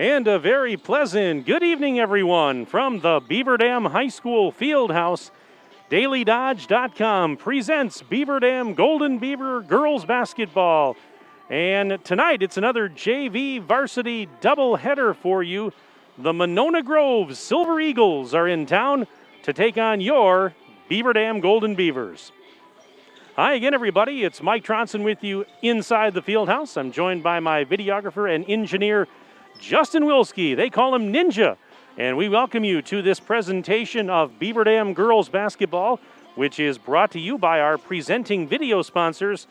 And a very pleasant good evening, everyone, from the Beaver Dam High School Fieldhouse. DailyDodge.com presents Beaver Dam Golden Beaver Girls Basketball. And tonight, it's another JV Varsity doubleheader for you. The Monona Grove Silver Eagles are in town to take on your Beaver Dam Golden Beavers. Hi again, everybody. It's Mike Tronson with you inside the Fieldhouse. I'm joined by my videographer and engineer, Justin Wilski. They call him Ninja. And we welcome you to this presentation of Beaver Dam Girls Basketball, which is brought to you by our presenting video sponsors,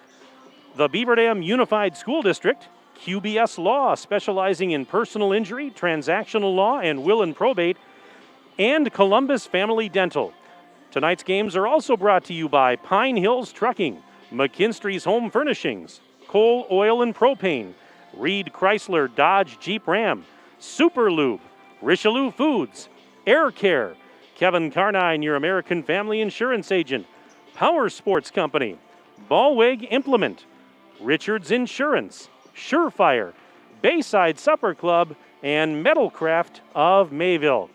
the Beaver Dam Unified School District, QBS Law, specializing in personal injury, transactional law, and will and probate, and Columbus Family Dental. Tonight's games are also brought to you by Pine Hills Trucking, McKinstry's Home Furnishings, Coal, Oil, and Propane, Reed Chrysler Dodge Jeep Ram, Super Lube, Richelieu Foods, Air Care, Kevin Carnine, your American Family Insurance Agent, Power Sports Company, Ballweg Implement, Richards Insurance, Surefire, Bayside Supper Club, and Metalcraft of Mayville.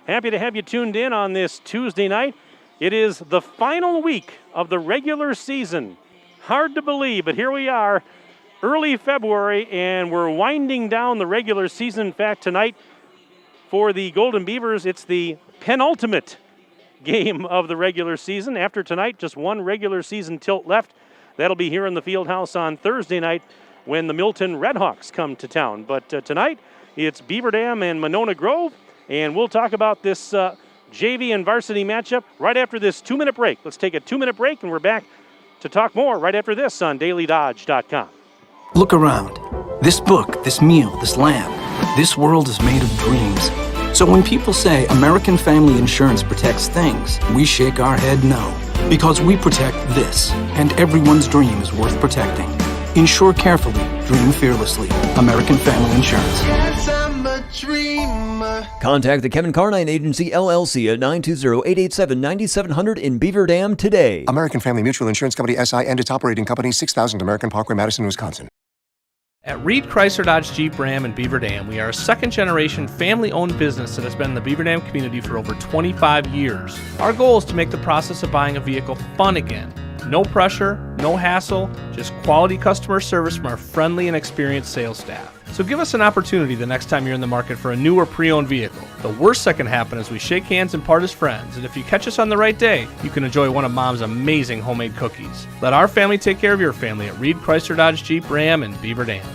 Happy to have you tuned in on this Tuesday night. It is the final week of the regular season. Hard to believe, but here we are. Early February, and we're winding down the regular season. In fact, tonight for the Golden Beavers, it's the penultimate game of the regular season. After tonight, just one regular season tilt left. That'll be here in the Fieldhouse on Thursday night when the Milton Redhawks come to town. But tonight, it's Beaver Dam and Monona Grove, and we'll talk about this JV and Varsity matchup right after this 2-minute break. Let's take a 2-minute break, and we're back to talk more right after this on DailyDodge.com. Look around. This book, this meal, this lamb, this world is made of dreams. So when people say American Family Insurance protects things, we shake our head no. Because we protect this, and everyone's dream is worth protecting. Insure carefully, dream fearlessly. American Family Insurance. Yes, I'm a dreamer. Contact the Kevin Carnine Agency, LLC at 920-887-9700 in Beaver Dam today. American Family Mutual Insurance Company, SI, and its operating company, 6000 American Parkway, Madison, Wisconsin. At Reed Chrysler Dodge Jeep Ram in Beaver Dam, we are a second-generation family-owned business that has been in the Beaver Dam community for over 25 years. Our goal is to make the process of buying a vehicle fun again. No pressure, no hassle, just quality customer service from our friendly and experienced sales staff. So give us an opportunity the next time you're in the market for a new or pre-owned vehicle. The worst that can happen is we shake hands and part as friends, and if you catch us on the right day, you can enjoy one of Mom's amazing homemade cookies. Let our family take care of your family at Reed Chrysler Dodge Jeep Ram in Beaver Dam.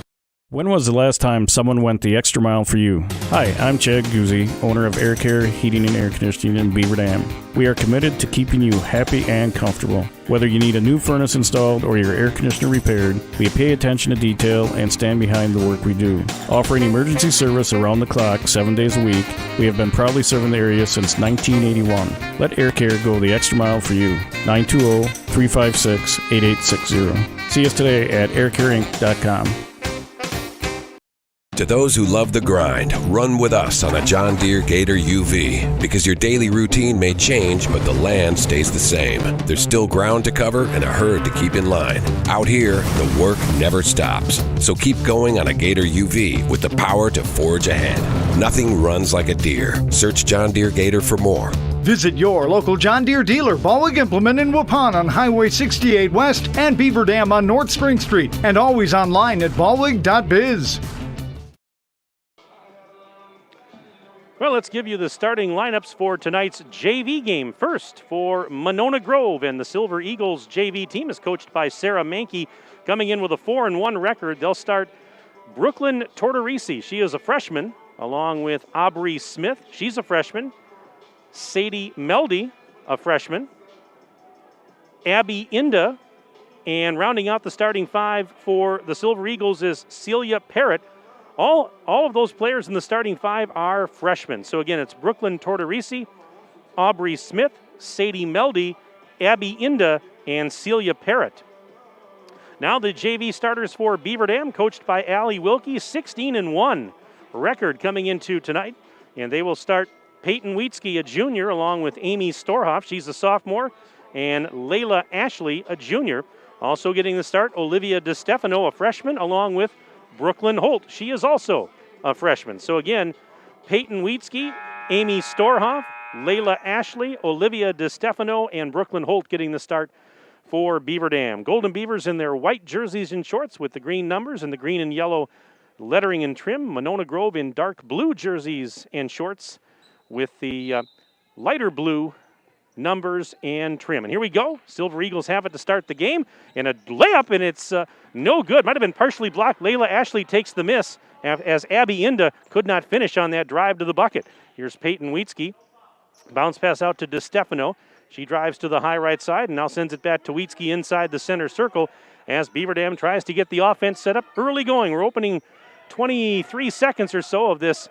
When was the last time someone went the extra mile for you? Hi, I'm Chad Guzzi, owner of Air Care Heating and Air Conditioning in Beaver Dam. We are committed to keeping you happy and comfortable. Whether you need a new furnace installed or your air conditioner repaired, we pay attention to detail and stand behind the work we do. Offering emergency service around the clock 7 days a week, we have been proudly serving the area since 1981. Let Air Care go the extra mile for you. 920-356-8860. See us today at aircareinc.com. To those who love the grind, run with us on a John Deere Gator UV. Because your daily routine may change, but the land stays the same. There's still ground to cover and a herd to keep in line. Out here, the work never stops. So keep going on a Gator UV with the power to forge ahead. Nothing runs like a Deere. Search John Deere Gator for more. Visit your local John Deere dealer, Ballweg Implement in Waupun on Highway 68 West and Beaver Dam on North Spring Street. And always online at ballweg.biz. Well, let's give you the starting lineups for tonight's JV game. First, for Monona Grove, and the Silver Eagles JV team is coached by Sarah Mankey, coming in with a 4-1 record. They'll start Brooklyn Tortorisi. She is a freshman, along with Aubrey Smith. She's a freshman. Sadie Meldy, a freshman. Abby Inda, and rounding out the starting five for the Silver Eagles is Celia Parrott. All of those players in the starting five are freshmen. So again, it's Brooklyn Tortorisi, Aubrey Smith, Sadie Meldy, Abby Inda, and Celia Parrott. Now the JV starters for Beaver Dam, coached by Allie Wilkie, 16-1 record coming into tonight. And they will start Peyton Wheatsky, a junior, along with Amy Storhoff. She's a sophomore. And Layla Ashley, a junior. Also getting the start, Olivia DeStefano, a freshman, along with Brooklyn Holt. She is also a freshman. So again, Peyton Wheatsky, Amy Storhoff, Layla Ashley, Olivia DeStefano, and Brooklyn Holt getting the start for Beaver Dam. Golden Beavers in their white jerseys and shorts with the green numbers and the green and yellow lettering and trim. Monona Grove in dark blue jerseys and shorts with the lighter blue numbers and trim. And here we go. Silver Eagles have it to start the game. And a layup, and it's no good. Might have been partially blocked. Layla Ashley takes the miss as Abby Inda could not finish on that drive to the bucket. Here's Peyton Wheatsky. Bounce pass out to DeStefano. She drives to the high right side and now sends it back to Wheatsky inside the center circle as Beaver Dam tries to get the offense set up early going. We're opening 23 seconds or so of this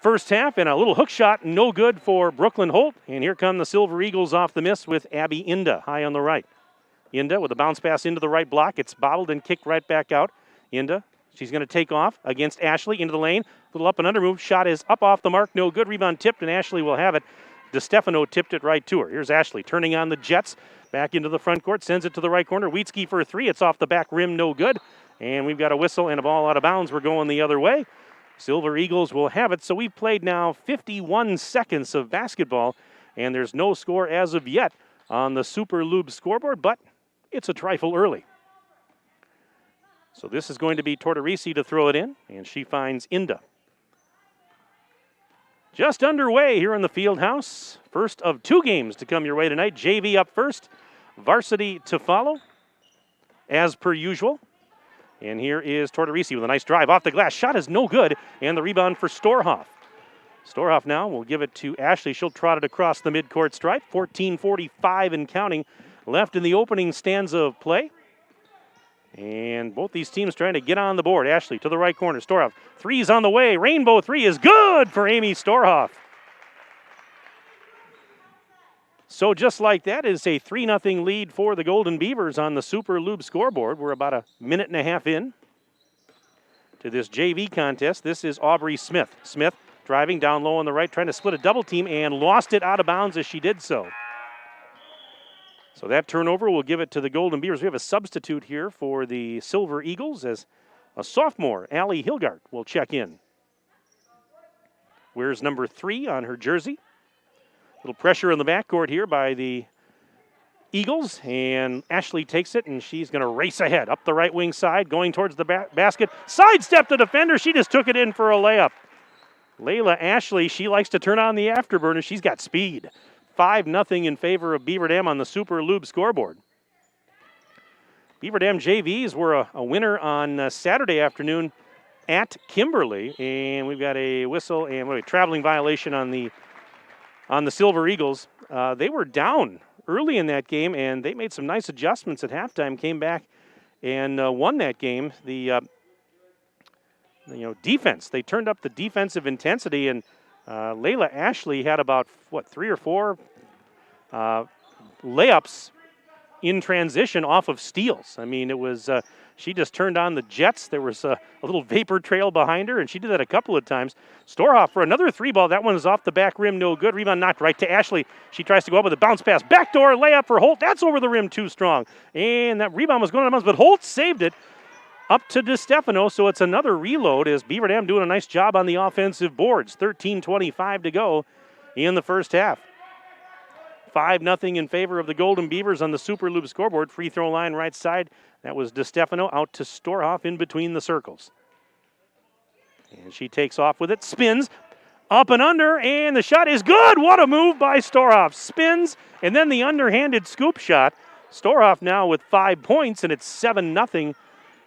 first half, and a little hook shot, no good for Brooklyn Holt. And here come the Silver Eagles off the miss with Abby Inda high on the right. Inda with a bounce pass into the right block. It's bobbled and kicked right back out. Inda, she's going to take off against Ashley into the lane. Little up and under move. Shot is up off the mark. No good. Rebound tipped, and Ashley will have it. DeStefano tipped it right to her. Here's Ashley turning on the Jets. Back into the front court. Sends it to the right corner. Wheatsky for a three. It's off the back rim. No good. And we've got a whistle and a ball out of bounds. We're going the other way. Silver Eagles will have it. So we've played now 51 seconds of basketball, and there's no score as of yet on the Super Lube scoreboard, but it's a trifle early. So this is going to be Tortorisi to throw it in, and she finds Inda. Just underway here in the field house. First of two games to come your way tonight. JV up first, Varsity to follow, as per usual. And here is Tortorisi with a nice drive off the glass. Shot is no good, and the rebound for Storhoff. Storhoff now will give it to Ashley. She'll trot it across the midcourt stripe. 14:45 and counting left in the opening stanza of play. And both these teams trying to get on the board. Ashley to the right corner. Storhoff. Three's on the way. Rainbow three is good for Amy Storhoff. So just like that is a 3-0 lead for the Golden Beavers on the Super Lube scoreboard. We're about a minute and a half in to this JV contest. This is Aubrey Smith. Smith driving down low on the right, trying to split a double team and lost it out of bounds as she did so. So that turnover will give it to the Golden Beavers. We have a substitute here for the Silver Eagles as a sophomore, Allie Hilgart, will check in. Wears number 3 on her jersey. Little pressure in the backcourt here by the Eagles, and Ashley takes it, and she's going to race ahead up the right wing side, going towards the basket. Sidestep the defender. She just took it in for a layup. Layla Ashley, she likes to turn on the afterburner. She's got speed. 5-0 in favor of Beaver Dam on the Super Lube scoreboard. Beaver Dam JVs were a winner on Saturday afternoon at Kimberly, and we've got a whistle and a traveling violation on the Silver Eagles. They were down early in that game, and they made some nice adjustments at halftime, came back and won that game. The defense, they turned up the defensive intensity, and Layla Ashley had about, 3 or 4 layups in transition off of steals. I mean, it was, she just turned on the Jets. There was a little vapor trail behind her, and she did that a couple of times. Storhoff for another 3-ball. That one is off the back rim, no good. Rebound knocked right to Ashley. She tries to go up with a bounce pass. Backdoor layup for Holt. That's over the rim, too strong. And that rebound was going out of bounds, but Holt saved it. Up to DeStefano, so it's another reload as Beaver Dam doing a nice job on the offensive boards. 13:25 to go in the first half. 5-0 in favor of the Golden Beavers on the Super Lube scoreboard. Free throw line right side. That was DeStefano out to Storhoff in between the circles. And she takes off with it, spins, up and under, and the shot is good. What a move by Storhoff. Spins, and then the underhanded scoop shot. Storhoff now with 5 points, and it's 7-0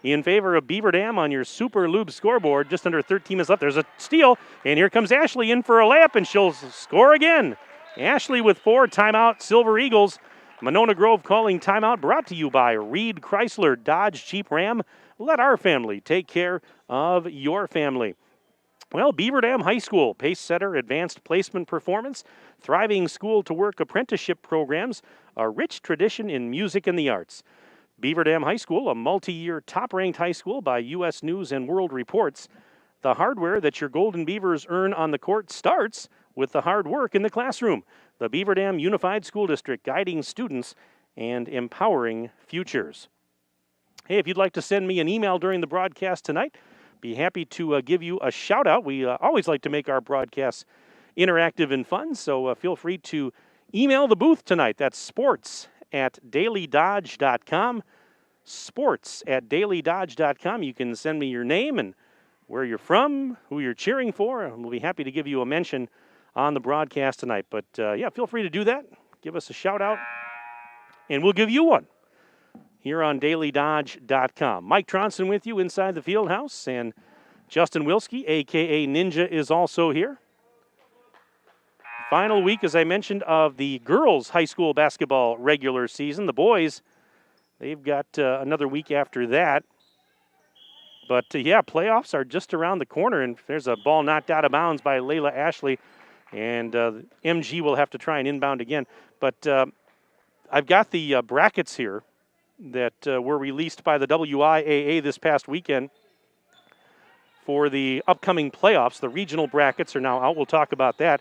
in favor of Beaver Dam on your Super Lube scoreboard. Just under 13 minutes left. There's a steal, and here comes Ashley in for a layup, and she'll score again. Ashley with 4, timeout, Silver Eagles. Monona Grove calling timeout, brought to you by Reed Chrysler Dodge Jeep Ram. Let our family take care of your family. Well, Beaver Dam High School, pace setter, advanced placement performance, thriving school-to-work apprenticeship programs, a rich tradition in music and the arts. Beaver Dam High School, a multi-year top-ranked high school by U.S. News and World Reports. The hardware that your Golden Beavers earn on the court starts with the hard work in the classroom. The Beaver Dam Unified School District, guiding students and empowering futures. Hey, if you'd like to send me an email during the broadcast tonight, be happy to give you a shout out. We always like to make our broadcasts interactive and fun, so feel free to email the booth tonight. That's sports@dailydodge.com. Sports@dailydodge.com. You can send me your name and where you're from, who you're cheering for, and we'll be happy to give you a mention on the broadcast tonight. But, yeah, feel free to do that. Give us a shout-out, and we'll give you one here on dailydodge.com. Mike Tronson with you inside the field house, and Justin Wilski, a.k.a. Ninja, is also here. Final week, as I mentioned, of the girls' high school basketball regular season. The boys, they've got another week after that. But, yeah, playoffs are just around the corner, and there's a ball knocked out of bounds by Layla Ashley, and MG will have to try and inbound again. But I've got the brackets here that were released by the WIAA this past weekend for the upcoming playoffs. The regional brackets are now out. We'll talk about that.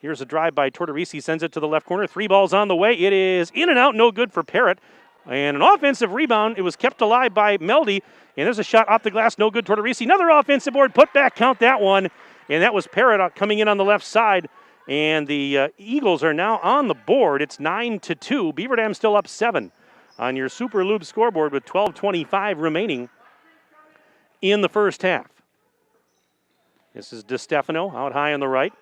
Here's a drive by Tortorisi, sends it to the left corner. 3 balls on the way. It is in and out, no good for Parrott. And an offensive rebound. It was kept alive by Meldy. And there's a shot off the glass, no good. Tortorisi, another offensive board, put back, count that one. And that was Parrott coming in on the left side. And the Eagles are now on the board. It's 9-2. Beaver Dam still up 7 on your Super Lube scoreboard with 12:25 remaining in the first half. This is DeStefano out high on the right.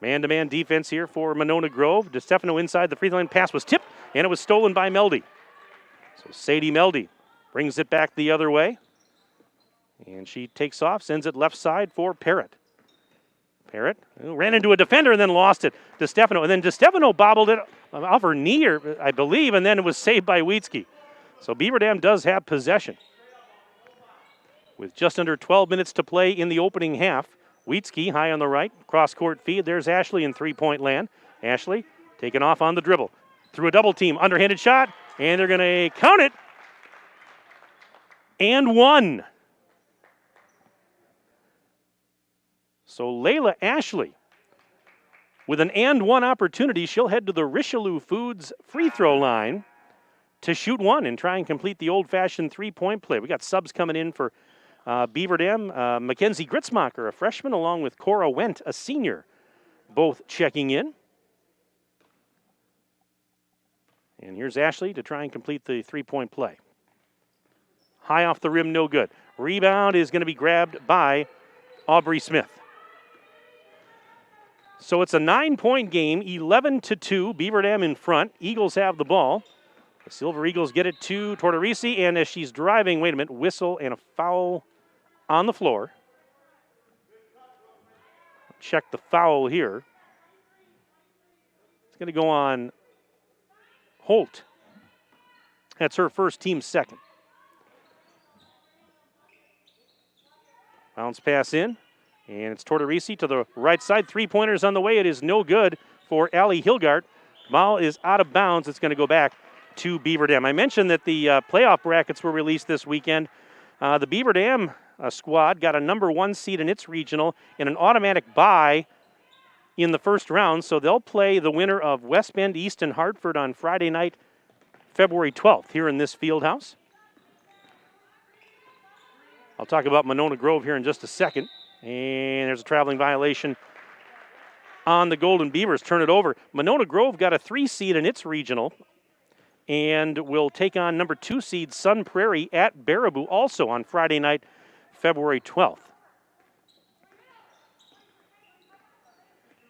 Man-to-man defense here for Monona Grove. DeStefano inside the free throw line. Pass was tipped, and it was stolen by Meldy. So Sadie Meldy brings it back the other way. And she takes off, sends it left side for Parrott. Parrott ran into a defender and then lost it. DeStefano, and then DeStefano bobbled it off her knee, I believe, and then it was saved by Wheatsky. So Beaver Dam does have possession. With just under 12 minutes to play in the opening half, Wheatsky high on the right, cross-court feed. There's Ashley in three-point land. Ashley taken off on the dribble. Through a double team, underhanded shot, and they're going to count it. And one. So Layla Ashley, with an and one opportunity, she'll head to the Richelieu Foods free throw line to shoot one and try and complete the old-fashioned three-point play. We got subs coming in for Beaver Dam. Mackenzie Gritzmacher, a freshman, along with Cora Wendt, a senior, both checking in. And here's Ashley to try and complete the three-point play. High off the rim, no good. Rebound is going to be grabbed by Aubrey Smith. So it's a 9-point game, 11-2. Beaver Dam in front. Eagles have the ball. The Silver Eagles get it to Tortorisi, and as she's driving, wait a minute, whistle and a foul on the floor. Check the foul here. It's going to go on Holt. That's her first, team second. Bounce pass in, and it's Tortorisi to the right side. Three-pointers on the way. It is no good for Allie Hilgart. Ball is out of bounds. It's going to go back to Beaver Dam. I mentioned that the playoff brackets were released this weekend. The Beaver Dam squad got a number 1 seed in its regional and an automatic bye in the first round, so they'll play the winner of West Bend, East, and Hartford on Friday night, February 12th, here in this field house. I'll talk about Monona Grove here in just a second. And there's a traveling violation on the Golden Beavers. Turn it over. Monona Grove got a 3 seed in its regional and will take on number 2 seed Sun Prairie at Baraboo also on Friday night, February 12th.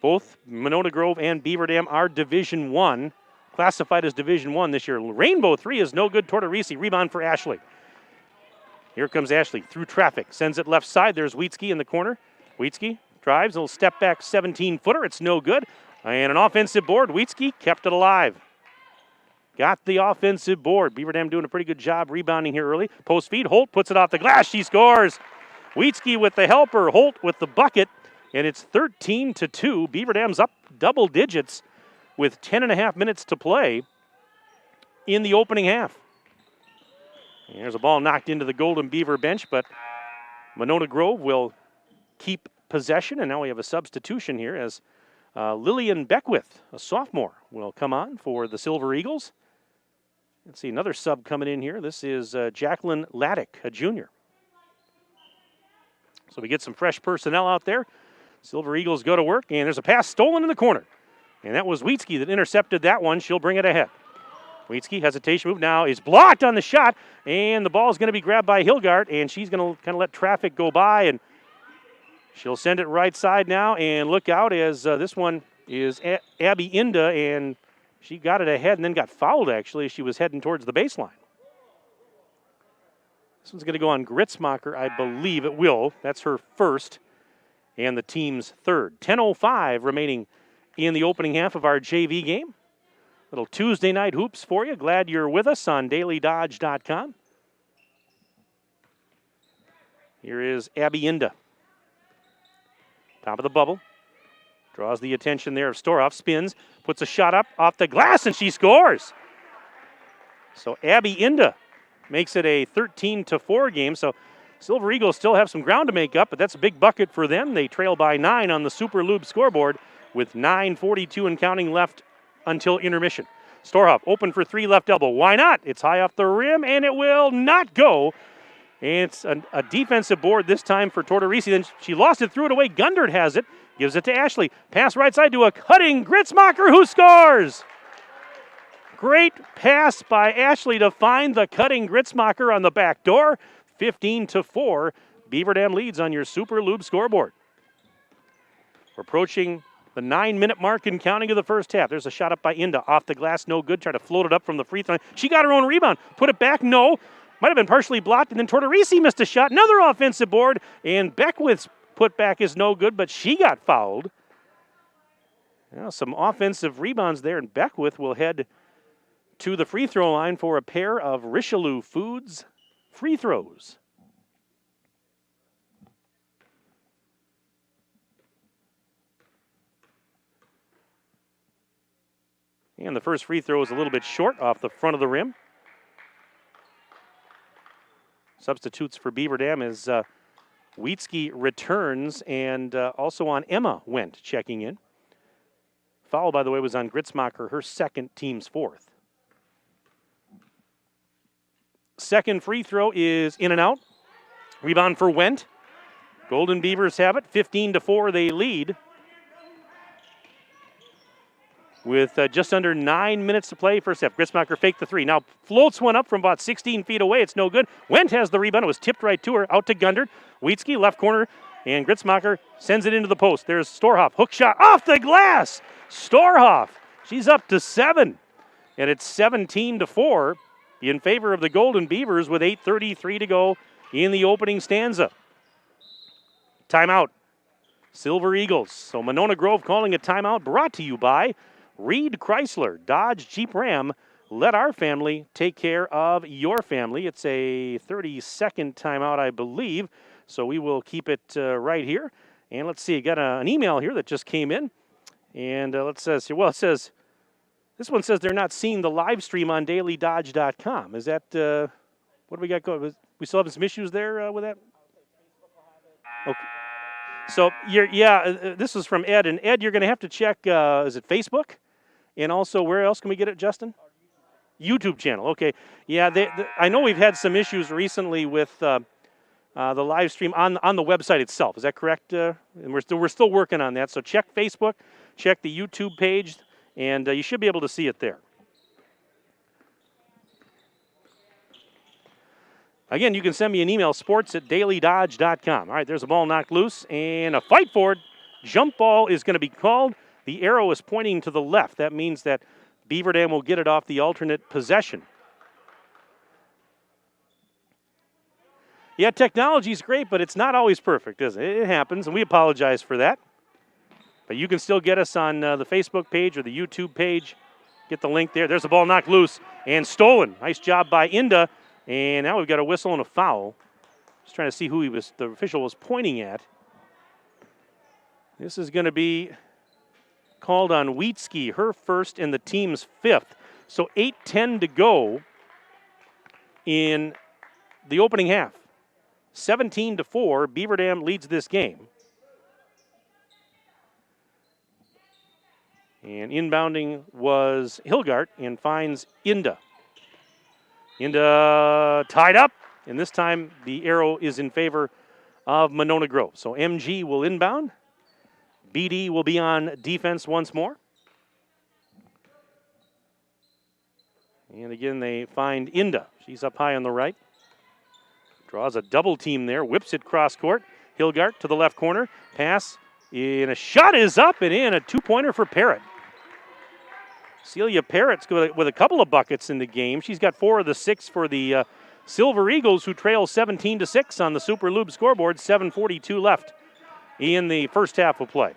Both Monona Grove and Beaver Dam are Division I, classified as Division I this year. Rainbow 3 is no good. Tortorisi, rebound for Ashley. Here comes Ashley through traffic. Sends it left side. There's Wheatsky in the corner. Wheatsky drives. A little step back 17-footer. It's no good. And an offensive board. Wheatsky kept it alive. Got the offensive board. Beaver Dam doing a pretty good job rebounding here early. Post feed. Holt puts it off the glass. She scores. Wheatsky with the helper. Holt with the bucket. And it's 13-2. Beaver Dam's up double digits with 10.5 minutes to play in the opening half. And there's a ball knocked into the Golden Beaver bench, but Monona Grove will keep possession. And now we have a substitution here as Lillian Beckwith, a sophomore, will come on for the Silver Eagles. Let's see, another sub coming in here. This is Jacqueline Laddick, a junior. So we get some fresh personnel out there. Silver Eagles go to work, and there's a pass stolen in the corner. And that was Wheatsky that intercepted that one. She'll bring it ahead. Wheatsky, hesitation move now, is blocked on the shot, and the ball is going to be grabbed by Hilgart, and she's going to kind of let traffic go by, and she'll send it right side now, and look out as this one is Abby Inda, and she got it ahead and then got fouled, actually, as she was heading towards the baseline. This one's going to go on Gritzmacher, I believe it will. That's her first and the team's third. 10:05 remaining in the opening half of our JV game. Little Tuesday night hoops for you. Glad you're with us on dailydodge.com. Here is Abby Inda. Top of the bubble. Draws the attention there of Storhoff. Spins, puts a shot up off the glass, and she scores. So Abby Inda makes it a 13-4 game. So Silver Eagles still have some ground to make up, but that's a big bucket for them. They trail by 9 on the Super Lube scoreboard with 9:42 and counting left until intermission. Storhoff open for 3 left elbow. Why not? It's high off the rim, and it will not go. And it's a defensive board this time for Tortorisi. Then she lost it, threw it away. Gundert has it, gives it to Ashley. Pass right side to a cutting Gritzmacher who scores. Great pass by Ashley to find the cutting Gritzmacher on the back door. 15-4. Beaver Dam leads on your Super Lube scoreboard. We're approaching the 9-minute mark in counting of the first half. There's a shot up by Inda. Off the glass, no good. Tried to float it up from the free throw line. She got her own rebound. Put it back, no. Might have been partially blocked, and then Tortorisi missed a shot. Another offensive board, and Beckwith's put back is no good, but she got fouled. Now some offensive rebounds there, and Beckwith will head to the free throw line for a pair of Richelieu Foods free throws. And the first free throw is a little bit short off the front of the rim. Substitutes for Beaver Dam is Wheatsky returns, and also on Emma Wendt checking in. Foul, by the way, was on Gritzmacher, her second, team's fourth. Second free throw is in and out. Rebound for Wendt. Golden Beavers have it. 15-4 they lead. With just under 9 minutes to play first half. Gritzmacher faked the three. Now floats one up from about 16 feet away. It's no good. Wendt has the rebound. It was tipped right to her. Out to Gundert. Wheatsky, left corner. And Gritzmacher sends it into the post. There's Storhoff. Hook shot off the glass. Storhoff. She's up to 7. And it's 17-4 in favor of the Golden Beavers with 8:33 to go in the opening stanza. Timeout. Silver Eagles. So Monona Grove calling a timeout, brought to you by Reed Chrysler, Dodge, Jeep, Ram. Let our family take care of your family. It's a 30-second timeout, I believe. So we will keep it right here. And let's see, got an email here that just came in. And it says, this one says they're not seeing the live stream on dailydodge.com. Is that, what do we got going? We still having some issues there with that? Okay. So, this is from Ed. And Ed, you're going to have to check, is it Facebook? And also, where else can we get it, Justin? YouTube channel. Okay. Yeah, I know we've had some issues recently with the live stream on the website itself. Is that correct? And we're still working on that. So check Facebook, check the YouTube page, and you should be able to see it there. Again, you can send me an email, sports@dailydodge.com. All right, there's a ball knocked loose, and a fight for it. Jump ball is going to be called. The arrow is pointing to the left. That means that Beaver Dam will get it off the alternate possession. Yeah, technology's great, but it's not always perfect, is it? It happens, and we apologize for that. But you can still get us on the Facebook page or the YouTube page. Get the link there. There's the ball knocked loose and stolen. Nice job by Inda. And now we've got a whistle and a foul. Just trying to see who the official was pointing at. This is going to be called on Wheatsky, her first and the team's fifth. So 8:10 to go in the opening half. 17-4, Beaver Dam leads this game. And inbounding was Hilgart and finds Inda. Inda tied up, and this time the arrow is in favor of Monona Grove. So MG will inbound. BD will be on defense once more. And again, they find Inda. She's up high on the right. Draws a double team there, whips it cross court. Hilgart to the left corner. Pass, and a shot is up and in. A two-pointer for Parrott. Celia Parrott's with a couple of buckets in the game. She's got 4 of the 6 for the Silver Eagles, who trail 17-6 on the Super Lube scoreboard. 7:42 left in the first half of play.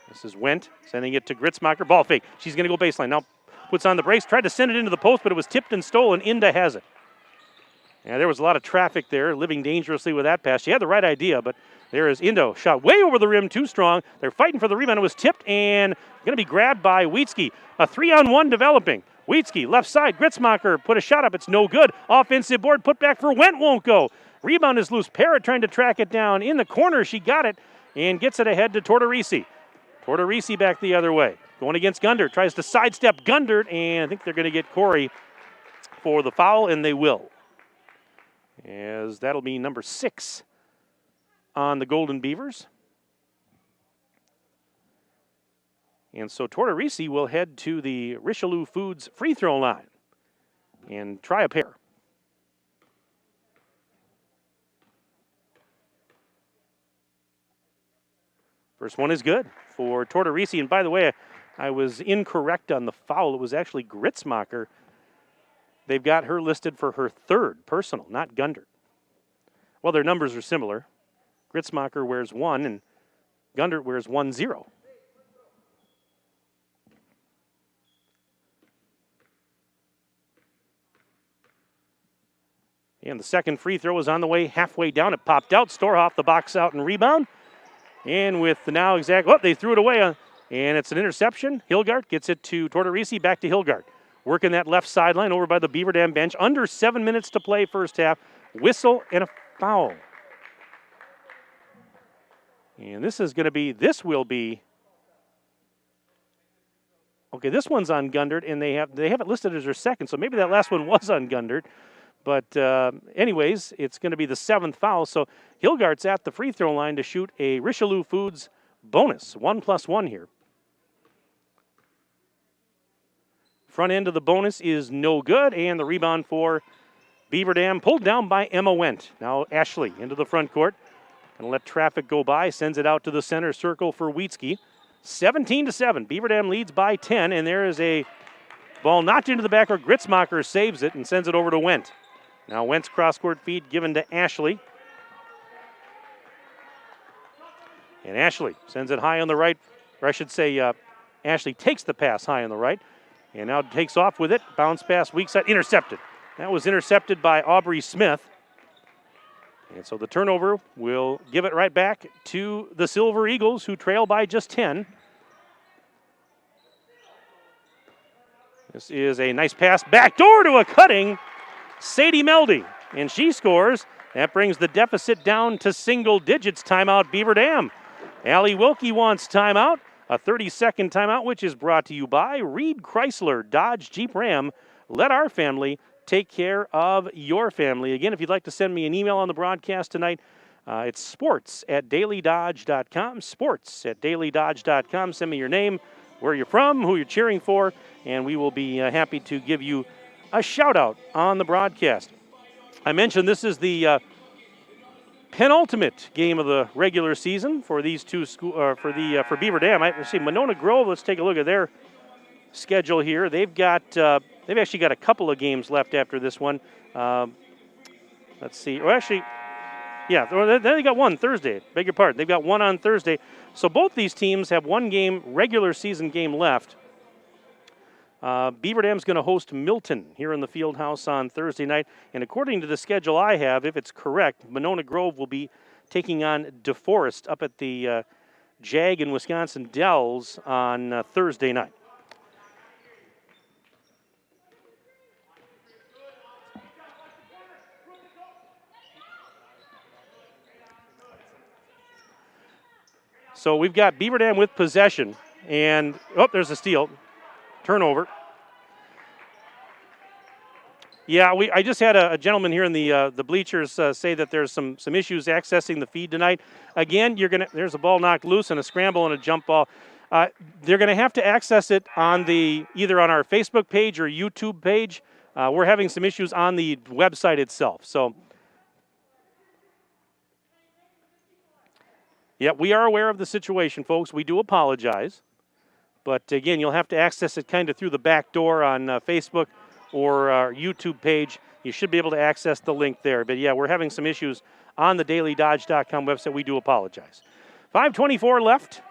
This is Wendt sending it to Gritzmacher. Ball fake. She's going to go baseline. Now puts on the brace. Tried to send it into the post, but it was tipped and stolen. Inda has it. Yeah, there was a lot of traffic there, living dangerously with that pass. She had the right idea, but there is Indo. Shot way over the rim, too strong. They're fighting for the rebound. It was tipped and going to be grabbed by Wheatsky. A 3-on-1 developing. Wheatsky, left side. Gritzmacher put a shot up. It's no good. Offensive board put back for Wendt. Won't go. Rebound is loose. Parrott trying to track it down. In the corner, she got it and gets it ahead to Tortorisi. Tortorisi back the other way. Going against Gundert. Tries to sidestep Gundert, and I think they're going to get Corey for the foul, and they will. As that'll be number 6 on the Golden Beavers. And so Tortorisi will head to the Richelieu Foods free throw line and try a pair. First one is good for Tortorisi. And by the way, I was incorrect on the foul. It was actually Gritzmacher. They've got her listed for her 3rd personal, not Gundert. Well, their numbers are similar. Gritzmacher wears 1 and Gundert wears 1-0. And the second free throw is on the way, halfway down. It popped out. Storhoff the box out and rebound. And with the now exact, they threw it away. And it's an interception. Hilgart gets it to Tortorisi, back to Hilgart. Working that left sideline over by the Beaver Dam bench. Under 7 minutes to play first half. Whistle and a foul. And this will be, okay, this one's on Gundert, and they have it listed as their second, so maybe that last one was on Gundert. But anyways, it's going to be the 7th foul. So Hilgart's at the free throw line to shoot a Richelieu Foods bonus. 1+1 here. Front end of the bonus is no good, and the rebound for Beaver Dam pulled down by Emma Wendt. Now Ashley into the front court. Going to let traffic go by. Sends it out to the center circle for Wheatsky. 17-7. Beaver Dam leads by 10, and there is a ball knocked into the backcourt. Gritzmacher saves it and sends it over to Wendt. Now Wendt's cross-court feed given to Ashley. And Ashley sends it high on the right. Or I should say Ashley takes the pass high on the right. And now takes off with it. Bounce pass, weak side, intercepted. That was intercepted by Aubrey Smith. And so the turnover will give it right back to the Silver Eagles, who trail by just 10. This is a nice pass backdoor to a cutting Sadie Meldy, and she scores. That brings the deficit down to single digits. Timeout, Beaver Dam. Allie Wilkie wants timeout. A 30-second timeout, which is brought to you by Reed Chrysler, Dodge, Jeep, Ram. Let our family take care of your family. Again, if you'd like to send me an email on the broadcast tonight, it's sports@dailydodge.com. Sports@dailydodge.com. Send me your name, where you're from, who you're cheering for, and we will be happy to give you a shout-out on the broadcast. I mentioned this is the penultimate game of the regular season for these two for Beaver Dam. Let's see, Monona Grove. Let's take a look at their schedule here. They've actually got a couple of games left after this one. Let's see. Or actually, yeah, they got one Thursday. Beg your pardon. They've got one on Thursday. So both these teams have one game, regular season game left. Beaver Dam's going to host Milton here in the field house on Thursday night. And according to the schedule I have, if it's correct, Monona Grove will be taking on DeForest up at the Jag in Wisconsin Dells on Thursday night. So we've got Beaver Dam with possession. And, there's a steal. Turnover. Yeah, I just had a gentleman here in the bleachers say that there's some issues accessing the feed tonight. Again, there's a ball knocked loose and a scramble and a jump ball. They're going to have to access it on either on our Facebook page or YouTube page. We're having some issues on the website itself. So, yeah, we are aware of the situation, folks. We do apologize. But, again, you'll have to access it kind of through the back door on Facebook or our YouTube page. You should be able to access the link there. But, yeah, we're having some issues on the dailydodge.com website. We do apologize. 5:24 left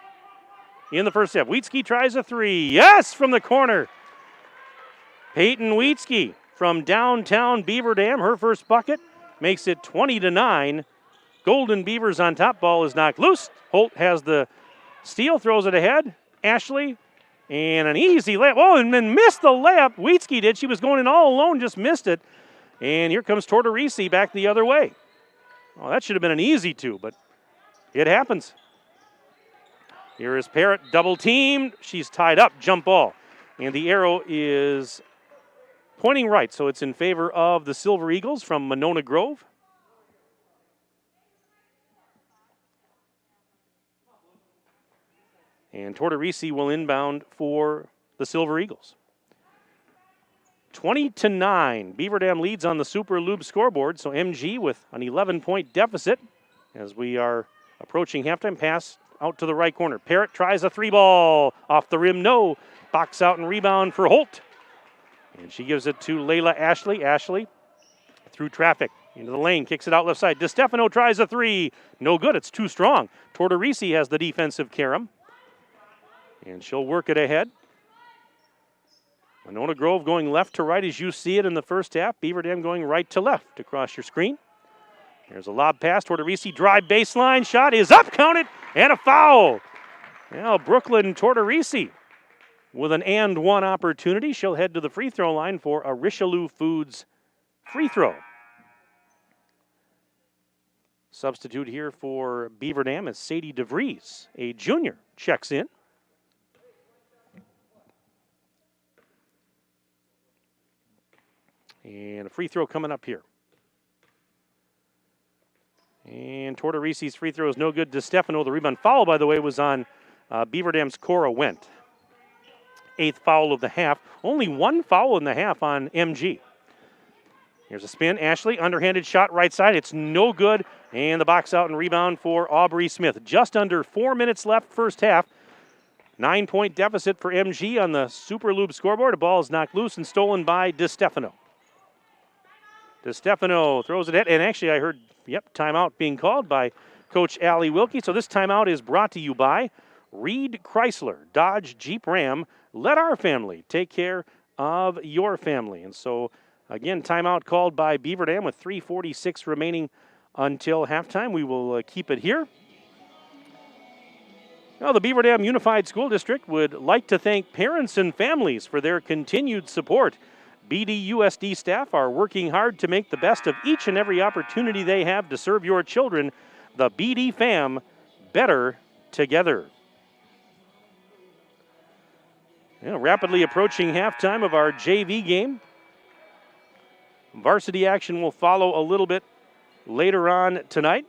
in the first half. Wheatsky tries a three. Yes, from the corner. Peyton Wheatsky from downtown Beaver Dam. Her first bucket makes it 20-9. Golden Beavers on top. Ball is knocked loose. Holt has the steal, throws it ahead. Ashley, and an easy layup. Oh, and then missed the layup. Wheatsky did. She was going in all alone, just missed it. And here comes Tortorisi back the other way. Oh, that should have been an easy two, but it happens. Here is Parrott, double teamed. She's tied up, jump ball. And the arrow is pointing right, so it's in favor of the Silver Eagles from Monona Grove. And Tortorisi will inbound for the Silver Eagles. 20-9. Beaver Dam leads on the Super Lube scoreboard. So MG with an 11-point deficit as we are approaching halftime. Pass out to the right corner. Parrott tries a three ball. Off the rim, no. Box out and rebound for Holt. And she gives it to Layla Ashley. Ashley through traffic. Into the lane, kicks it out left side. DeStefano tries a three. No good, it's too strong. Tortorisi has the defensive carom. And she'll work it ahead. Monona Grove going left to right as you see it in the first half. Beaver Dam going right to left across your screen. There's a lob pass. Tortorisi drive baseline. Shot is up, counted, and a foul. Now Brooklyn Tortorisi with an and one opportunity. She'll head to the free throw line for a Richelieu Foods free throw. Substitute here for Beaver Dam is Sadie DeVries, a junior, checks in. And a free throw coming up here. And Tortorisi's free throw is no good. DeStefano, the rebound foul, by the way, was on Beaver Dam's Cora Wendt. 8th foul of the half. Only one foul in the half on MG. Here's a spin. Ashley, underhanded shot right side. It's no good. And the box out and rebound for Aubrey Smith. Just under 4 minutes left first half. 9-point deficit for MG on the Super Lube scoreboard. The ball is knocked loose and stolen by DeStefano. DeStefano throws it ahead. And actually I heard, timeout being called by Coach Allie Wilkie. So this timeout is brought to you by Reed Chrysler, Dodge, Jeep, Ram. Let our family take care of your family. And so, again, timeout called by Beaver Dam with 3:46 remaining until halftime. We will keep it here. Now, the Beaver Dam Unified School District would like to thank parents and families for their continued support. BDUSD staff are working hard to make the best of each and every opportunity they have to serve your children. The BD fam, better together. Rapidly approaching halftime of our JV game. Varsity action will follow a little bit later on tonight.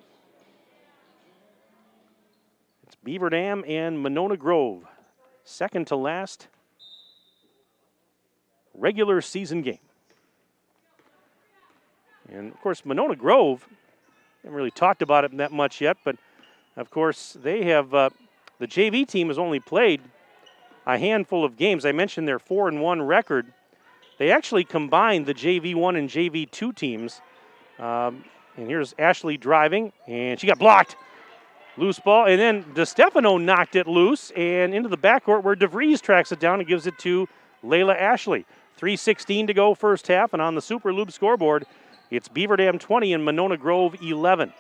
It's Beaver Dam and Monona Grove. Second to last regular season game. And, of course, Monona Grove, haven't really talked about it that much yet, but, of course, they have, the JV team has only played a handful of games. I mentioned their 4-1 record. They actually combined the JV1 and JV2 teams. And here's Ashley driving, and she got blocked. Loose ball, and then DeStefano knocked it loose and into the backcourt where DeVries tracks it down and gives it to Layla Ashley. 3:16 to go first half, and on the Super Lube scoreboard, it's Beaver Dam 20 and Monona Grove 11.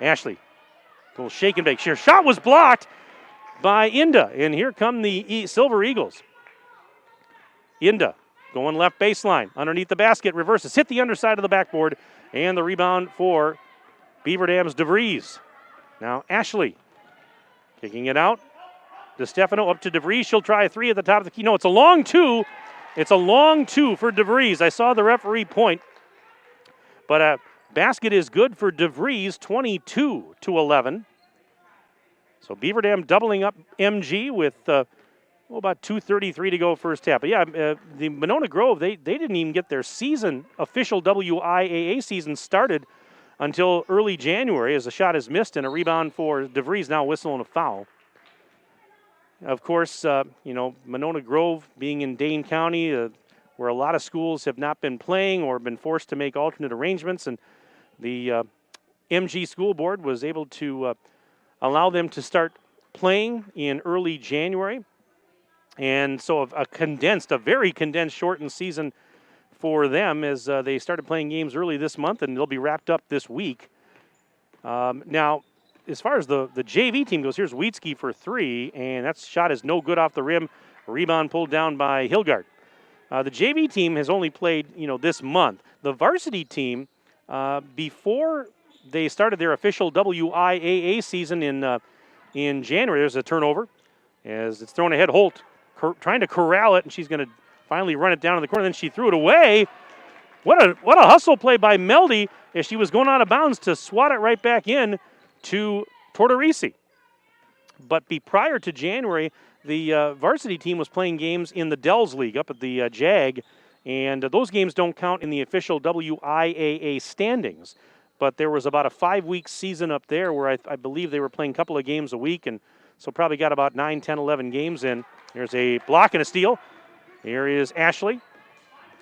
Ashley, little shake and bake. Her shot was blocked by Inda, and here come the Silver Eagles. Inda going left baseline, underneath the basket, reverses, hit the underside of the backboard, and the rebound for Beaver Dam's DeVries. Now Ashley kicking it out. DeStefano up to DeVries. She'll try a three at the top of the key. No, it's a long two, It's a long 2 for DeVries. I saw the referee point, but a basket is good for DeVries, 22-11. So Beaver Dam doubling up MG with about 2:33 to go first half. But yeah, the Monona Grove, they didn't even get their official WIAA season started until early January, as a shot is missed and a rebound for DeVries, now whistling a foul. Of course, Monona Grove being in Dane County, where a lot of schools have not been playing or been forced to make alternate arrangements, and the MG school board was able to allow them to start playing in early January. And so a very condensed, shortened season for them as they started playing games early this month, and they'll be wrapped up this week. Now, as far as the JV team goes, here's Wheatsky for 3, and that shot is no good off the rim. Rebound pulled down by Hilgard. The JV team has only played, this month. The varsity team, before they started their official WIAA season in January, there's a turnover as it's thrown ahead. Holt trying to corral it, and she's going to finally run it down in the corner. Then she threw it away. What a hustle play by Meldy as she was going out of bounds to swat it right back in to Tortorisi. But prior to January, the varsity team was playing games in the Dells League up at the JAG, and those games don't count in the official WIAA standings. But there was about a 5-week season up there where I believe they were playing a couple of games a week, and so probably got about 9, 10, 11 games in. There's a block and a steal. Here is Ashley.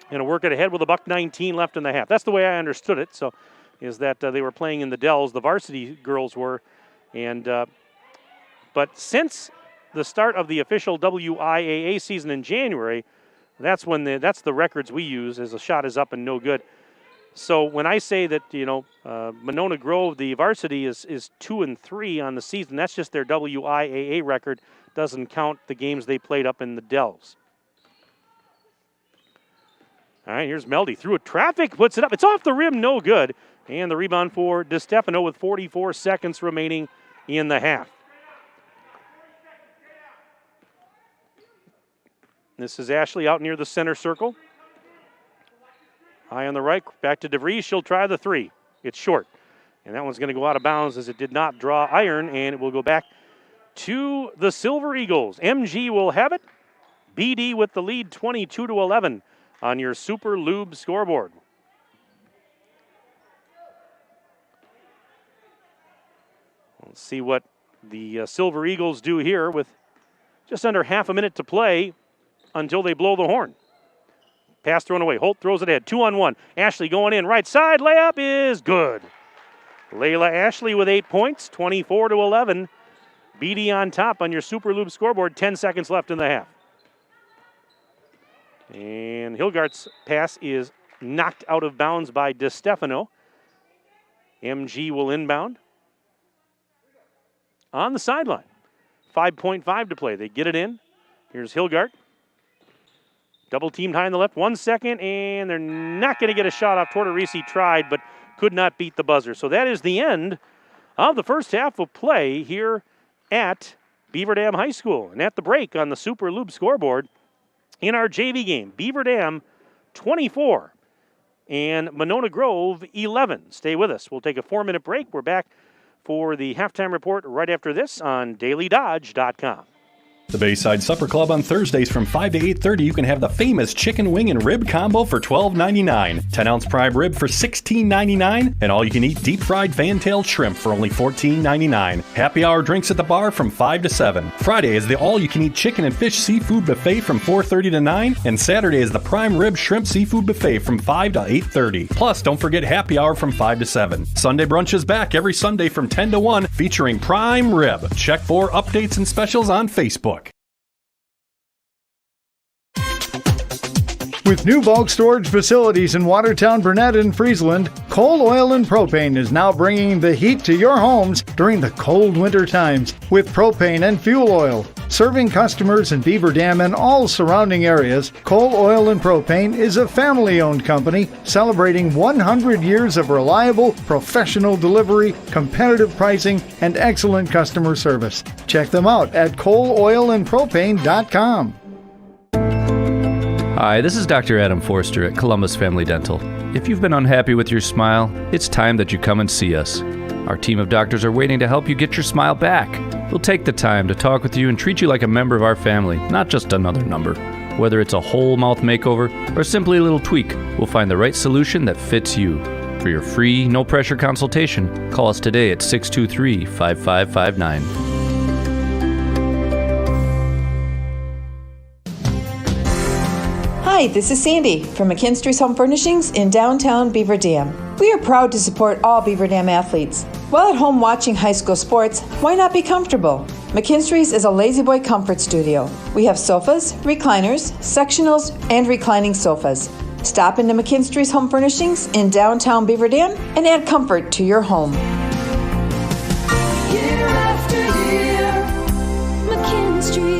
Going to work it ahead with $1:19 left in the half. That's the way I understood it. So, is that they were playing in the Dells, the varsity girls were, and but since the start of the official WIAA season in January, that's the records we use as a shot is up and no good. So when I say that Monona Grove, the varsity is 2-3 on the season, that's just their WIAA record. Doesn't count the games they played up in the Dells. All right, here's Meldy. Through a traffic, puts it up. It's off the rim, no good. And the rebound for DeStefano with 44 seconds remaining in the half. This is Ashley out near the center circle. High on the right, back to DeVries. She'll try the 3. It's short. And that one's going to go out of bounds as it did not draw iron, and it will go back to the Silver Eagles. MG will have it. BD with the lead, 22-11 on your Super Lube scoreboard. Let's see what the Silver Eagles do here with just under half a minute to play until they blow the horn. Pass thrown away. Holt throws it ahead. 2-on-1. Ashley going in. Right side. Layup is good. Layla Ashley with 8 points. 24-11. BD on top on your Super Lube scoreboard. 10 seconds left in the half. And Hilgard's pass is knocked out of bounds by DeStefano. MG will inbound. On the sideline. 5.5 to play. They get it in. Here's Hilgard. Double teamed high on the left. 1 second, and they're not going to get a shot off. Tortorisi tried, but could not beat the buzzer. So that is the end of the first half of play here at Beaver Dam High School. And at the break on the Super Lube scoreboard in our JV game, Beaver Dam 24 and Monona Grove 11. Stay with us. We'll take a 4-minute break. We're back for the halftime report right after this on dailydodge.com. The Bayside Supper Club on Thursdays from 5 to 8:30, you can have the famous chicken wing and rib combo for $12.99, 10-ounce prime rib for $16.99, and all-you-can-eat deep-fried fan-tailed shrimp for only $14.99. Happy hour drinks at the bar from 5 to 7. Friday is the all-you-can-eat chicken and fish seafood buffet from 4:30 to 9, and Saturday is the prime rib shrimp seafood buffet from 5 to 8:30. Plus, don't forget happy hour from 5 to 7. Sunday brunch is back every Sunday from 10 to 1, featuring prime rib. Check for updates and specials on Facebook. With new bulk storage facilities in Watertown, Burnett, and Friesland, Cole Oil and Propane is now bringing the heat to your homes during the cold winter times with propane and fuel oil. Serving customers in Beaver Dam and all surrounding areas, Cole Oil and Propane is a family-owned company celebrating 100 years of reliable, professional delivery, competitive pricing, and excellent customer service. Check them out at coleoilandpropane.com. Hi, this is Dr. Adam Forster at Columbus Family Dental. If you've been unhappy with your smile, it's time that you come and see us. Our team of doctors are waiting to help you get your smile back. We'll take the time to talk with you and treat you like a member of our family, not just another number. Whether it's a whole mouth makeover or simply a little tweak, we'll find the right solution that fits you. For your free, no-pressure consultation, call us today at 623-5559. Hi, this is Sandy from McKinstry's Home Furnishings in downtown Beaver Dam. We are proud to support all Beaver Dam athletes. While at home watching high school sports, why not be comfortable? McKinstry's is a lazy boy comfort studio. We have sofas, recliners, sectionals, and reclining sofas. Stop into McKinstry's Home Furnishings in downtown Beaver Dam and add comfort to your home. Year after year, McKinstry's.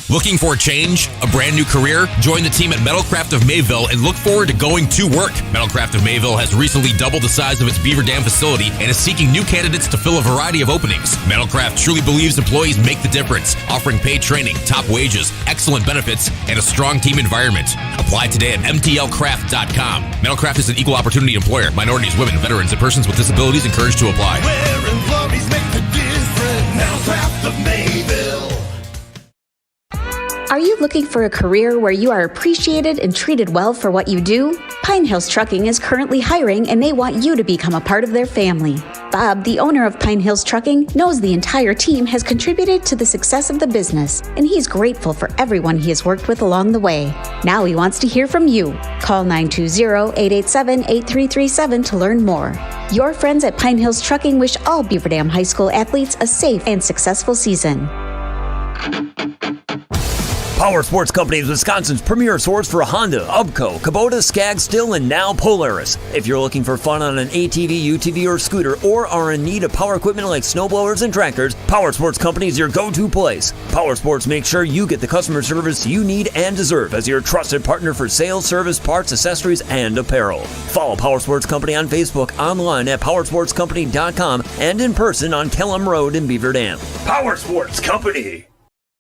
Looking for a change? A brand new career? Join the team at Metalcraft of Mayville and look forward to going to work. Metalcraft of Mayville has recently doubled the size of its Beaver Dam facility and is seeking new candidates to fill a variety of openings. Metalcraft truly believes employees make the difference, offering paid training, top wages, excellent benefits, and a strong team environment. Apply today at mtlcraft.com. Metalcraft is an equal opportunity employer. Minorities, women, veterans, and persons with disabilities encouraged to apply. Where employees make the difference. Metalcraft of Mayville. Are you looking for a career where you are appreciated and treated well for what you do? Pine Hills Trucking is currently hiring and they want you to become a part of their family. Bob, the owner of Pine Hills Trucking, knows the entire team has contributed to the success of the business, and he's grateful for everyone he has worked with along the way. Now he wants to hear from you. Call 920-887-8337 to learn more. Your friends at Pine Hills Trucking wish all Beaver Dam High School athletes a safe and successful season. Power Sports Company is Wisconsin's premier source for Honda, Ubco, Kubota, Skag, Stihl, and now Polaris. If you're looking for fun on an ATV, UTV, or scooter, or are in need of power equipment like snowblowers and tractors, Power Sports Company is your go-to place. Power Sports makes sure you get the customer service you need and deserve as your trusted partner for sales, service, parts, accessories, and apparel. Follow Power Sports Company on Facebook, online at powersportscompany.com, and in person on Kellum Road in Beaver Dam. Power Sports Company.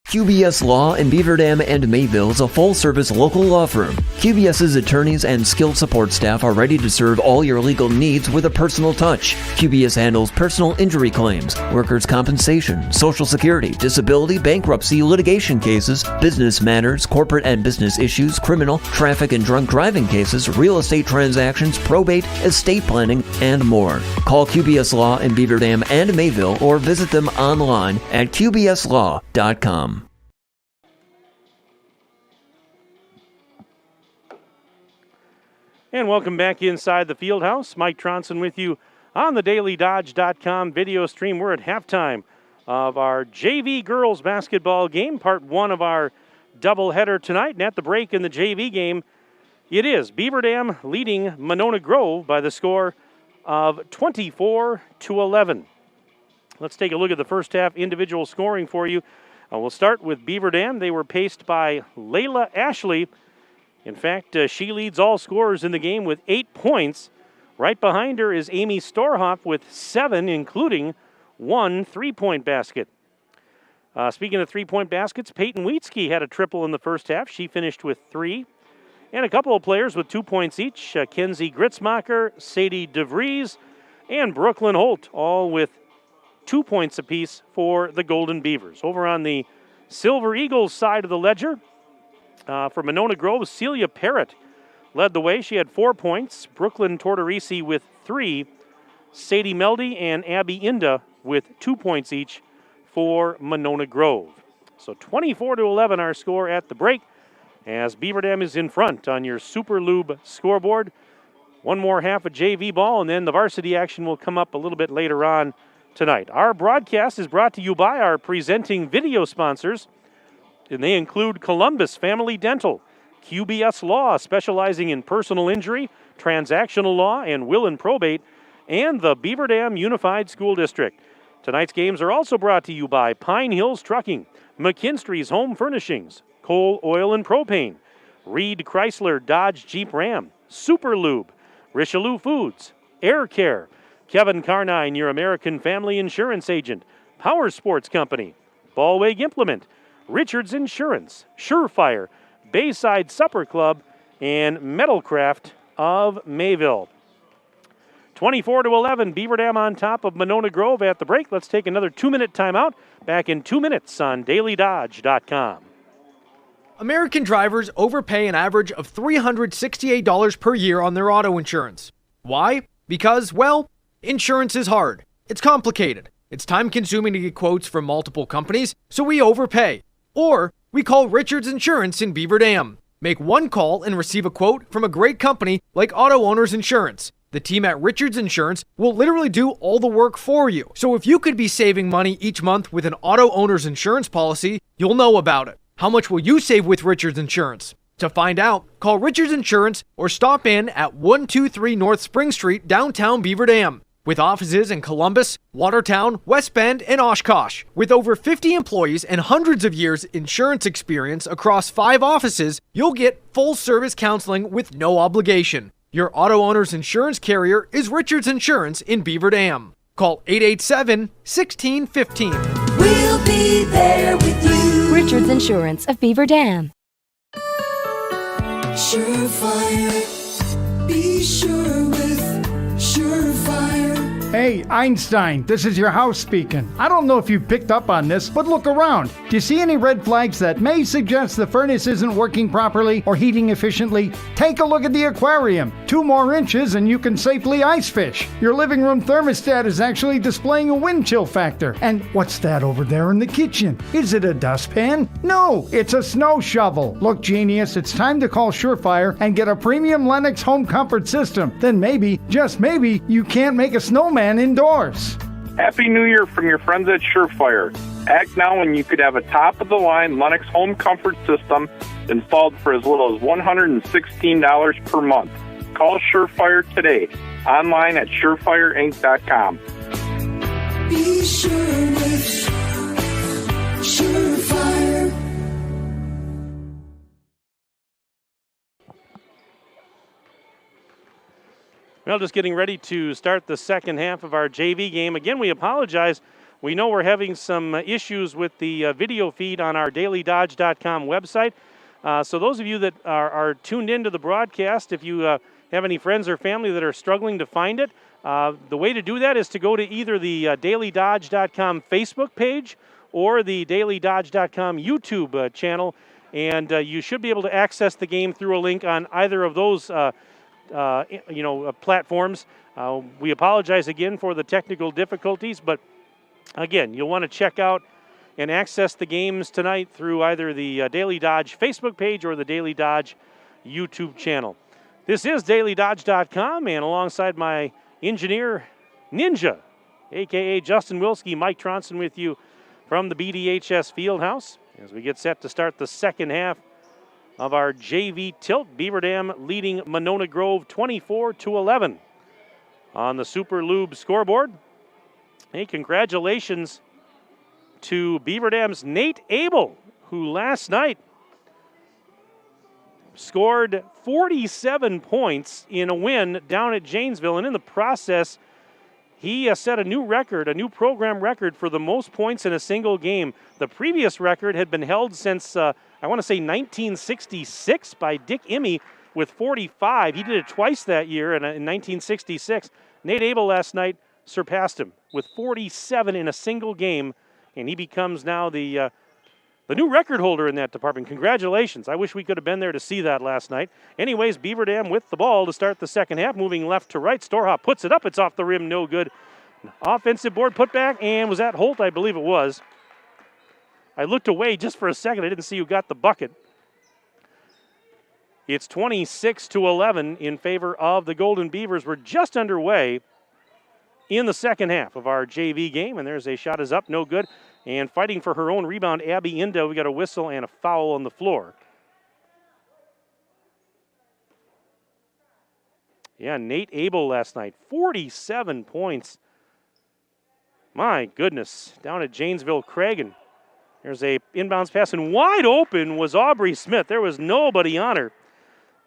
QBS Law in Beaver Dam and Mayville is a full-service local law firm. QBS's attorneys and skilled support staff are ready to serve all your legal needs with a personal touch. QBS handles personal injury claims, workers' compensation, Social Security, disability, bankruptcy, litigation cases, business matters, corporate and business issues, criminal, traffic and drunk driving cases, real estate transactions, probate, estate planning, and more. Call QBS Law in Beaver Dam and Mayville or visit them online at qbslaw.com. And welcome back inside the field house. Mike Tronson with you on the dailydodge.com video stream. We're at halftime of our JV girls basketball game, part one of our doubleheader tonight. And at the break in the JV game, it is Beaver Dam leading Monona Grove by the score of 24-11. Let's take a look at the first half individual scoring for you. We'll start with Beaver Dam. They were paced by Layla Ashley. In fact, she leads all scorers in the game with 8 points. Right behind her is Amy Storhoff with 7, including 1 3-point basket. Speaking of 3-point baskets, Peyton Wheatsky had a triple in the first half. She finished with 3. And a couple of players with 2 points each, Kenzie Gritzmacher, Sadie DeVries, and Brooklyn Holt, all with 2 points apiece for the Golden Beavers. Over on the Silver Eagles side of the ledger, for Monona Grove, Celia Parrott led the way. She had 4 points. Brooklyn Tortorisi with 3. Sadie Meldy and Abby Inda with 2 points each for Monona Grove. So 24-11 our score at the break as Beaver Dam is in front on your Super Lube scoreboard. One more half of JV ball, and then the varsity action will come up a little bit later on tonight. Our broadcast is brought to you by our presenting video sponsors, and they include Columbus Family Dental, QBS Law, specializing in personal injury, transactional law, and will and probate, and the Beaver Dam Unified School District. Tonight's games are also brought to you by Pine Hills Trucking, McKinstry's Home Furnishings, Coal, Oil, and Propane, Reed Chrysler Dodge Jeep Ram, Super Lube, Richelieu Foods, Air Care, Kevin Carnine, your American Family Insurance Agent, Power Sports Company, Ballweg Implement, Richards Insurance, Surefire, Bayside Supper Club, and Metalcraft of Mayville. 24-11, Beaver Dam on top of Monona Grove at the break. Let's take another 2-minute timeout. Back in 2 minutes on DailyDodge.com. American drivers overpay an average of $368 per year on their auto insurance. Why? Because, well, insurance is hard. It's complicated. It's time-consuming to get quotes from multiple companies, so we overpay. Or we call Richards Insurance in Beaver Dam. Make one call and receive a quote from a great company like Auto Owners Insurance. The team at Richards Insurance will literally do all the work for you. So if you could be saving money each month with an Auto Owners Insurance policy, you'll know about it. How much will you save with Richards Insurance? To find out, call Richards Insurance or stop in at 123 North Spring Street, downtown Beaver Dam. With offices in Columbus, Watertown, West Bend, and Oshkosh. With over 50 employees and hundreds of years insurance experience across 5 offices, you'll get full-service counseling with no obligation. Your Auto Owners Insurance carrier is Richards Insurance in Beaver Dam. Call 887-1615. We'll be there with you. Richards Insurance of Beaver Dam. Surefire, be sure with Surefire. Hey, Einstein, this is your house speaking. I don't know if you picked up on this, but look around. Do you see any red flags that may suggest the furnace isn't working properly or heating efficiently? Take a look at the aquarium. 2 more inches and you can safely ice fish. Your living room thermostat is actually displaying a wind chill factor. And what's that over there in the kitchen? Is it a dustpan? No, it's a snow shovel. Look, genius, it's time to call Surefire and get a premium Lennox home comfort system. Then maybe, just maybe, you can't make a snowman indoors. Happy New Year from your friends at Surefire. Act now and you could have a top-of-the-line Lennox home comfort system installed for as little as $116 per month. Call Surefire today. Online at surefireinc.com. Be sure with Surefire. Well, just getting ready to start the second half of our JV game. Again, we apologize. We know we're having some issues with the video feed on our DailyDodge.com website. So those of you that are tuned into the broadcast, if you have any friends or family that are struggling to find it, the way to do that is to go to either the DailyDodge.com Facebook page or the DailyDodge.com YouTube channel, and you should be able to access the game through a link on either of those platforms. We apologize again for the technical difficulties, but again, you'll want to check out and access the games tonight through either the Daily Dodge Facebook page or the Daily Dodge YouTube channel. This is DailyDodge.com, and alongside my engineer, Ninja, a.k.a. Justin Wilski, Mike Tronson with you from the BDHS Fieldhouse as we get set to start the second half of our JV tilt. Beaver Dam leading Monona Grove 24-11 on the Super Lube scoreboard. Hey, congratulations to Beaver Dam's Nate Abel, who last night scored 47 points in a win down at Janesville, and in the process, he set a new record, a new program record for the most points in a single game. The previous record had been held since, I want to say 1966 by Dick Imme with 45. He did it twice that year in 1966. Nate Abel last night surpassed him with 47 in a single game, and he becomes now the new record holder in that department. Congratulations. I wish we could have been there to see that last night. Anyways, Beaver Dam with the ball to start the second half, moving left to right. Storhop puts it up. It's off the rim. No good. Offensive board put back, and was that Holt? I believe it was. I looked away just for a second. I didn't see who got the bucket. It's 26-11 in favor of the Golden Beavers. We're just underway in the second half of our JV game, and there's a shot is up, no good. And fighting for her own rebound, Abby Inda. We got a whistle and a foul on the floor. Yeah, Nate Abel last night, 47 points. My goodness, down at Janesville Craig. There's a inbounds pass, and wide open was Aubrey Smith. There was nobody on her.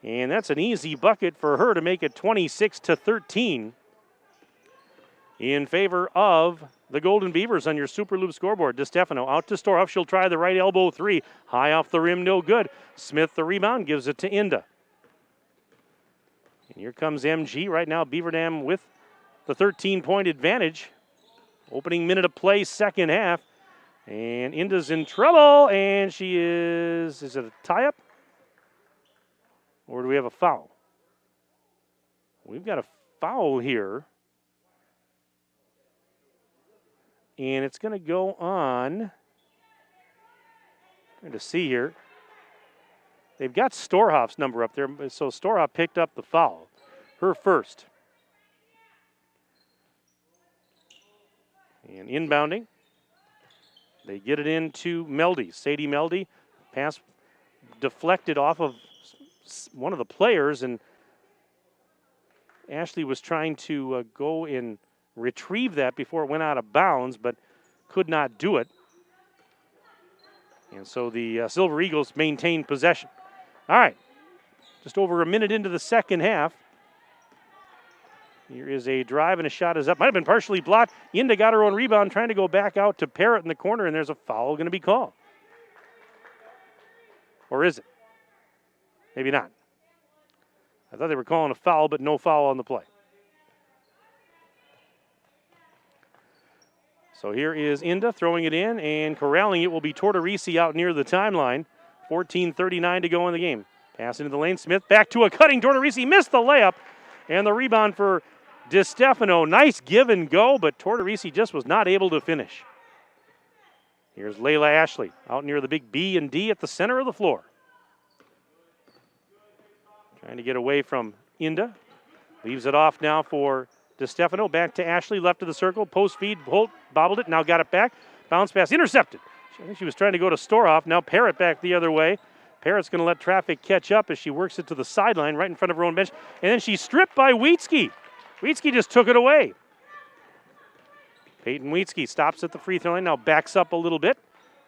And that's an easy bucket for her to make it 26-13. in favor of the Golden Beavers on your Super Loop scoreboard. DeStefano out to Storhoff. She'll try the right elbow three. High off the rim, no good. Smith the rebound, gives it to Inda. And here comes MG. Right now, Beaver Dam with the 13-point advantage. Opening minute of play, second half. And Inda's in trouble, and she is it a tie-up? Or do we have a foul? We've got a foul here. And it's going to go on. Trying to see here. They've got Storhoff's number up there, so Storhoff picked up the foul. Her first. And inbounding. They get it into Meldy. Sadie Meldy. Pass deflected off of one of the players, and Ashley was trying to go and retrieve that before it went out of bounds, but could not do it. And so the Silver Eagles maintain possession. All right, just over a minute into the second half. Here is a drive, and a shot is up. Might have been partially blocked. Inda got her own rebound, trying to go back out to Parrott in the corner, and there's a foul going to be called. Or is it? Maybe not. I thought they were calling a foul, but no foul on the play. So here is Inda throwing it in, and corralling it will be Tortorisi out near the timeline. 14:39 to go in the game. Pass into the lane. Smith back to a cutting. Tortorisi missed the layup, and the rebound for DeStefano. Nice give and go, but Tortorisi just was not able to finish. Here's Layla Ashley out near the big B and D at the center of the floor. Trying to get away from Inda. Leaves it off now for DeStefano. Back to Ashley, left of the circle. Post feed, Holt bobbled it, now got it back. Bounce pass, intercepted. I think she was trying to go to Storhoff. Now Parrott back the other way. Parrott's going to let traffic catch up as she works it to the sideline right in front of her own bench. And then she's stripped by Wheatsky. Wheatsky just took it away. Peyton Wheatsky stops at the free throw line, now backs up a little bit.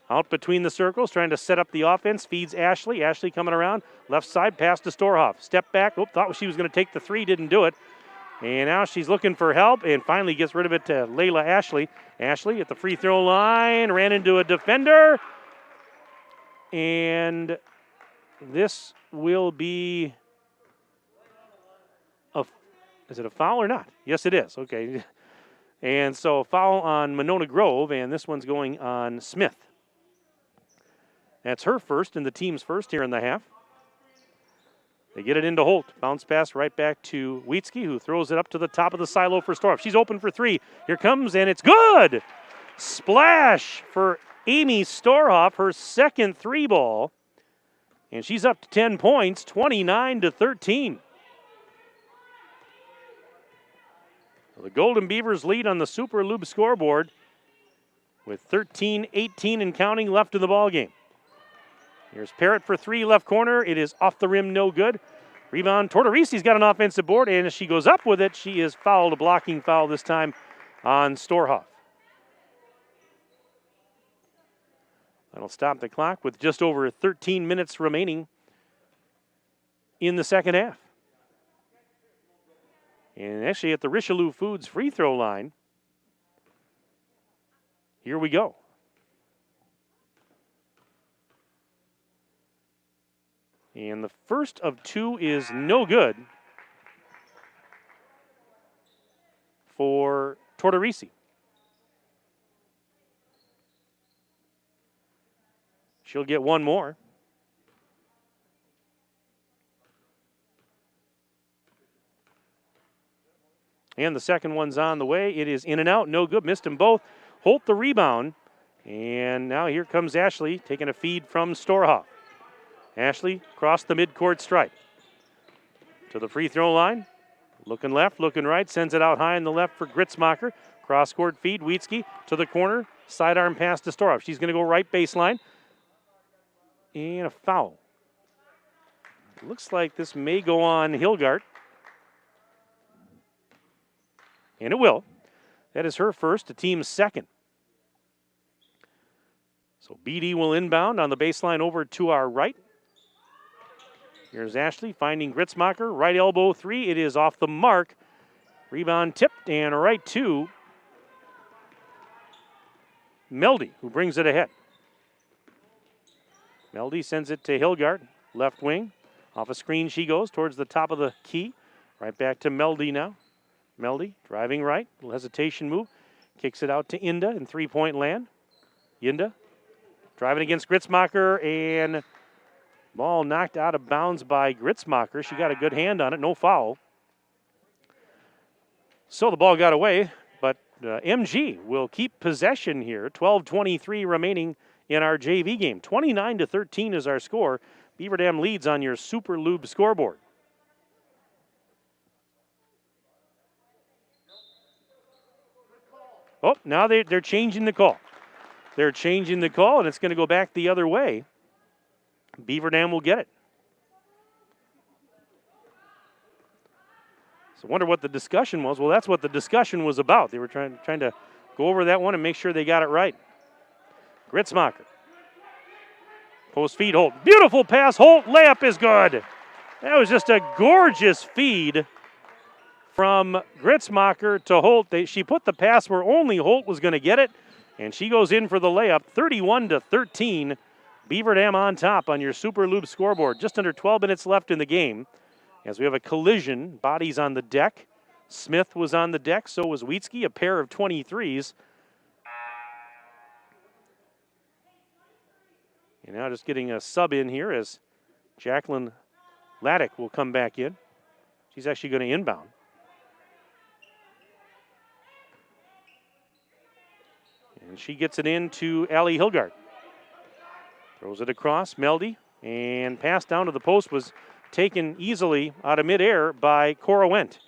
Out between the circles, trying to set up the offense, feeds Ashley. Ashley coming around, left side, pass to Storhoff. Step back, thought she was going to take the three, didn't do it. And now she's looking for help and finally gets rid of it to Layla Ashley. Ashley at the free throw line, ran into a defender. And this will be is it a foul or not? Yes, it is. Okay. And so foul on Monona Grove, and this one's going on Smith. That's her first and the team's first here in the half. They get it into Holt. Bounce pass right back to Wheatsky, who throws it up to the top of the silo for Storhoff. She's open for three. Here comes, and it's good! Splash for Amy Storhoff, her second three ball. And she's up to 10 points, 29-13. The Golden Beavers lead on the Super Loop scoreboard with 13-18 and counting left in the ballgame. Here's Parrott for three, left corner. It is off the rim, no good. Rebound, Tortorisi's got an offensive board, and as she goes up with it, she is fouled, a blocking foul this time on Storhoff. That'll stop the clock with just over 13 minutes remaining in the second half. And actually at the Richelieu Foods free throw line, here we go. And the first of two is no good for Tortorisi. She'll get one more. And the second one's on the way. It is in and out, no good, missed them both. Holt the rebound. And now here comes Ashley taking a feed from Storhoff. Ashley crossed the midcourt stripe. To the free throw line. Looking left, looking right, sends it out high in the left for Gritzmacher. Cross-court feed, Wheatsky to the corner. Sidearm pass to Storhoff. She's going to go right baseline. And a foul. Looks like this may go on Hilgart. And it will. That is her first, the team's second. So BD will inbound on the baseline over to our right. Here's Ashley finding Gritzmacher. Right elbow three. It is off the mark. Rebound tipped and right to Meldy, who brings it ahead. Meldy sends it to Hilgard, left wing. Off a screen she goes towards the top of the key. Right back to Meldy now. Meldy driving right, little hesitation move. Kicks it out to Inda in three-point land. Inda driving against Gritzmacher, and ball knocked out of bounds by Gritzmacher. She got a good hand on it, no foul. So the ball got away, but MG will keep possession here. 12:23 remaining in our JV game. 29-13 is our score. Beaver Dam leads on your Super Lube scoreboard. Oh, now they're changing the call. They're changing the call, and it's going to go back the other way. Beaver Dam will get it. So I wonder what the discussion was. Well, that's what the discussion was about. They were trying to go over that one and make sure they got it right. Gritzmacher. Post feed, Holt. Beautiful pass, Holt. Layup is good. That was just a gorgeous feed from Gritzmacher to Holt. She put the pass where only Holt was going to get it, and she goes in for the layup. 31-13. Beaver Dam on top on your Super Lube scoreboard. Just under 12 minutes left in the game as we have a collision. Bodies on the deck. Smith was on the deck. So was Wietzke. A pair of 23s. And now just getting a sub in here as Jacqueline Laddick will come back in. She's actually going to inbound. And she gets it in to Allie Hilgard. Throws it across, Meldy, and pass down to the post was taken easily out of midair by Cora Wendt.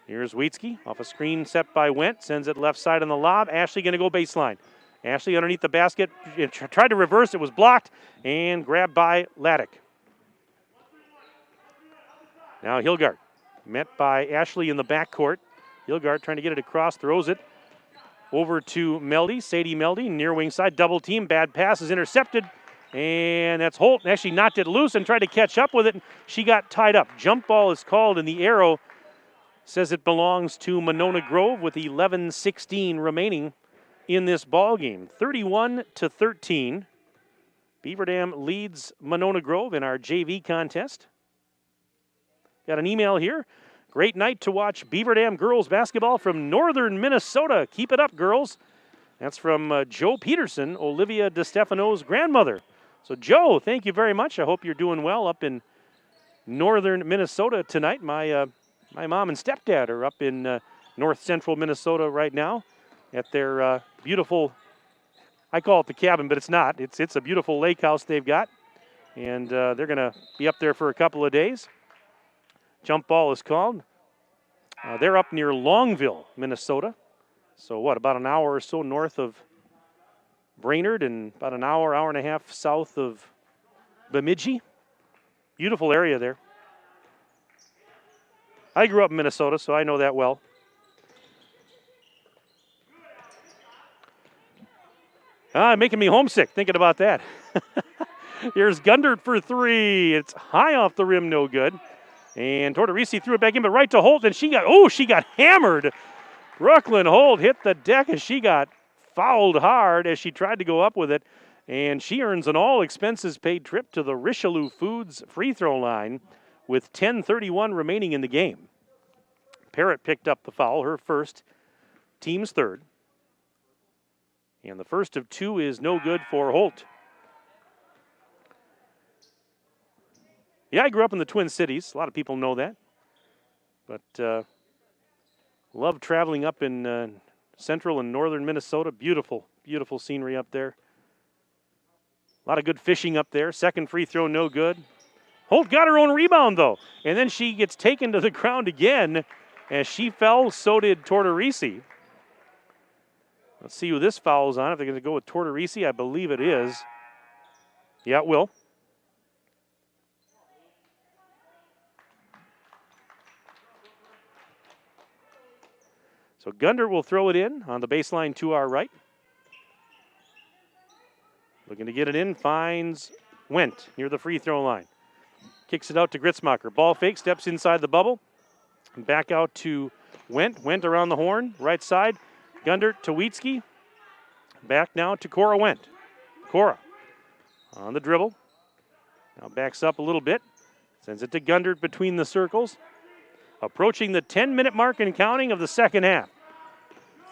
Here's Wietzke off a screen set by Wendt, sends it left side on the lob. Ashley going to go baseline. Ashley underneath the basket, tried to reverse, it was blocked, and grabbed by Laddick. Now Hilgard, met by Ashley in the backcourt. Hilgard trying to get it across, throws it over to Meldy. Sadie Meldy, near wing side, double team, bad pass is intercepted, and that's Holt. Actually knocked it loose and tried to catch up with it. She got tied up. Jump ball is called, and the arrow says it belongs to Monona Grove with 11:16 remaining in this ball game. 31-13. Beaver Dam leads Monona Grove in our JV contest. Got an email here. Great night to watch Beaver Dam girls basketball from northern Minnesota. Keep it up, girls. That's from Joe Peterson, Olivia DeStefano's grandmother. So, Joe, thank you very much. I hope you're doing well up in northern Minnesota tonight. My mom and stepdad are up in north central Minnesota right now at their beautiful, I call it the cabin, but it's not. It's a beautiful lake house they've got. And they're going to be up there for a couple of days. Jump ball is called. They're up near Longville, Minnesota. So what, about an hour or so north of Brainerd and about an hour and a half south of Bemidji. Beautiful area there. I grew up in Minnesota, so I know that well. Making me homesick thinking about that. Here's Gundert for three. It's high off the rim, no good. And Tortorisi threw it back in, but right to Holt, and she got hammered. Brooklyn Holt hit the deck as she got fouled hard as she tried to go up with it. And she earns an all-expenses-paid trip to the Richelieu Foods free throw line with 10:31 remaining in the game. Parrott picked up the foul, her first, team's third. And the first of two is no good for Holt. Yeah, I grew up in the Twin Cities. A lot of people know that. But love traveling up in central and northern Minnesota. Beautiful, beautiful scenery up there. A lot of good fishing up there. Second free throw, no good. Holt got her own rebound, though. And then she gets taken to the ground again. As she fell, so did Tortorisi. Let's see who this foul's on. If they're going to go with Tortorisi, I believe it is. Yeah, it will. So Gundert will throw it in on the baseline to our right. Looking to get it in, finds Wendt near the free throw line. Kicks it out to Gritzmacher. Ball fake, steps inside the bubble. And back out to Wendt. Wendt around the horn, right side. Gundert to Wheatsky. Back now to Cora Wendt. Cora on the dribble. Now backs up a little bit. Sends it to Gundert between the circles. Approaching the 10-minute mark and counting of the second half.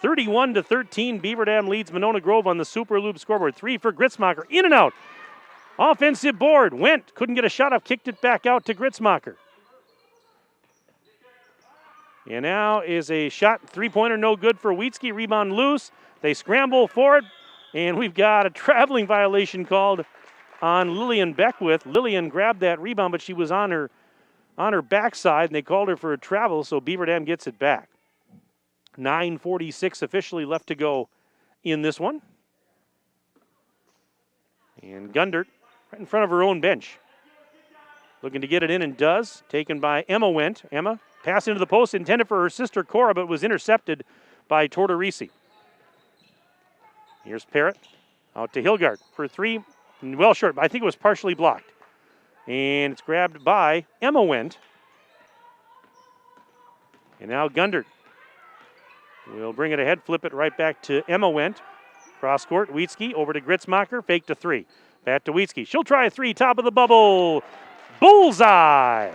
31-13, Beaver Dam leads Monona Grove on the Super Loop scoreboard. 3 for Gritzmacher. In and out. Offensive board. Wendt couldn't get a shot off. Kicked it back out to Gritzmacher. And now is a shot. Three-pointer no good for Wheatsky. Rebound loose. They scramble for it. And we've got a traveling violation called on Lillian Beckwith. Lillian grabbed that rebound, but she was on her backside, and they called her for a travel, so Beaver Dam gets it back. 9:46 officially left to go in this one. And Gundert right in front of her own bench. Looking to get it in and does. Taken by Emma Wendt. Emma pass into the post, intended for her sister Cora, but was intercepted by Tortorisi. Here's Parrott out to Hilgard for 3. Well short, but I think it was partially blocked. And it's grabbed by Emma Wendt. And now Gundert will bring it ahead, flip it right back to Emma Wendt. Cross court, Wheatsky over to Gritzmacher, fake to 3. Back to Wheatsky. She'll try a 3, top of the bubble. Bullseye!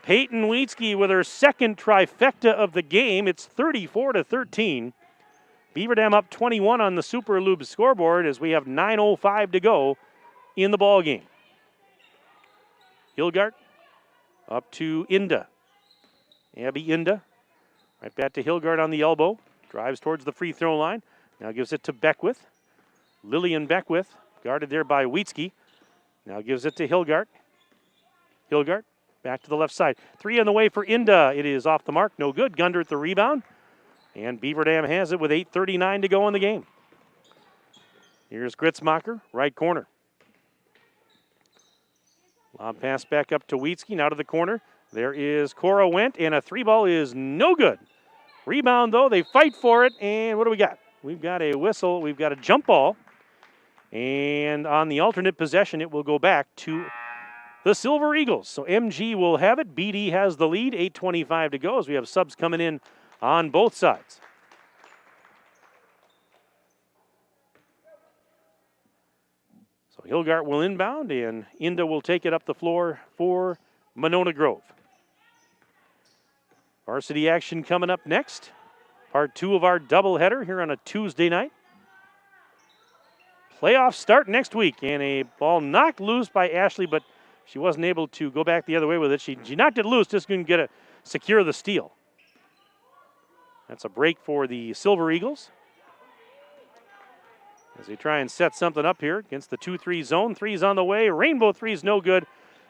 Peyton Wheatsky with her second trifecta of the game. It's 34-13. Beaver Dam up 21 on the Super Lube scoreboard as we have 9:05 to go in the ball game. Hilgard up to Inda. Abby Inda. Right back to Hilgard on the elbow. Drives towards the free throw line. Now gives it to Beckwith. Lillian Beckwith, guarded there by Wheatsky. Now gives it to Hilgard. Hilgard back to the left side. 3 on the way for Inda. It is off the mark. No good. Gundert the rebound. And Beaver Dam has it with 8:39 to go in the game. Here's Gritzmacher, right corner. Lob pass back up to Wheatsky, now to the corner. There is Cora Wendt, and a 3-ball is no good. Rebound, though, they fight for it, and what do we got? We've got a whistle, we've got a jump ball, and on the alternate possession, it will go back to the Silver Eagles. So MG will have it. BD has the lead, 8:25 to go as we have subs coming in on both sides. So Hilgard will inbound, and Inda will take it up the floor for Monona Grove. Varsity action coming up next. Part 2 of our doubleheader here on a Tuesday night. Playoffs start next week, and a ball knocked loose by Ashley, but she wasn't able to go back the other way with it. She knocked it loose, just couldn't secure the steal. That's a break for the Silver Eagles as they try and set something up here against the 2-3 zone. 3's on the way. Rainbow 3's no good.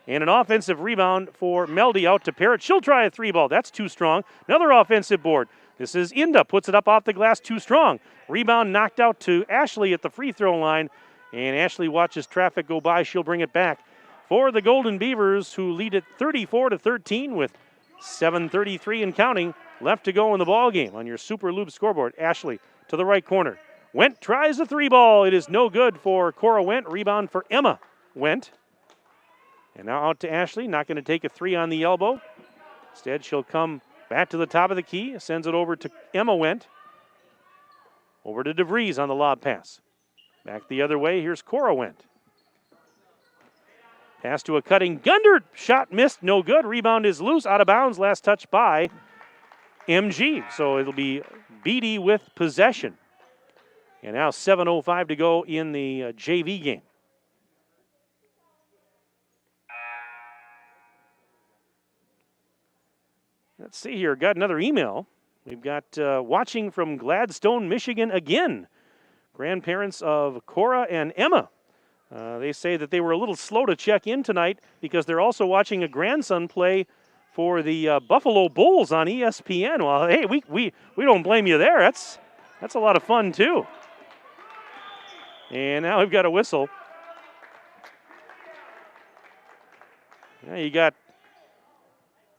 And an offensive rebound for Meldy out to Parrott. She'll try a 3-ball. That's too strong. Another offensive board. This is Inda. Puts it up off the glass. Too strong. Rebound knocked out to Ashley at the free throw line. And Ashley watches traffic go by. She'll bring it back for the Golden Beavers, who lead it 34-13 with 7:33 and counting left to go in the ball game. On your Super Lube scoreboard, Ashley to the right corner. Wendt tries a 3-ball. It is no good for Cora Wendt. Rebound for Emma Wendt. And now out to Ashley. Not going to take a 3 on the elbow. Instead, she'll come back to the top of the key. Sends it over to Emma Wendt. Over to DeVries on the lob pass. Back the other way. Here's Cora Wendt. Pass to a cutting Gundert. Shot missed. No good. Rebound is loose. Out of bounds. Last touch by MG. So it'll be BD with possession. And now 7:05 to go in the JV game. Let's see here. Got another email. We've got watching from Gladstone, Michigan again. Grandparents of Cora and Emma. They say that they were a little slow to check in tonight because they're also watching a grandson play for the Buffalo Bulls on ESPN. Well, hey, we don't blame you there. That's a lot of fun too. And now we've got a whistle. Now you got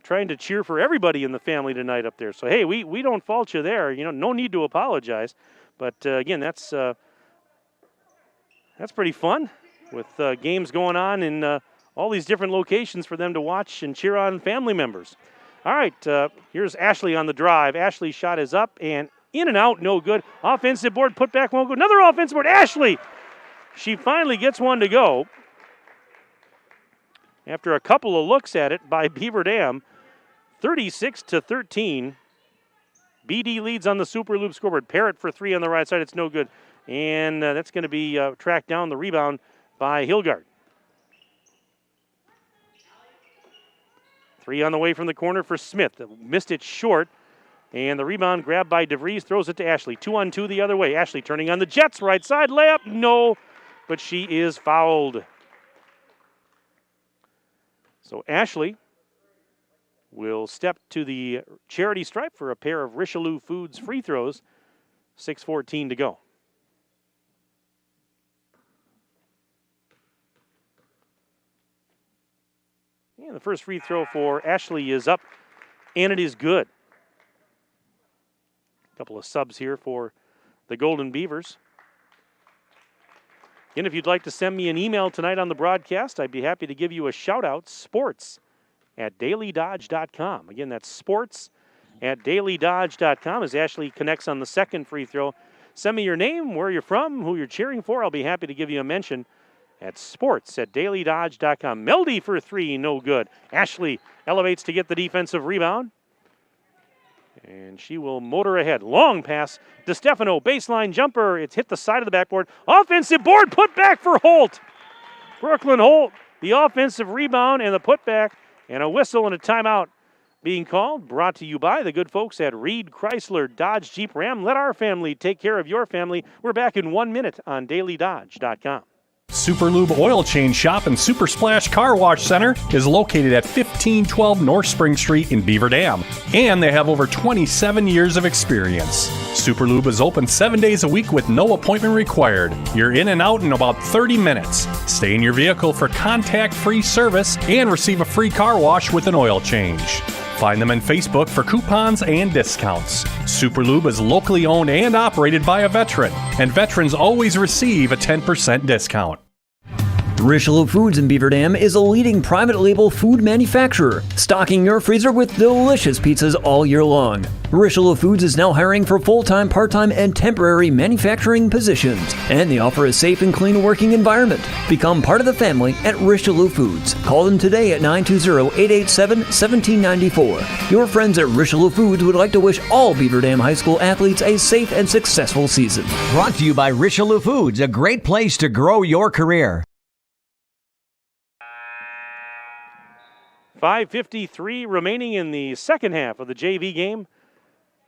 trying to cheer for everybody in the family tonight up there. So hey, we don't fault you there. You know, no need to apologize. But again, that's pretty fun with games going on in all these different locations for them to watch and cheer on family members. All right, here's Ashley on the drive. Ashley's shot is up and In and out, no good. Offensive board, put back, won't go. Another offensive board, Ashley. She finally gets one to go. After a couple of looks at it by Beaver Dam, 36-13. BD leads on the Super Loop scoreboard. Parrott for 3 on the right side. It's no good. And that's going to be tracked down, the rebound by Hilgard. 3 on the way from the corner for Smith. Missed it short. And the rebound grabbed by DeVries, throws it to Ashley. 2-on-2 the other way. Ashley turning on the Jets, right side, layup, no, but she is fouled. So Ashley will step to the charity stripe for a pair of Richelieu Foods free throws. 6:14 to go. And the first free throw for Ashley is up, and it is good. A couple of subs here for the Golden Beavers. And if you'd like to send me an email tonight on the broadcast, I'd be happy to give you a shout-out, sports@dailydodge.com. Again, that's sports@dailydodge.com as Ashley connects on the second free throw. Send me your name, where you're from, who you're cheering for. I'll be happy to give you a mention at sports@dailydodge.com. Meldy for 3, no good. Ashley elevates to get the defensive rebound. And she will motor ahead. Long pass to Stefano. Baseline jumper. It's hit the side of the backboard. Offensive board put back for Holt. Brooklyn Holt, the offensive rebound and the putback, and a whistle and a timeout being called. Brought to you by the good folks at Reed Chrysler Dodge Jeep Ram. Let our family take care of your family. We're back in 1 minute on dailydodge.com. Super Lube Oil Change Shop and Super Splash Car Wash Center is located at 1512 North Spring Street in Beaver Dam, and they have over 27 years of experience. Super Lube is open 7 days a week with no appointment required. You're in and out in about 30 minutes. Stay in your vehicle for contact-free service and receive a free car wash with an oil change. Find them on Facebook for coupons and discounts. Super Lube is locally owned and operated by a veteran, and veterans always receive a 10% discount. Richelieu Foods in Beaver Dam is a leading private label food manufacturer, stocking your freezer with delicious pizzas all year long. Richelieu Foods is now hiring for full-time, part-time, and temporary manufacturing positions, and they offer a safe and clean working environment. Become part of the family at Richelieu Foods. Call them today at 920-887-1794. Your friends at Richelieu Foods would like to wish all Beaver Dam High School athletes a safe and successful season. Brought to you by Richelieu Foods, a great place to grow your career. 5:53 remaining in the second half of the JV game.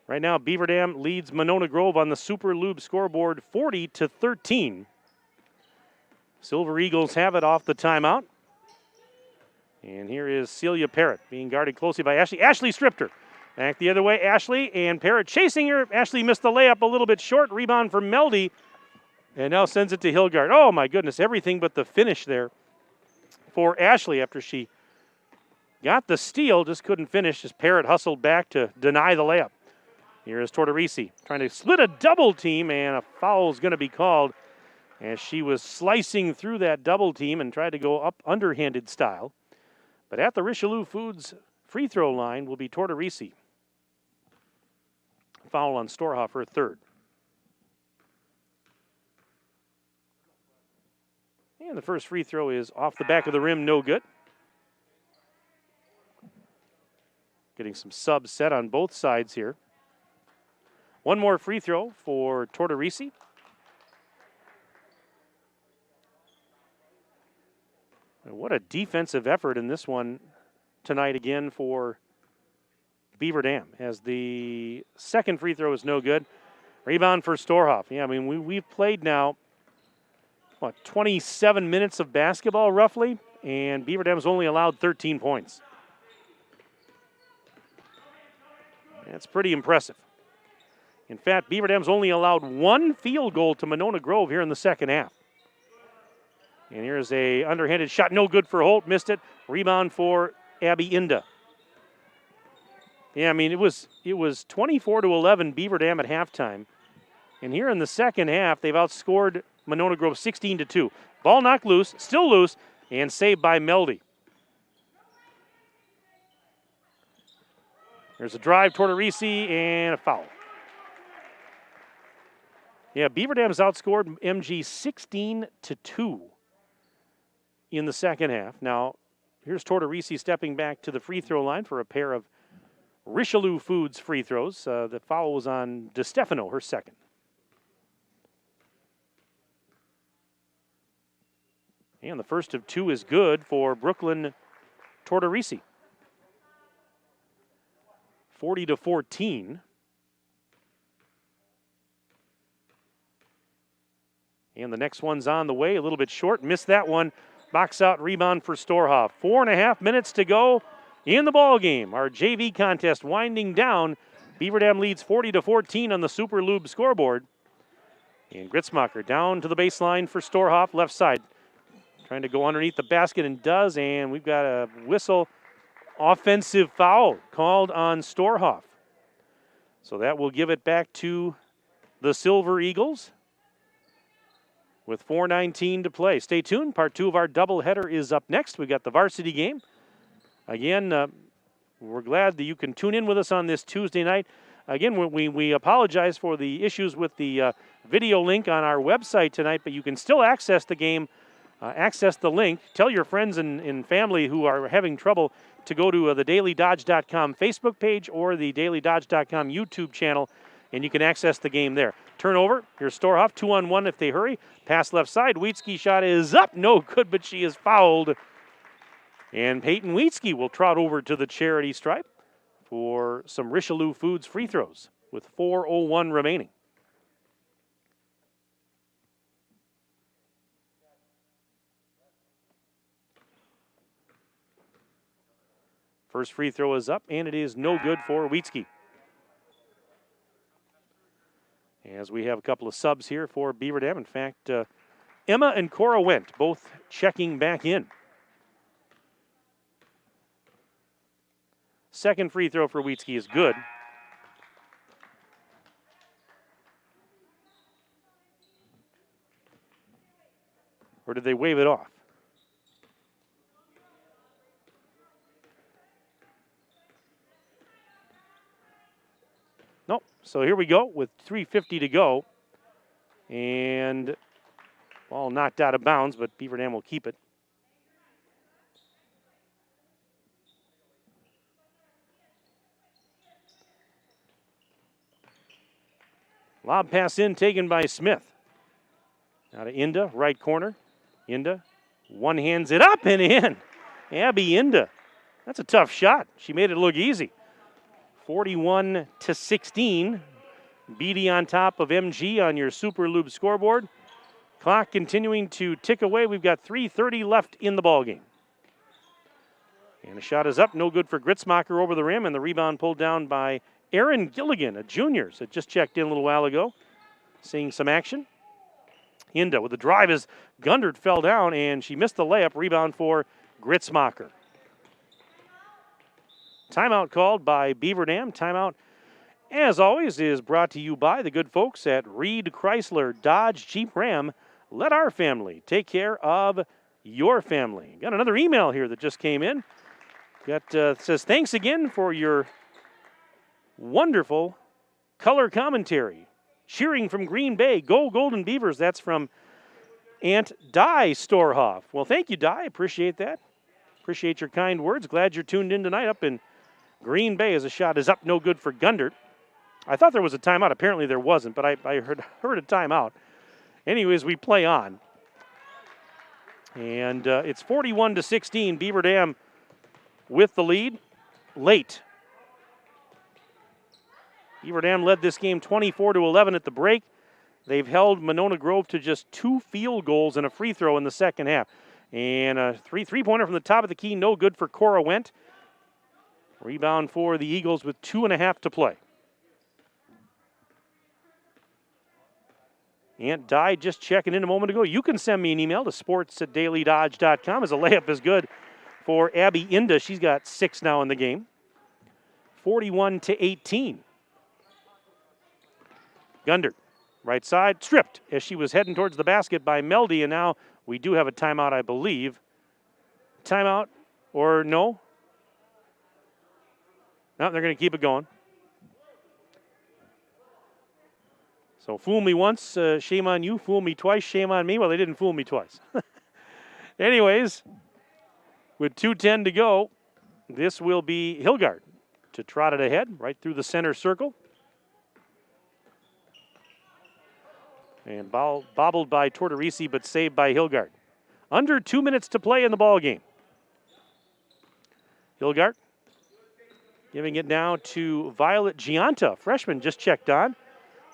Right now, Beaver Dam leads Monona Grove on the Super Lube scoreboard 40-13. Silver Eagles have it off the timeout. And here is Celia Parrott being guarded closely by Ashley. Ashley stripped her. Back the other way, Ashley, and Parrott chasing her. Ashley missed the layup a little bit short. Rebound from Meldy. And now sends it to Hilgard. Oh, my goodness, everything but the finish there for Ashley after she got the steal, just couldn't finish as Parrott hustled back to deny the layup. Here is Tortorisi trying to split a double team, and a foul is going to be called as she was slicing through that double team and tried to go up underhanded style. But at the Richelieu Foods free throw line will be Tortorisi. Foul on Storhofer, third. And the first free throw is off the back of the rim, no good. Getting some subs set on both sides here. One more free throw for Tortorisi. And what a defensive effort in this one tonight again for Beaver Dam, as the second free throw is no good. Rebound for Storhoff. Yeah, I mean, we've played now, 27 minutes of basketball roughly, and Beaver Dam's only allowed 13 points. That's pretty impressive. In fact, Beaver Dam's only allowed one field goal to Monona Grove here in the second half. And here's a underhanded shot, no good for Holt, missed it. Rebound for Abby Inda. Yeah, I mean, it was 24-11 Beaver Dam at halftime. And here in the second half, they've outscored Monona Grove 16-2. Ball knocked loose, still loose, and saved by Meldy. There's a drive, Tortorisi, and a foul. Yeah, Beaver Dam's outscored MG 16-2 in the second half. Now, here's Tortorisi stepping back to the free throw line for a pair of Richelieu Foods free throws. The foul was on DeStefano, her second. And the first of two is good for Brooklyn Tortorisi. 40-14. And the next one's on the way, a little bit short. Missed that one. Box out rebound for Storhoff. 4.5 minutes to go in the ball game. Our JV contest winding down. Beaver Dam leads 40-14 on the Super Lube scoreboard. And Gritzmacher down to the baseline for Storhoff, left side. Trying to go underneath the basket and does, and we've got a whistle. Offensive foul called on Storhoff. So that will give it back to the Silver Eagles with 4:19 to play. Stay tuned. Part two of our doubleheader is up next. We've got the varsity game. Again, we're glad that you can tune in with us on this Tuesday night. Again, we apologize for the issues with the video link on our website tonight, but you can still access the game, access the link. Tell your friends and family who are having trouble to go to the dailydodge.com Facebook page or the dailydodge.com YouTube channel, and you can access the game there. Turnover. Here's Storhoff, 2-on-1 if they hurry. Pass left side. Wheatsky shot is up. No good, but she is fouled. And Peyton Wheatsky will trot over to the charity stripe for some Richelieu Foods free throws with 4:01 remaining. First free throw is up, and it is no good for Wheatsky. As we have a couple of subs here for Beaver Dam. In fact, Emma and Cora Wendt both checking back in. Second free throw for Wheatsky is good. Or did they wave it off? Nope. So here we go with 3:50 to go. And ball knocked out of bounds, but Beaver Dam will keep it. Lob pass in, taken by Smith. Now to Inda, right corner. Inda, one hands it up and in. Abby Inda. That's a tough shot. She made it look easy. 41-16. Beatty on top of MG on your Super Lube scoreboard. Clock continuing to tick away. We've got 3:30 left in the ballgame. And the shot is up, no good for Gritzmacher over the rim, and the rebound pulled down by Aaron Gilligan, a junior, that just checked in a little while ago, seeing some action. Inda with the drive as Gundert fell down, and she missed the layup. Rebound for Gritzmacher. Timeout called by Beaver Dam. Timeout, as always, is brought to you by the good folks at Reed Chrysler Dodge Jeep Ram. Let our family take care of your family. Got another email here that just came in. Says, thanks again for your wonderful color commentary. Cheering from Green Bay. Go Golden Beavers. That's from Aunt Di Storhoff. Well, thank you, Di. Appreciate that. Appreciate your kind words. Glad you're tuned in tonight up in Green Bay as a shot is up, no good for Gundert. I thought there was a timeout. Apparently there wasn't, but I heard a timeout. Anyways, we play on. And it's 41-16. Beaver Dam with the lead late. Beaver Dam led this game 24-11 at the break. They've held Monona Grove to just 2 field goals and a free throw in the second half. And a three-pointer from the top of the key, no good for Cora Wendt. Rebound for the Eagles with 2.5 to play. Aunt Di just checking in a moment ago. You can send me an email to sports@dailydodge.com as a layup is good for Abby Inda. She's got 6 now in the game. 41-18. Gundert, right side, stripped as she was heading towards the basket by Meldy, and now we do have a timeout, I believe. Timeout or no? No, they're going to keep it going. So fool me once, shame on you. Fool me twice, shame on me. Well, they didn't fool me twice. Anyways, with 2:10 to go, this will be Hilgard to trot it ahead right through the center circle. And bobbled by Tortorisi, but saved by Hilgard. Under 2 minutes to play in the ball game. Hilgard giving it now to Violet Gianta, freshman, just checked on.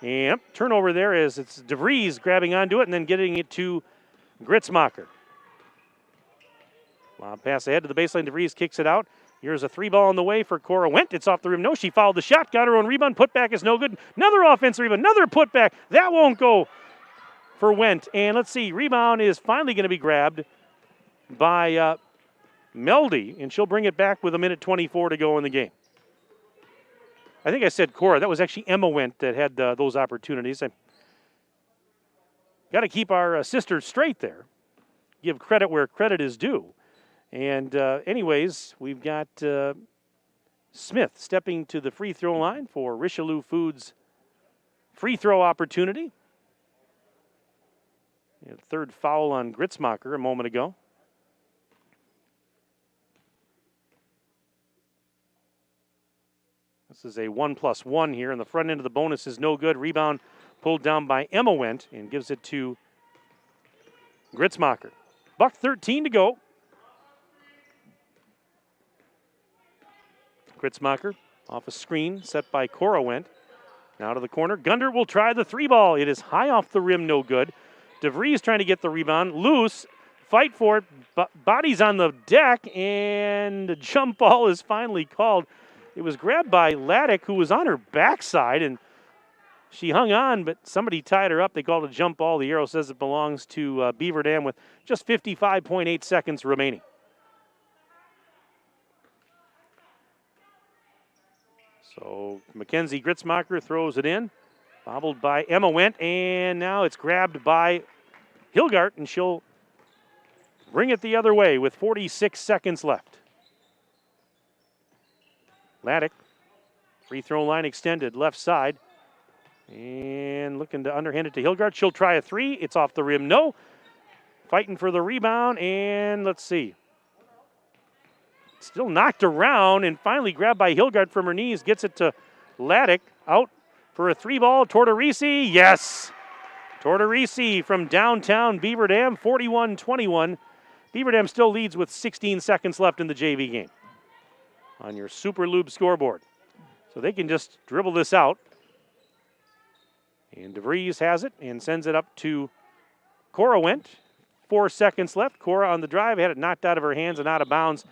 And turnover there as it's DeVries grabbing onto it and then getting it to Gritzmacher. Lob pass ahead to the baseline. DeVries kicks it out. Here's a 3-ball on the way for Cora Wendt. It's off the rim. No, she fouled the shot. Got her own rebound. Putback is no good. Another offensive rebound. Another putback. That won't go for Wendt. And let's see. Rebound is finally going to be grabbed by Meldy. And she'll bring it back with 1:24 to go in the game. I think I said Cora. That was actually Emma Wendt that had those opportunities. I got to keep our sisters straight there. Give credit where credit is due. And anyways, we've got Smith stepping to the free throw line for Richelieu Foods' free throw opportunity. Third foul on Gritzmacher a moment ago. This is a 1+1 here, and the front end of the bonus is no good. Rebound pulled down by Emma Wendt and gives it to Gritzmacher. $1:13 to go. Gritzmacher off a screen set by Cora Wendt. Now to the corner. Gunder will try the 3-ball. It is high off the rim, no good. DeVries trying to get the rebound. Loose. Fight for it. Body's on the deck, and the jump ball is finally called. It was grabbed by Laddick, who was on her backside, and she hung on, but somebody tied her up. They called it a jump ball. The arrow says it belongs to Beaver Dam with just 55.8 seconds remaining. So Mackenzie Gritzmacher throws it in, bobbled by Emma Wendt, and now it's grabbed by Hilgard, and she'll bring it the other way with 46 seconds left. Laddick, free throw line extended, left side. And looking to underhand it to Hilgard. She'll try a 3. It's off the rim, no. Fighting for the rebound, and let's see. Still knocked around and finally grabbed by Hilgard from her knees. Gets it to Laddick. Out for a 3-ball. Tortorisi, yes. Tortorisi from downtown Beaver Dam, 41-21. Beaver Dam still leads with 16 seconds left in the JV game on your Super Lube scoreboard. So they can just dribble this out. And DeVries has it and sends it up to Cora Wendt. 4 seconds left. Cora on the drive, had it knocked out of her hands and out of bounds.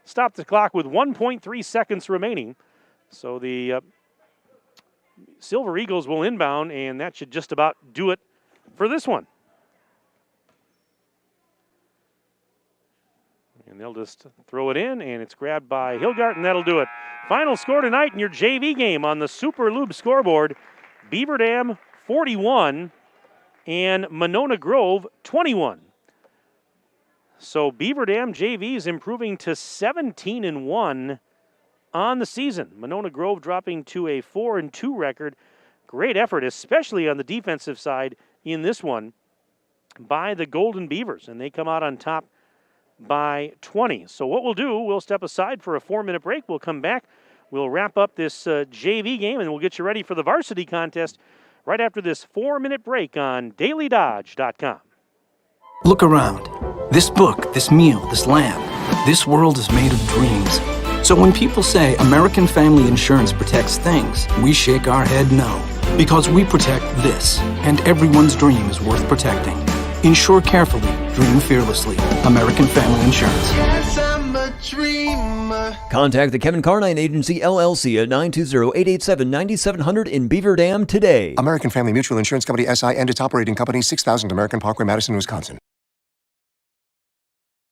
Stopped the clock with 1.3 seconds remaining. So the Silver Eagles will inbound, and that should just about do it for this one. And they'll just throw it in, and it's grabbed by Hilgard, and that'll do it. Final score tonight in your JV game on the Super Lube scoreboard. Beaver Dam 41 and Monona Grove 21. So Beaver Dam JV is improving to 17-1 on the season. Monona Grove dropping to a 4-2 record. Great effort, especially on the defensive side in this one by the Golden Beavers, and they come out on top by 20. So what we'll do, we'll step aside for a 4-minute break. We'll come back. We'll wrap up this JV game, and we'll get you ready for the varsity contest right after this 4-minute break on dailydodge.com. Look around. This book, this meal, this lamb, this world is made of dreams. So when people say American Family Insurance protects things, we shake our head no. Because we protect this, and everyone's dream is worth protecting. Insure carefully, dream fearlessly. American Family Insurance. Yes, I'm a dreamer. Contact the Kevin Carnine Agency, LLC at 920-887-9700 in Beaver Dam today. American Family Mutual Insurance Company, SI, and its operating company, 6000 American Parkway, Madison, Wisconsin.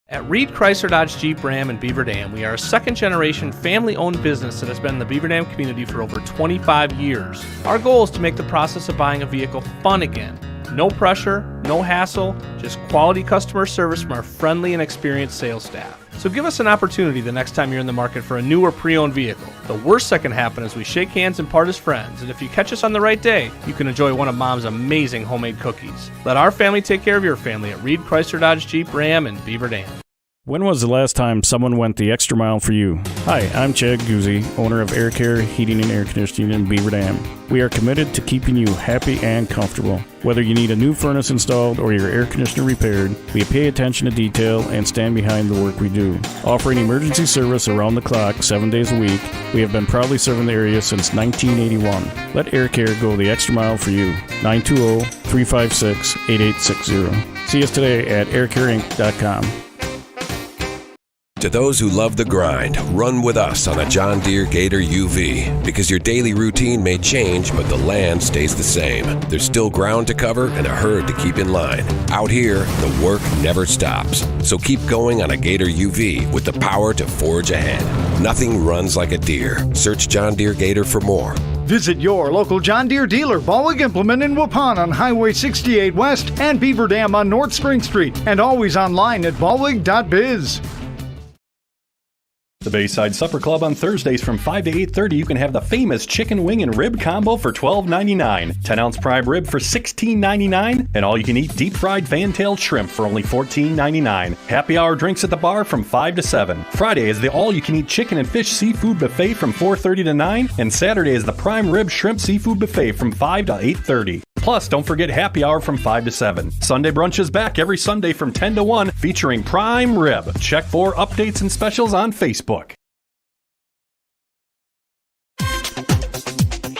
At Reed Chrysler Dodge Jeep Ram in Beaver Dam, we are a second-generation family-owned business that has been in the Beaver Dam community for over 25 years. Our goal is to make the process of buying a vehicle fun again. No pressure, no hassle, just quality customer service from our friendly and experienced sales staff. So give us an opportunity the next time you're in the market for a new or pre-owned vehicle. The worst that can happen is we shake hands and part as friends, and if you catch us on the right day, you can enjoy one of Mom's amazing homemade cookies. Let our family take care of your family at Reed Chrysler Dodge Jeep Ram in Beaver Dam. When was the last time someone went the extra mile for you? Hi, I'm Chad Guzzi, owner of Air Care, Heating and Air Conditioning in Beaver Dam. We are committed to keeping you happy and comfortable. Whether you need a new furnace installed or your air conditioner repaired, we pay attention to detail and stand behind the work we do. Offering emergency service around the clock 7 days a week, we have been proudly serving the area since 1981. Let Air Care go the extra mile for you. 920-356-8860. See us today at aircareinc.com. To those who love the grind, run with us on a John Deere Gator UV. Because your daily routine may change, but the land stays the same. There's still ground to cover and a herd to keep in line. Out here, the work never stops. So keep going on a Gator UV with the power to forge ahead. Nothing runs like a Deere. Search John Deere Gator for more. Visit your local John Deere dealer, Ballweg Implement in Waupun on Highway 68 West and Beaver Dam on North Spring Street. And always online at ballweg.biz. The Bayside Supper Club on Thursdays from 5 to 8:30, you can have the famous chicken wing and rib combo for $12.99, 10-ounce prime rib for $16.99, and all-you-can-eat deep-fried fan-tailed shrimp for only $14.99. Happy hour drinks at the bar from 5 to 7. Friday is the all-you-can-eat chicken and fish seafood buffet from 4:30 to 9, and Saturday is the prime rib shrimp seafood buffet from 5 to 8:30. Plus, don't forget happy hour from 5 to 7. Sunday brunch is back every Sunday from 10 to 1, featuring prime rib. Check for updates and specials on Facebook.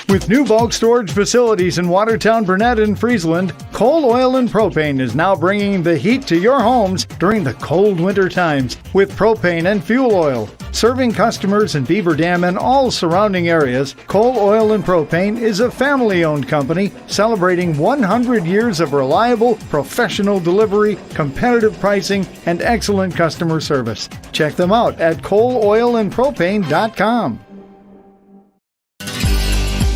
With new bulk storage facilities in Watertown, Burnett, and Friesland, Coal Oil and Propane is now bringing the heat to your homes during the cold winter times with propane and fuel oil. Serving customers in Beaver Dam and all surrounding areas, Coal Oil and Propane is a family-owned company celebrating 100 years of reliable, professional delivery, competitive pricing, and excellent customer service. Check them out at coaloilandpropane.com.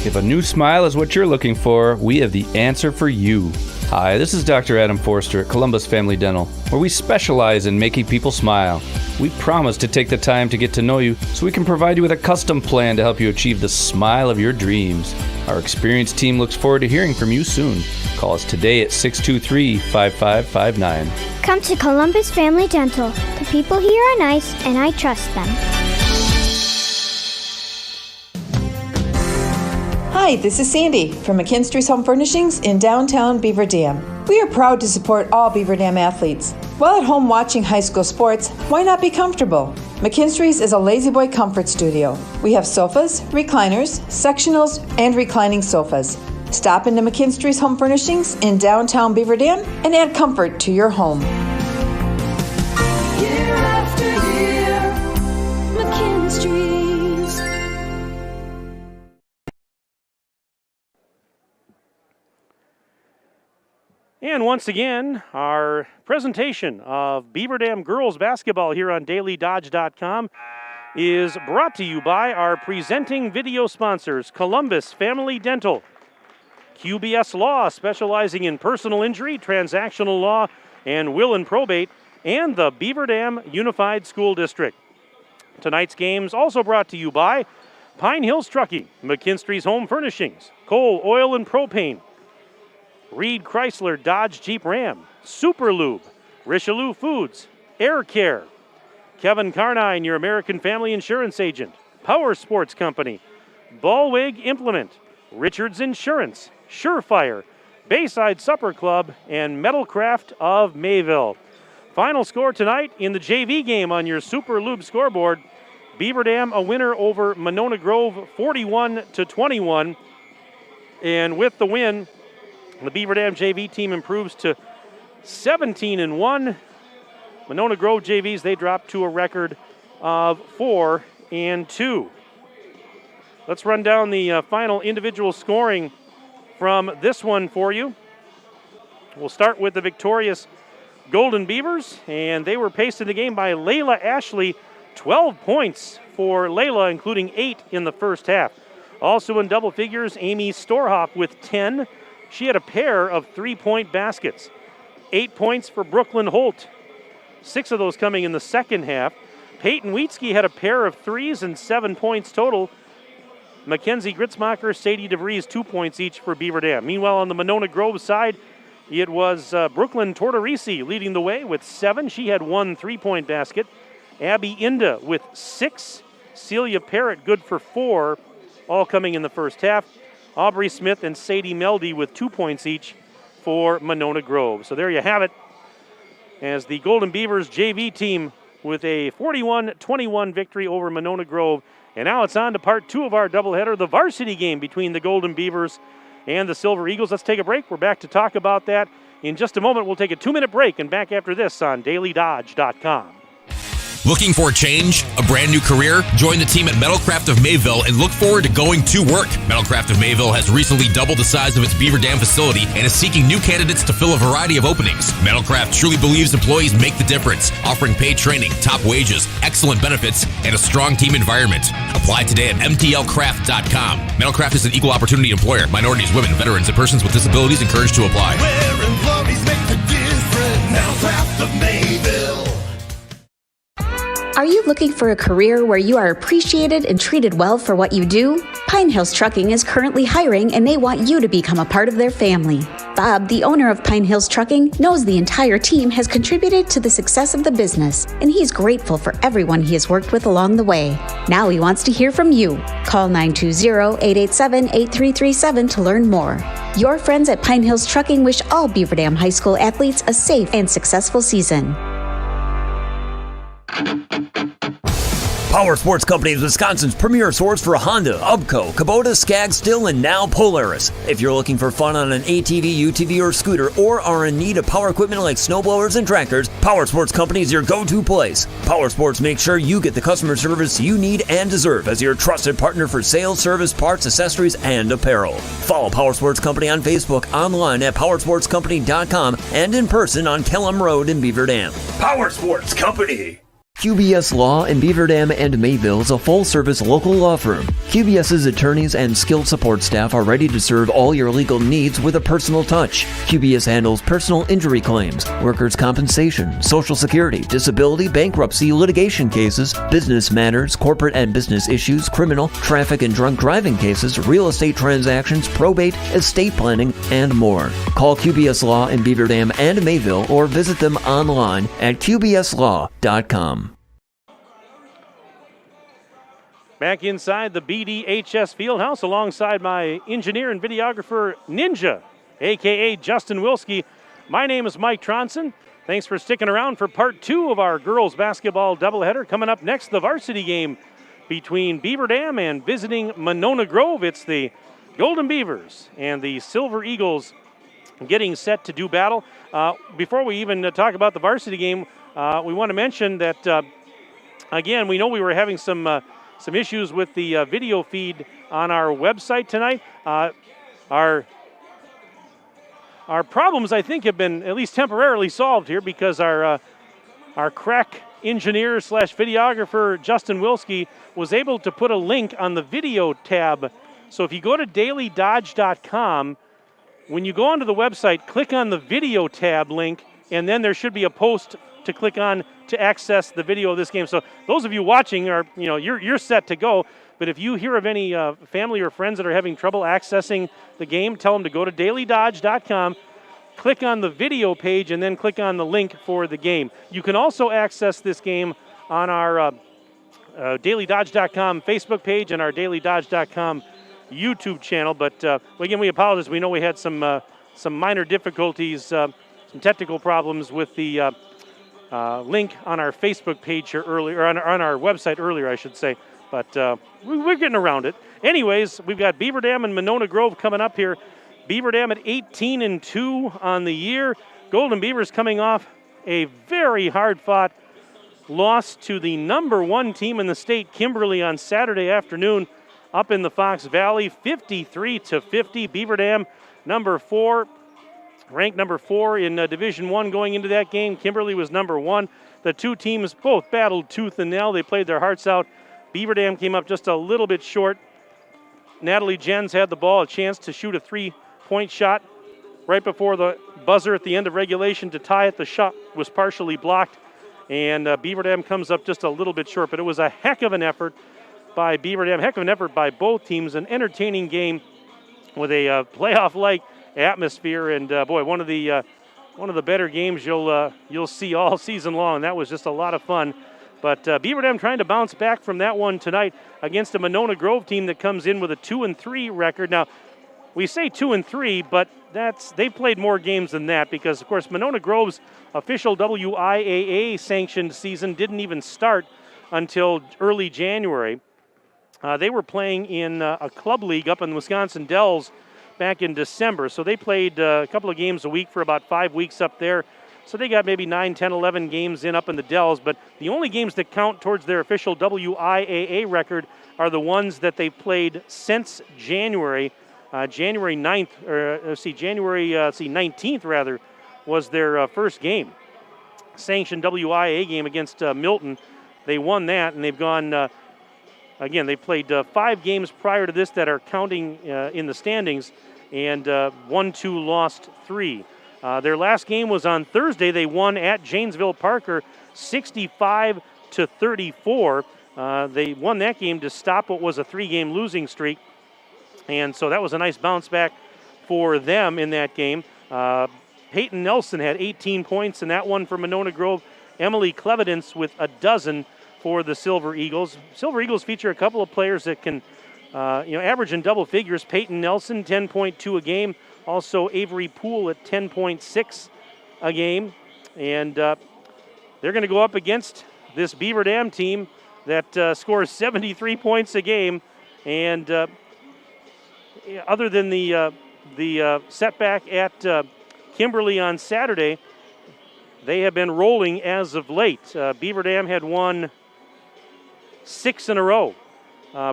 If a new smile is what you're looking for, we have the answer for you. Hi, this is Dr. Adam Forster at Columbus Family Dental, where we specialize in making people smile. We promise to take the time to get to know you so we can provide you with a custom plan to help you achieve the smile of your dreams. Our experienced team looks forward to hearing from you soon. Call us today at 623-5559. Come to Columbus Family Dental. The people here are nice, and I trust them. Hi, this is Sandy from McKinstry's Home Furnishings in downtown Beaver Dam. We are proud to support all Beaver Dam athletes. While at home watching high school sports, why not be comfortable? McKinstry's is a lazy boy comfort studio. We have sofas, recliners, sectionals, and reclining sofas. Stop into McKinstry's Home Furnishings in downtown Beaver Dam and add comfort to your home. Year after year, McKinstry's. And once again, our presentation of Beaver Dam girls basketball here on DailyDodge.com is brought to you by our presenting video sponsors, Columbus Family Dental, QBS Law, specializing in personal injury, transactional law, and will and probate, and the Beaver Dam Unified School District. Tonight's games also brought to you by Pine Hills Trucking, McKinstry's Home Furnishings, Coal Oil and Propane, Reed Chrysler Dodge Jeep Ram, Super Lube, Richelieu Foods, Air Care, Kevin Carnine, your American Family Insurance Agent, Power Sports Company, Ballweg Implement, Richards Insurance, Surefire, Bayside Supper Club, and Metalcraft of Mayville. Final score tonight in the JV game on your Super Lube scoreboard, Beaver Dam a winner over Monona Grove 41-21. And with the win, the Beaver Dam JV team improves to 17-1. Monona Grove JVs, they dropped to a record of 4-2. Let's run down the final individual scoring from this one for you. We'll start with the victorious Golden Beavers, and they were paced in the game by Layla Ashley. 12 points for Layla, including 8 in the first half. Also in double figures, Amy Storhoff with 10. She had a pair of 3-point baskets. 8 points for Brooklyn Holt. 6 of those coming in the second half. Peyton Wheatsky had a pair of threes and 7 points total. Mackenzie Gritzmacher, Sadie DeVries, 2 points each for Beaver Dam. Meanwhile, on the Monona Grove side, it was Brooklyn Tortorisi leading the way with 7. She had 1 3-point basket. Abby Inda with 6. Celia Parrott good for 4, all coming in the first half. Aubrey Smith and Sadie Meldy with 2 points each for Monona Grove. So there you have it, as the Golden Beavers JV team with a 41-21 victory over Monona Grove. And now it's on to part 2 of our doubleheader, the varsity game between the Golden Beavers and the Silver Eagles. Let's take a break. We're back to talk about that in just a moment. We'll take a 2-minute break and back after this on DailyDodge.com. Looking for a change? A brand new career? Join the team at Metalcraft of Mayville and look forward to going to work. Metalcraft of Mayville has recently doubled the size of its Beaver Dam facility and is seeking new candidates to fill a variety of openings. Metalcraft truly believes employees make the difference, offering paid training, top wages, excellent benefits, and a strong team environment. Apply today at mtlcraft.com. Metalcraft is an equal opportunity employer. Minorities, women, veterans, and persons with disabilities encouraged to apply. Where employees make the difference. Metalcraft of Mayville. Are you looking for a career where you are appreciated and treated well for what you do? Pine Hills Trucking is currently hiring and they want you to become a part of their family. Bob, the owner of Pine Hills Trucking, knows the entire team has contributed to the success of the business, and he's grateful for everyone he has worked with along the way. Now he wants to hear from you. Call 920-887-8337 to learn more. Your friends at Pine Hills Trucking wish all Beaver Dam High School athletes a safe and successful season. Power Sports Company is Wisconsin's premier source for Honda, Ubco, Kubota, Skag, Stihl, and now Polaris. If you're looking for fun on an ATV, UTV, or scooter, or are in need of power equipment like snowblowers and tractors, Power Sports Company is your go-to place. Power Sports makes sure you get the customer service you need and deserve as your trusted partner for sales, service, parts, accessories, and apparel. Follow Power Sports Company on Facebook, online at powersportscompany.com, and in person on Kellam Road in Beaver Dam. Power Sports Company. QBS Law in Beaver Dam and Mayville is a full-service local law firm. QBS's attorneys and skilled support staff are ready to serve all your legal needs with a personal touch. QBS handles personal injury claims, workers' compensation, Social Security, disability, bankruptcy, litigation cases, business matters, corporate and business issues, criminal, traffic and drunk driving cases, real estate transactions, probate, estate planning, and more. Call QBS Law in Beaver Dam and Mayville or visit them online at qbslaw.com. Back inside the BDHS Fieldhouse alongside my engineer and videographer, Ninja, a.k.a. Justin Wilski. My name is Mike Tronson. Thanks for sticking around for part 2 of our girls basketball doubleheader. Coming up next, the varsity game between Beaver Dam and visiting Monona Grove. It's the Golden Beavers and the Silver Eagles getting set to do battle. Before we even talk about the varsity game, we want to mention that, again, we know we were having some issues with the video feed on our website tonight. Our problems, I think, have been at least temporarily solved here because our crack engineer / videographer, Justin Wilski, was able to put a link on the video tab. So if you go to dailydodge.com, when you go onto the website, click on the video tab link, and then there should be a post to click on to access the video of this game. So those of you watching are, you're set to go. But if you hear of any family or friends that are having trouble accessing the game, tell them to go to dailydodge.com, click on the video page, and then click on the link for the game. You can also access this game on our dailydodge.com Facebook page and our dailydodge.com YouTube channel. But again, we apologize. We know we had some minor difficulties, some technical problems with the link on our Facebook page here earlier, or on our website earlier, I should say. But we're getting around it. Anyways, we've got Beaver Dam and Monona Grove coming up here. Beaver Dam at 18-2 on the year. Golden Beavers coming off a very hard-fought loss to the number 1 team in the state, Kimberly, on Saturday afternoon up in the Fox Valley, 53-50. Beaver Dam, ranked number 4 in Division I going into that game. Kimberly was number 1. The two teams both battled tooth and nail. They played their hearts out. Beaver Dam came up just a little bit short. Natalie Jens had the ball, a chance to shoot a 3-point shot right before the buzzer at the end of regulation to tie it. The shot was partially blocked, and Beaver Dam comes up just a little bit short. But it was a heck of an effort by Beaver Dam, heck of an effort by both teams, an entertaining game with a playoff-like atmosphere, and boy, one of the better games you'll see all season long. That was just a lot of fun. But Beaver Dam trying to bounce back from that one tonight against a Monona Grove team that comes in with a 2-3 record. Now, we say 2-3, but they've played more games than that because, of course, Monona Grove's official WIAA sanctioned season didn't even start until early January. They were playing in a club league up in Wisconsin Dells back in December. So they played a couple of games a week for about 5 weeks up there. So they got maybe 9, 10, 11 games in up in the Dells. But the only games that count towards their official WIAA record are the ones that they played since January. January 19th rather, was their first game. Sanctioned WIAA game against Milton. They won that, and they've gone, again, they played 5 games prior to this that are counting in the standings, and won 2, lost 3. Their last game was on Thursday. They won at Janesville Parker 65-34. They won that game to stop what was a 3-game losing streak. And so that was a nice bounce back for them in that game. Peyton Nelson had 18 points in that one for Monona Grove. Emily Clevidence with a dozen for the Silver Eagles. Silver Eagles feature a couple of players that can average in double figures. Peyton Nelson, 10.2 a game. Also Avery Poole at 10.6 a game. And they're going to go up against this Beaver Dam team that scores 73 points a game. And other than the setback at Kimberly on Saturday, they have been rolling as of late. Beaver Dam had won 6 in a row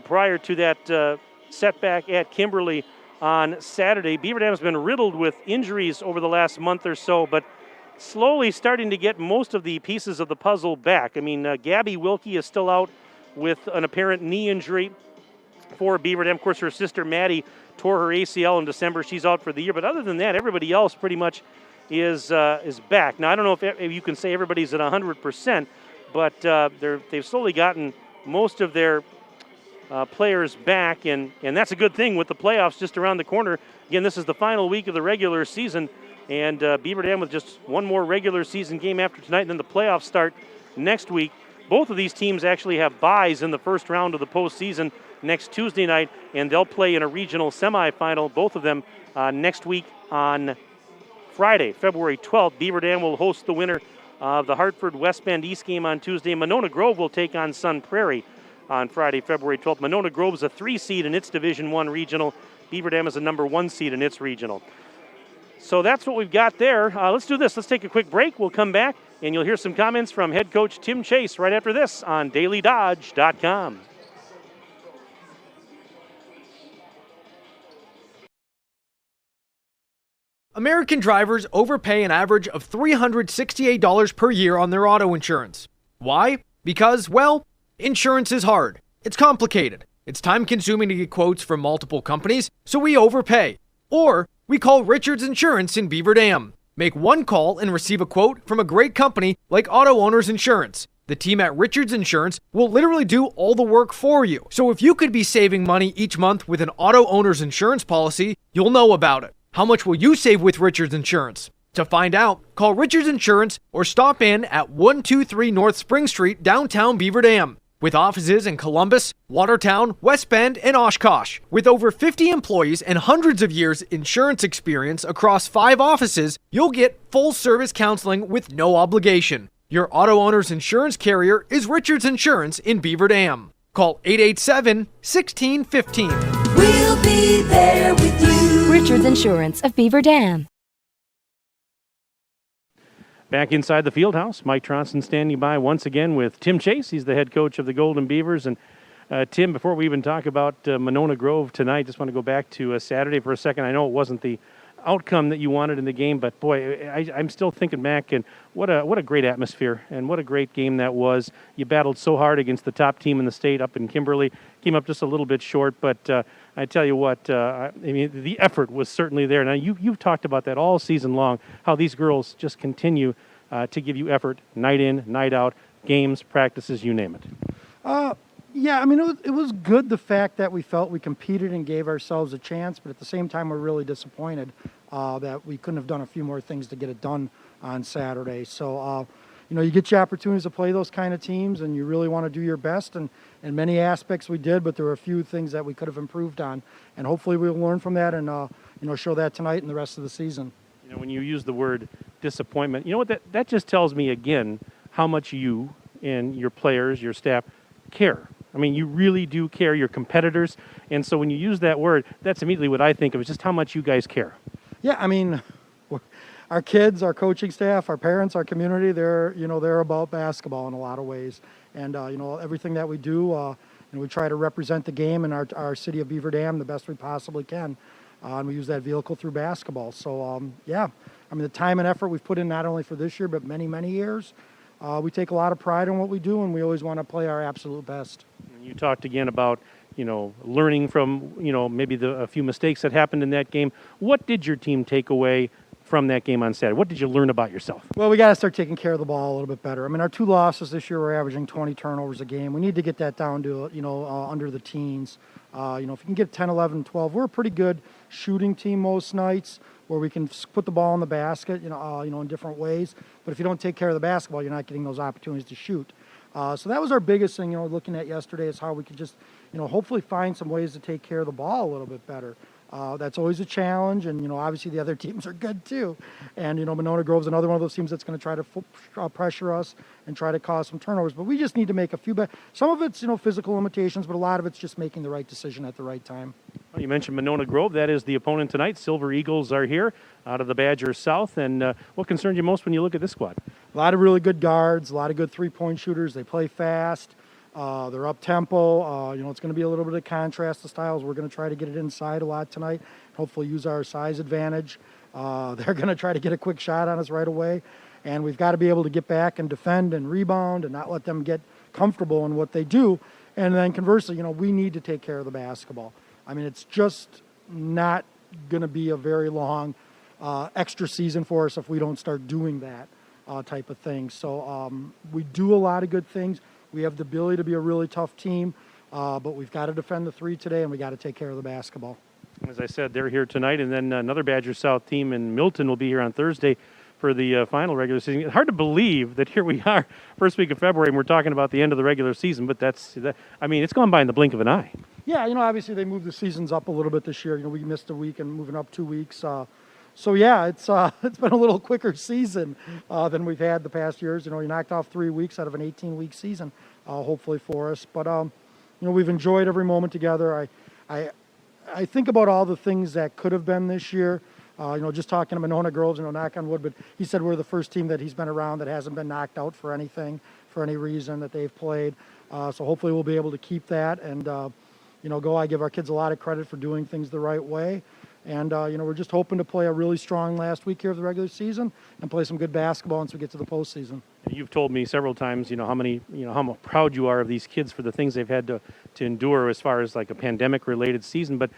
prior to that setback at Kimberly on Saturday. Beaver Dam's been riddled with injuries over the last month or so, but slowly starting to get most of the pieces of the puzzle back. I mean, Gabby Wilkie is still out with an apparent knee injury for Beaver Dam. Of course, her sister Maddie tore her ACL in December. She's out for the year. But other than that, everybody else pretty much is back. Now, I don't know if you can say everybody's at 100%, but they've slowly gotten most of their players back, and that's a good thing with the playoffs just around the corner. Again, this is the final week of the regular season, and Beaver Dam with just one more regular season game after tonight, and then the playoffs start next week. Both of these teams actually have byes in the first round of the postseason next Tuesday night, and they'll play in a regional semifinal, both of them next week on Friday, February 12th. Beaver Dam will host the winner of the Hartford West Bend East game on Tuesday. Monona Grove will take on Sun Prairie on Friday, February 12th. Monona Grove is a 3 seed in its Division I regional. Beaver Dam is a number 1 seed in its regional. So that's what we've got there. Let's do this. Let's take a quick break. We'll come back, and you'll hear some comments from head coach Tim Chase right after this on DailyDodge.com. American drivers overpay an average of $368 per year on their auto insurance. Why? Because, well, insurance is hard. It's complicated. It's time-consuming to get quotes from multiple companies, so we overpay. Or we call Richards Insurance in Beaver Dam. Make one call and receive a quote from a great company like Auto Owners Insurance. The team at Richards Insurance will literally do all the work for you. So if you could be saving money each month with an Auto Owners Insurance policy, you'll know about it. How much will you save with Richards Insurance? To find out, call Richards Insurance or stop in at 123 North Spring Street, downtown Beaver Dam. With offices in Columbus, Watertown, West Bend, and Oshkosh. With over 50 employees and hundreds of years insurance experience across 5 offices, you'll get full-service counseling with no obligation. Your auto owner's insurance carrier is Richards Insurance in Beaver Dam. Call 887-1615. We'll be there with you. Richards Insurance of Beaver Dam. Back inside the field house, Mike Tronson standing by once again with Tim Chase. He's the head coach of the Golden Beavers. And Tim, before we even talk about Monona Grove tonight, just want to go back to Saturday for a second. I know it wasn't the outcome that you wanted in the game, but boy, I'm still thinking back, and what a great atmosphere and what a great game that was. You battled so hard against the top team in the state up in Kimberly, came up just a little bit short, but I tell you what, I mean, the effort was certainly there. Now, you've talked about that all season long, how these girls just continue to give you effort night in, night out, games, practices, you name it. Yeah, I mean, it was good, the fact that we felt we competed and gave ourselves a chance, but at the same time, we're really disappointed that we couldn't have done a few more things to get it done on Saturday. So, you get your opportunities to play those kind of teams, and you really want to do your best, and in many aspects we did, but there were a few things that we could have improved on, and hopefully we'll learn from that and, show that tonight and the rest of the season. When you use the word disappointment, you know what, that just tells me again how much you and your players, your staff, care. I mean, you really do care. You're competitors. And so when you use that word, that's immediately what I think of, is just how much you guys care. Yeah, I mean, our kids, our coaching staff, our parents, our community, they're about basketball in a lot of ways. And, everything that we do, we try to represent the game in our city of Beaver Dam the best we possibly can. And we use that vehicle through basketball. So, yeah, I mean, the time and effort we've put in not only for this year, but many, many years, we take a lot of pride in what we do, and we always want to play our absolute best. You talked again about, learning from, maybe a few mistakes that happened in that game. What did your team take away from that game on Saturday? What did you learn about yourself? Well, we got to start taking care of the ball a little bit better. I mean, our 2 losses this year, we're averaging 20 turnovers a game. We need to get that down to, under the teens. If you can get 10, 11, 12, we're a pretty good shooting team most nights, where we can put the ball in the basket, in different ways. But if you don't take care of the basketball, you're not getting those opportunities to shoot. So that was our biggest thing, looking at yesterday, is how we could just, hopefully find some ways to take care of the ball a little bit better. That's always a challenge, and, obviously the other teams are good too. And, Monona Grove's another one of those teams that's going to try to pressure us and try to cause some turnovers. But we just need to make a few better. Some of it's, physical limitations, but a lot of it's just making the right decision at the right time. Well, you mentioned Monona Grove. That is the opponent tonight. Silver Eagles are here out of the Badger South. And what concerns you most when you look at this squad? A lot of really good guards, a lot of good three-point shooters. They play fast. They're up-tempo. It's going to be a little bit of contrast to styles. We're going to try to get it inside a lot tonight, hopefully use our size advantage. They're going to try to get a quick shot on us right away. And we've got to be able to get back and defend and rebound and not let them get comfortable in what they do. And then conversely, we need to take care of the basketball. I mean, it's just not going to be a very long extra season for us if we don't start doing that type of thing. So we do a lot of good things. We have the ability to be a really tough team, but we've got to defend the 3 today, and we got to take care of the basketball. As I said, they're here tonight, and then another Badger South team in Milton will be here on Thursday for the final regular season. It's hard to believe that here we are, first week of February, and we're talking about the end of the regular season, but it's gone by in the blink of an eye. Yeah, obviously they moved the seasons up a little bit this year. We missed a week and moving up 2 weeks. So yeah, it's been a little quicker season than we've had the past years. You knocked off 3 weeks out of an 18-week season, hopefully for us. But we've enjoyed every moment together. I think about all the things that could have been this year. Just talking to Monona Groves, knock on wood, but he said we're the first team that he's been around that hasn't been knocked out for anything, for any reason that they've played. So hopefully we'll be able to keep that and go. I give our kids a lot of credit for doing things the right way. And, we're just hoping to play a really strong last week here of the regular season and play some good basketball once we get to the postseason. You've told me several times, how proud you are of these kids for the things they've had to endure as far as like a pandemic-related season. But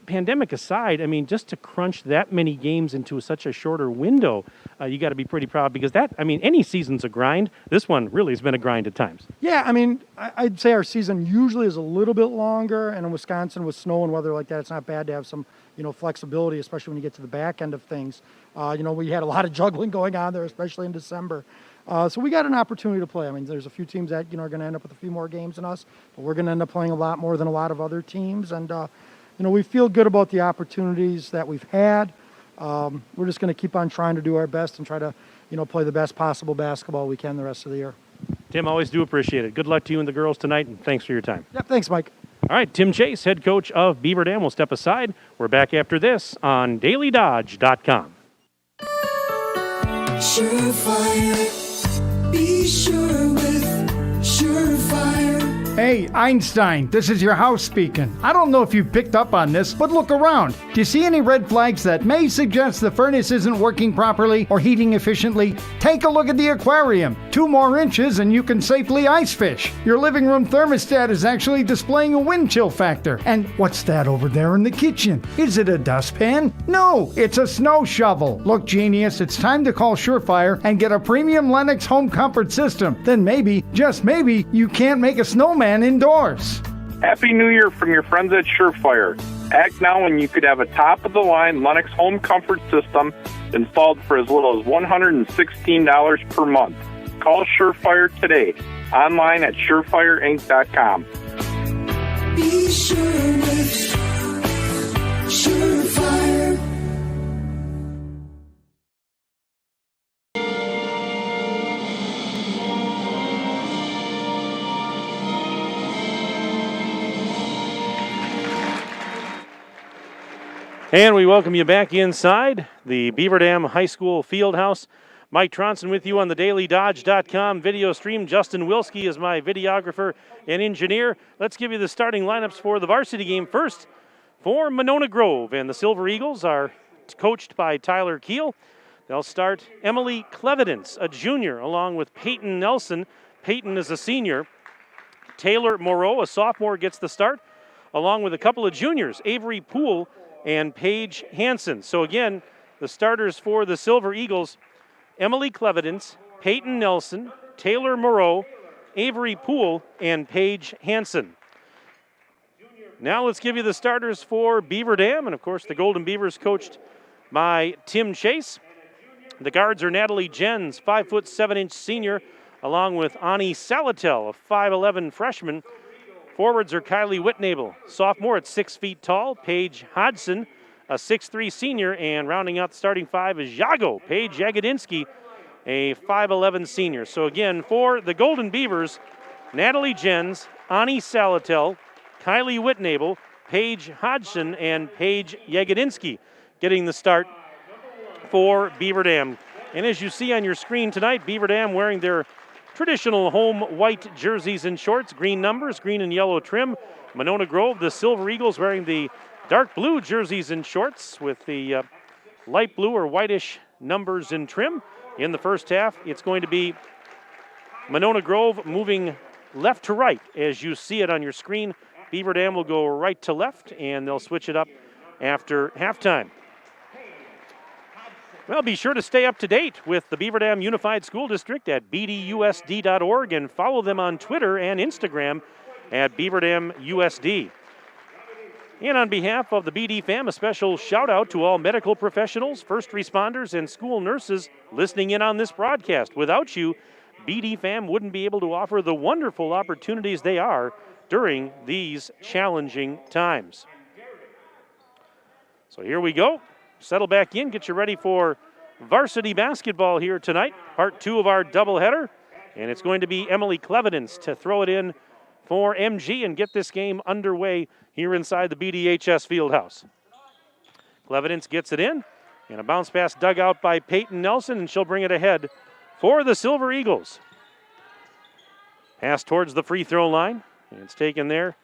pandemic aside, I mean, just to crunch that many games into such a shorter window, you got to be pretty proud because any season's a grind. This one really has been a grind at times. Yeah, I mean, I'd say our season usually is a little bit longer, and in Wisconsin with snow and weather like that, it's not bad to have some, flexibility, especially when you get to the back end of things. We had a lot of juggling going on there, especially in December. So we got an opportunity to play. I mean, there's a few teams that, are going to end up with a few more games than us, but we're going to end up playing a lot more than a lot of other teams. And, we feel good about the opportunities that we've had. We're just going to keep on trying to do our best and try to, play the best possible basketball we can the rest of the year. Tim, always do appreciate it. Good luck to you and the girls tonight, and thanks for your time. Yep, thanks, Mike. All right, Tim Chase, head coach of Beaver Dam, will step aside. We're back after this on DailyDodge.com. Surefire, be sure with Surefire. Hey, Einstein, this is your house speaking. I don't know if you've picked up on this, but look around. Do you see any red flags that may suggest the furnace isn't working properly or heating efficiently? Take a look at the aquarium. 2 more inches and you can safely ice fish. Your living room thermostat is actually displaying a wind chill factor. And what's that over there in the kitchen? Is it a dustpan? No, it's a snow shovel. Look, genius, it's time to call Surefire and get a premium Lennox home comfort system. Then maybe, just maybe, you can't make a snowman indoors. Happy New Year from your friends at Surefire. Act now and you could have a top-of-the-line Lennox home comfort system installed for as little as $116 per month. Call Surefire today. Online at surefireinc.com. Be sure with Surefire. And we welcome you back inside the Beaver Dam High School Fieldhouse. Mike Tronson with you on the dailydodge.com video stream. Justin Wilski is my videographer and engineer. Let's give you the starting lineups for the varsity game. First, for Monona Grove, and the Silver Eagles are coached by Tyler Keel. They'll start Emily Clevidence, a junior, along with Peyton Nelson. Peyton is a senior. Taylor Moreau, a sophomore, gets the start, along with a couple of juniors, Avery Poole and Paige Hansen. So again, the starters for the Silver Eagles, Emily Clevidence, Peyton Nelson, Taylor Moreau, Avery Poole, and Paige Hansen. Now let's give you the starters for Beaver Dam, and of course the Golden Beavers coached by Tim Chase. The guards are Natalie Jens, 5'7" senior, along with Ani Salatel, a 5'11" freshman. Forwards are Kylie Whitnable, sophomore at 6 feet tall. Paige Hodson, a 6'3" senior, and rounding out the starting five is Yago, Paige Jagodinsky, a 5'11" senior. So again, for the Golden Beavers, Natalie Jens, Ani Salatel, Kylie Whitnable, Paige Hodgson, and Paige Jagodinsky getting the start for Beaver Dam. And as you see on your screen tonight, Beaver Dam wearing their traditional home white jerseys and shorts, green numbers, green and yellow trim. Monona Grove, the Silver Eagles, wearing the dark blue jerseys and shorts with the light blue or whitish numbers and trim. In the first half, it's going to be Monona Grove moving left to right as you see it on your screen. Beaver Dam will go right to left, and they'll switch it up after halftime. Well, be sure to stay up to date with the Beaver Dam Unified School District at bdusd.org and follow them on Twitter and Instagram at Beaver Dam USD. And on behalf of the BD fam, a special shout out to all medical professionals, first responders, and school nurses listening in on this broadcast. Without you, BD fam wouldn't be able to offer the wonderful opportunities they are during these challenging times. So here we go. Settle back in, get you ready for varsity basketball here tonight, part 2 of our doubleheader. And it's going to be Emily Clevidence to throw it in for MG and get this game underway here inside the BDHS Fieldhouse. Clevidence gets it in, and a bounce pass dug out by Peyton Nelson, and she'll bring it ahead for the Silver Eagles. Pass towards the free throw line, and it's taken there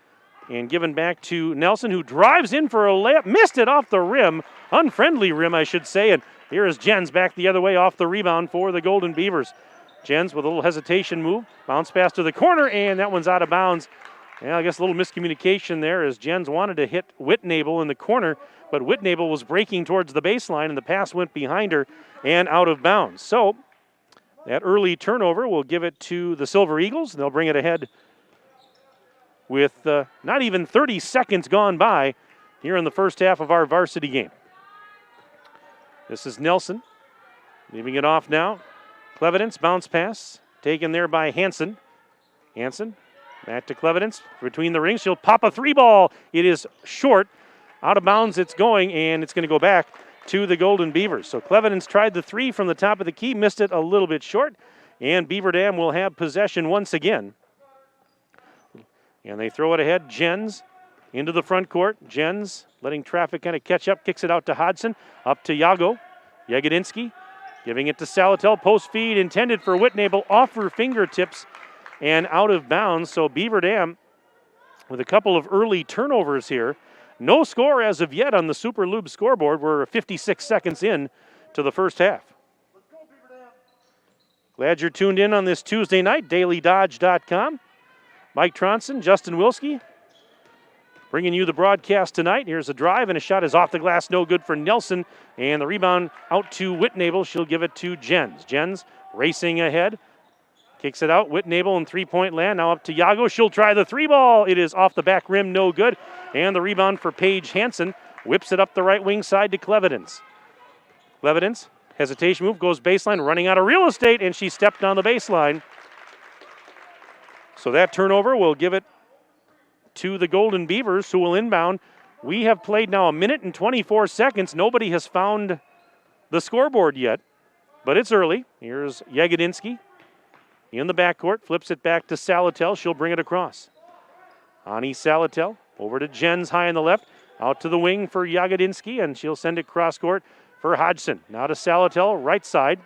and given back to Nelson, who drives in for a layup, missed it off the rim, unfriendly rim, I should say, and here is Jens back the other way off the rebound for the Golden Beavers. Jens with a little hesitation move, bounce pass to the corner, and that one's out of bounds. Yeah, I guess a little miscommunication there as Jens wanted to hit Whitnable in the corner, but Whitnable was breaking towards the baseline, and the pass went behind her and out of bounds. So that early turnover will give it to the Silver Eagles, and they'll bring it ahead with not even 30 seconds gone by here in the first half of our varsity game. This is Nelson, leaving it off now. Clevidence, bounce pass, taken there by Hansen. Hansen, back to Clevidence, between the rings. She'll pop a 3-ball. It is short. Out of bounds it's going, and it's going to go back to the Golden Beavers. So Clevidence tried the 3 from the top of the key, missed it a little bit short, and Beaver Dam will have possession once again. And they throw it ahead. Jens into the front court. Jens letting traffic kind of catch up, kicks it out to Hodson, up to Yago. Jagodinsky giving it to Salatel. Post feed intended for Whitnable, off her fingertips, and out of bounds. So Beaver Dam with a couple of early turnovers here. No score as of yet on the Super Lube scoreboard. We're 56 seconds in to the first half. Glad you're tuned in on this Tuesday night, dailydodge.com. Mike Tronson, Justin Wilski, bringing you the broadcast tonight. Here's a drive, and a shot is off the glass, no good for Nelson. And the rebound out to Whitnable. She'll give it to Jens. Jens racing ahead. Kicks it out. Whitnable in three-point land. Now up to Yago. She'll try the three ball. It is off the back rim, no good. And the rebound for Paige Hansen. Whips it up the right wing side to Clevedence. Clevedence, hesitation move, goes baseline, running out of real estate, and she stepped on the baseline. So that turnover will give it to the Golden Beavers, who will inbound. We have played now 1 minute and 24 seconds. Nobody has found the scoreboard yet, but it's early. Here's Jagodinski in the backcourt, flips it back to Salatel. She'll bring it across. Ani Salatel over to Jens high on the left, out to the wing for Jagodinski, and she'll send it cross court for Hodgson. Now to Salatel, right side,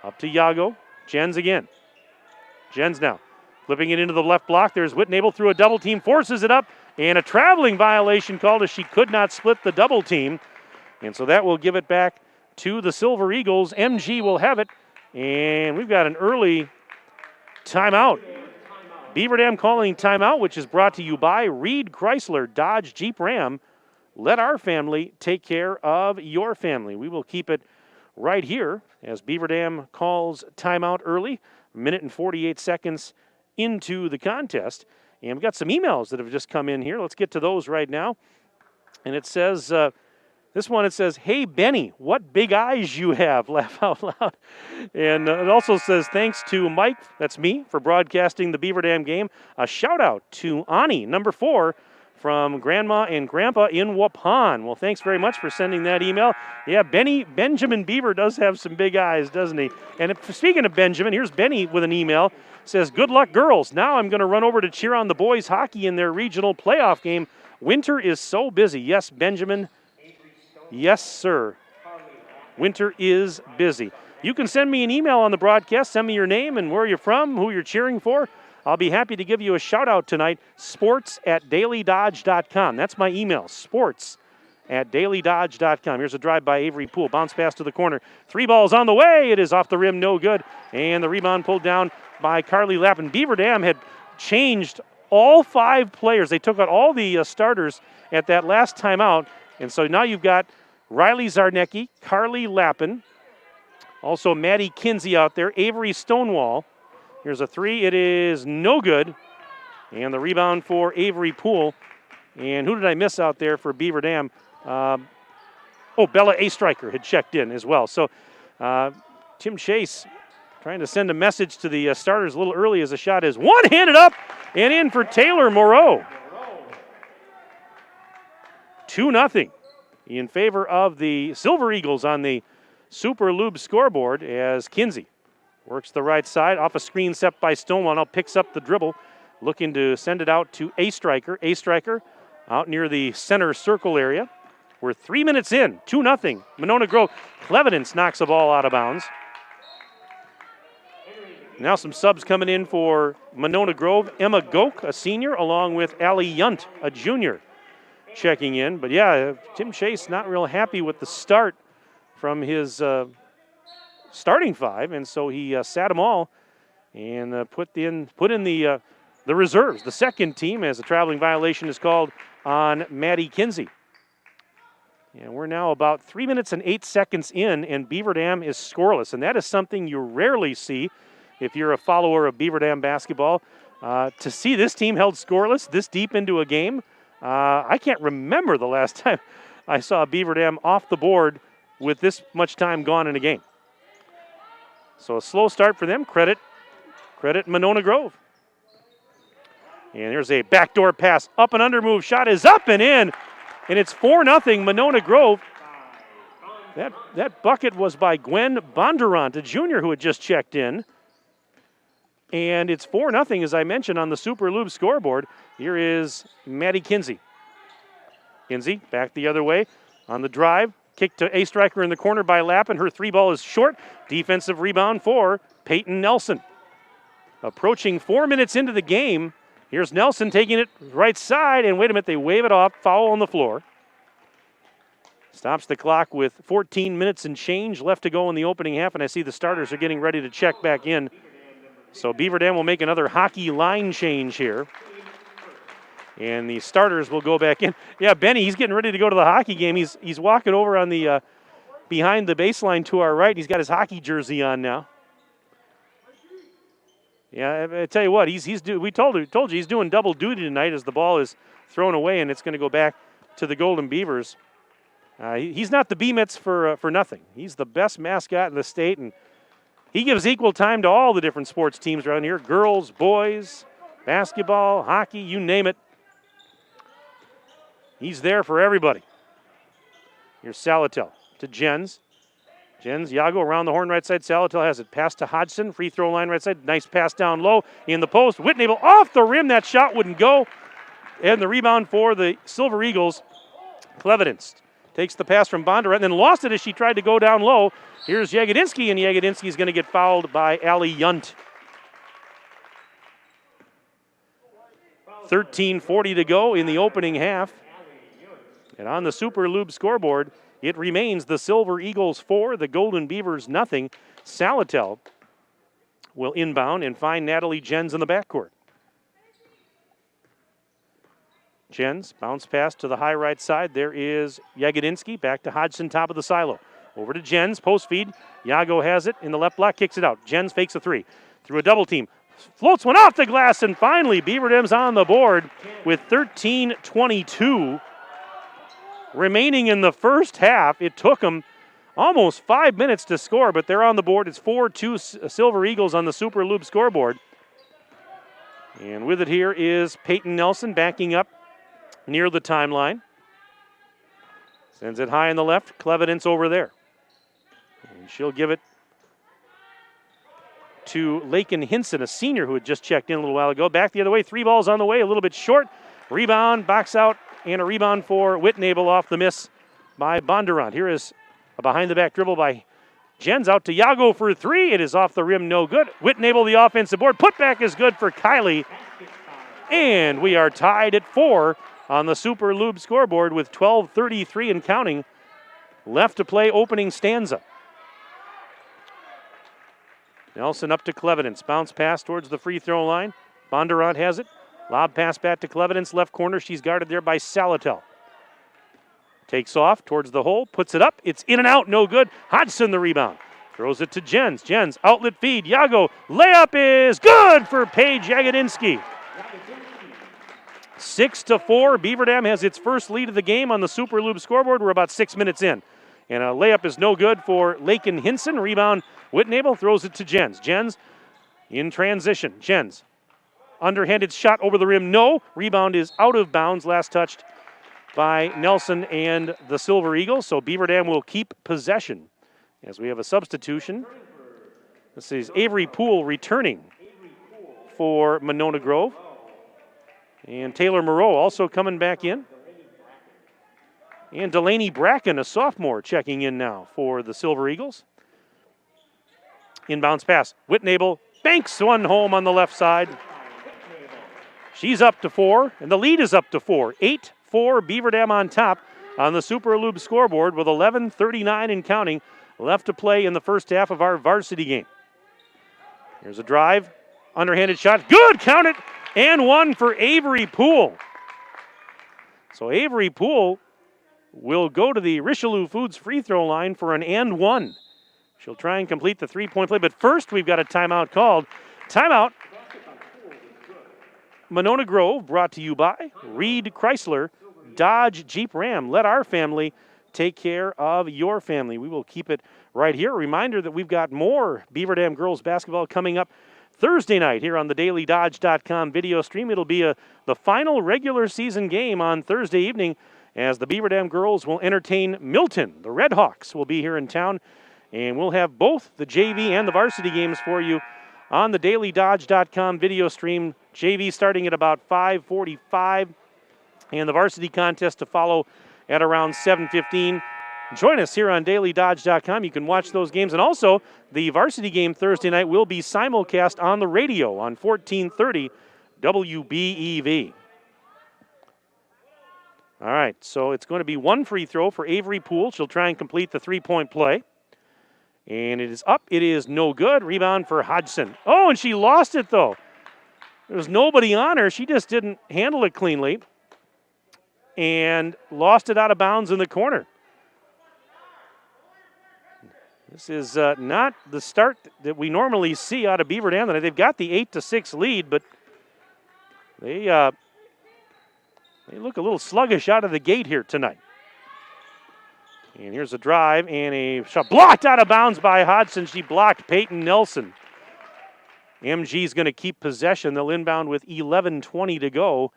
up to Yago. Jens again. Jens now. Flipping it into the left block. There's Whitnable through a double team, forces it up, and a traveling violation called as she could not split the double team. And so that will give it back to the Silver Eagles. MG will have it, and we've got an early timeout. Beaver Dam calling timeout, which is brought to you by Reed Chrysler Dodge Jeep Ram. Let our family take care of your family. We will keep it right here as Beaver Dam calls timeout early. 1 minute and 48 seconds into the contest. And we've got some emails that have just come in here. Let's get to those right now. And it says, this one, it says, "Hey, Benny, what big eyes you have." Laugh out loud. And it also says, "Thanks to Mike," that's me, "for broadcasting the Beaver Dam game. A shout out to Ani, number 4, from Grandma and Grandpa in Waupun." Well, thanks very much for sending that email. Yeah, Benjamin Beaver does have some big eyes, doesn't he? And speaking of Benjamin, here's Benny with an email. Says, "Good luck, girls. Now I'm going to run over to cheer on the boys hockey in their regional playoff game. Winter is so busy." Yes, Benjamin. Yes, sir. Winter is busy. You can send me an email on the broadcast. Send me your name and where you're from, who you're cheering for. I'll be happy to give you a shout-out tonight. sports@dailydodge.com. That's my email, sports@dailydodge.com. Here's a drive by Avery Poole. Bounce pass to the corner. 3 balls on the way. It is off the rim, no good. And the rebound pulled down by Carly Lappin. Beaver Dam had changed all 5 players. They took out all the starters at that last timeout. And so now you've got Riley Zarnecki, Carly Lappin, also Maddie Kinsey out there, Avery Stonewall. Here's a 3. It is no good. And the rebound for Avery Poole. And who did I miss out there for Beaver Dam? Bella A-Striker had checked in as well. So Tim Chase trying to send a message to the starters a little early as the shot is one-handed up and in for Taylor Moreau. 2-0 in favor of the Silver Eagles on the Super Lube scoreboard as Kinsey works the right side off a screen set by Stonewall. Now picks up the dribble, looking to send it out to A-Striker. A-Striker out near the center circle area. We're 3 minutes in, 2-0. Monona Grove. Clevedence knocks the ball out of bounds. Now some subs coming in for Monona Grove. Emma Goke, a senior, along with Allie Yunt, a junior, checking in. But yeah, Tim Chase not real happy with the start from his starting 5, and so he sat them all and put in the reserves, the second team, as a traveling violation is called on Maddie Kinsey. And we're now about 3 minutes and 8 seconds in, and Beaver Dam is scoreless, and that is something you rarely see if you're a follower of Beaver Dam basketball. To see this team held scoreless this deep into a game, I can't remember the last time I saw Beaver Dam off the board with this much time gone in a game. So a slow start for them. Credit Monona Grove. And there's a backdoor pass. Up and under move. Shot is up and in. And it's 4-0 Monona Grove. That bucket was by Gwen Bondurant, a junior who had just checked in. And it's 4-0, as I mentioned, on the Super Lube scoreboard. Here is Maddie Kinsey. Kinsey back the other way on the drive. Kick to A-Striker in the corner by Lappin. Her 3 ball is short. Defensive rebound for Peyton Nelson. Approaching 4 minutes into the game. Here's Nelson taking it right side, and wait a minute, they wave it off. Foul on the floor. Stops the clock with 14 minutes and change left to go in the opening half, and I see the starters are getting ready to check back in. So Beaver Dam will make another hockey line change here. And the starters will go back in. Yeah, Benny, he's getting ready to go to the hockey game. He's walking over on the behind the baseline to our right. He's got his hockey jersey on now. Yeah, I tell you what, we told you he's doing double duty tonight as the ball is thrown away, and it's going to go back to the Golden Beavers. He's not the B-Mets for nothing. He's the best mascot in the state, and he gives equal time to all the different sports teams around here, girls, boys, basketball, hockey, you name it. He's there for everybody. Here's Salatel to Jens. Jens, Yago around the horn right side. Salatel has it. Pass to Hodgson. Free throw line right side. Nice pass down low in the post. Whitnable off the rim. That shot wouldn't go. And the rebound for the Silver Eagles. Clevedence takes the pass from Bondurant and then lost it as she tried to go down low. Here's Jagodinski, and Jagodinski is going to get fouled by Allie Yunt. 13:40 to go in the opening half. And on the Super Lube scoreboard, it remains the Silver Eagles 4, the Golden Beavers nothing. Salatel will inbound and find Natalie Jens in the backcourt. Jens, bounce pass to the high right side. There is Jagodinski, back to Hodgson, top of the silo. Over to Jens, post feed. Yago has it in the left block, kicks it out. Jens fakes a three. Through a double team. Floats one off the glass, and finally Beaver Dam's on the board with 13:22 remaining in the first half. It took them almost 5 minutes to score, but they're on the board. It's 4-2 Silver Eagles on the Super Lube scoreboard. And with it here is Peyton Nelson backing up near the timeline. Sends it high on the left. Clevedence over there. And she'll give it to Lakin Hinson, a senior who had just checked in a little while ago. Back the other way. 3 balls on the way. A little bit short. Rebound, box out, and a rebound for Whitnable off the miss by Bondurant. Here is a behind-the-back dribble by Jens out to Yago for 3. It is off the rim, no good. Whitnable, the offensive board. Putback is good for Kylie. And we are tied at 4 on the Super Lube scoreboard with 12:33 and counting left to play opening stanza. Nelson up to Clevedence. Bounce pass towards the free throw line. Bondurant has it. Lob pass back to Clevedence, left corner. She's guarded there by Salatel. Takes off towards the hole, puts it up. It's in and out, no good. Hodgson the rebound. Throws it to Jens. Jens, outlet feed. Yago, layup is good for Paige Jagodinski. 6-4. Beaver Dam has its first lead of the game on the Super Lube scoreboard. We're about 6 minutes in. And a layup is no good for Lakin Hinson. Rebound, Whitnable throws it to Jens. Jens in transition. Jens. Underhanded shot over the rim, no. Rebound is out of bounds, last touched by Nelson and the Silver Eagles. So Beaver Dam will keep possession as we have a substitution. This is Avery Poole returning for Monona Grove. And Taylor Moreau also coming back in. And Delaney Bracken, a sophomore, checking in now for the Silver Eagles. Inbounds pass. Whitnable banks one home on the left side. She's up to 4, and the lead is up to 4. 8-4, Beaver Dam on top on the Super Lube scoreboard with 11:39 and counting left to play in the first half of our varsity game. Here's a drive, underhanded shot, good, count it, and one for Avery Poole. So Avery Poole will go to the Richelieu Foods free throw line for an and one. She'll try and complete the three-point play, but first we've got a timeout called. Timeout. Monona Grove, brought to you by Reed Chrysler, Dodge Jeep Ram. Let our family take care of your family. We will keep it right here. A reminder that we've got more Beaver Dam girls basketball coming up Thursday night here on the DailyDodge.com video stream. It'll be the final regular season game on Thursday evening as the Beaver Dam girls will entertain Milton. The Red Hawks will be here in town, and we'll have both the JV and the varsity games for you on the DailyDodge.com video stream. JV starting at about 5:45, and the varsity contest to follow at around 7:15. Join us here on DailyDodge.com. You can watch those games. And also, the varsity game Thursday night will be simulcast on the radio on 1430 WBEV. All right, so it's going to be one free throw for Avery Poole. She'll try and complete the three-point play. And it is up. It is no good. Rebound for Hodgson. Oh, and she lost it, though. There was nobody on her. She just didn't handle it cleanly and lost it out of bounds in the corner. This is not the start that we normally see out of Beaver Dam. They've got the 8-6 lead, but they look a little sluggish out of the gate here tonight. And here's a drive and a shot blocked out of bounds by Hodgson. She blocked Peyton Nelson. MG's going to keep possession. They'll inbound with 11:20 to go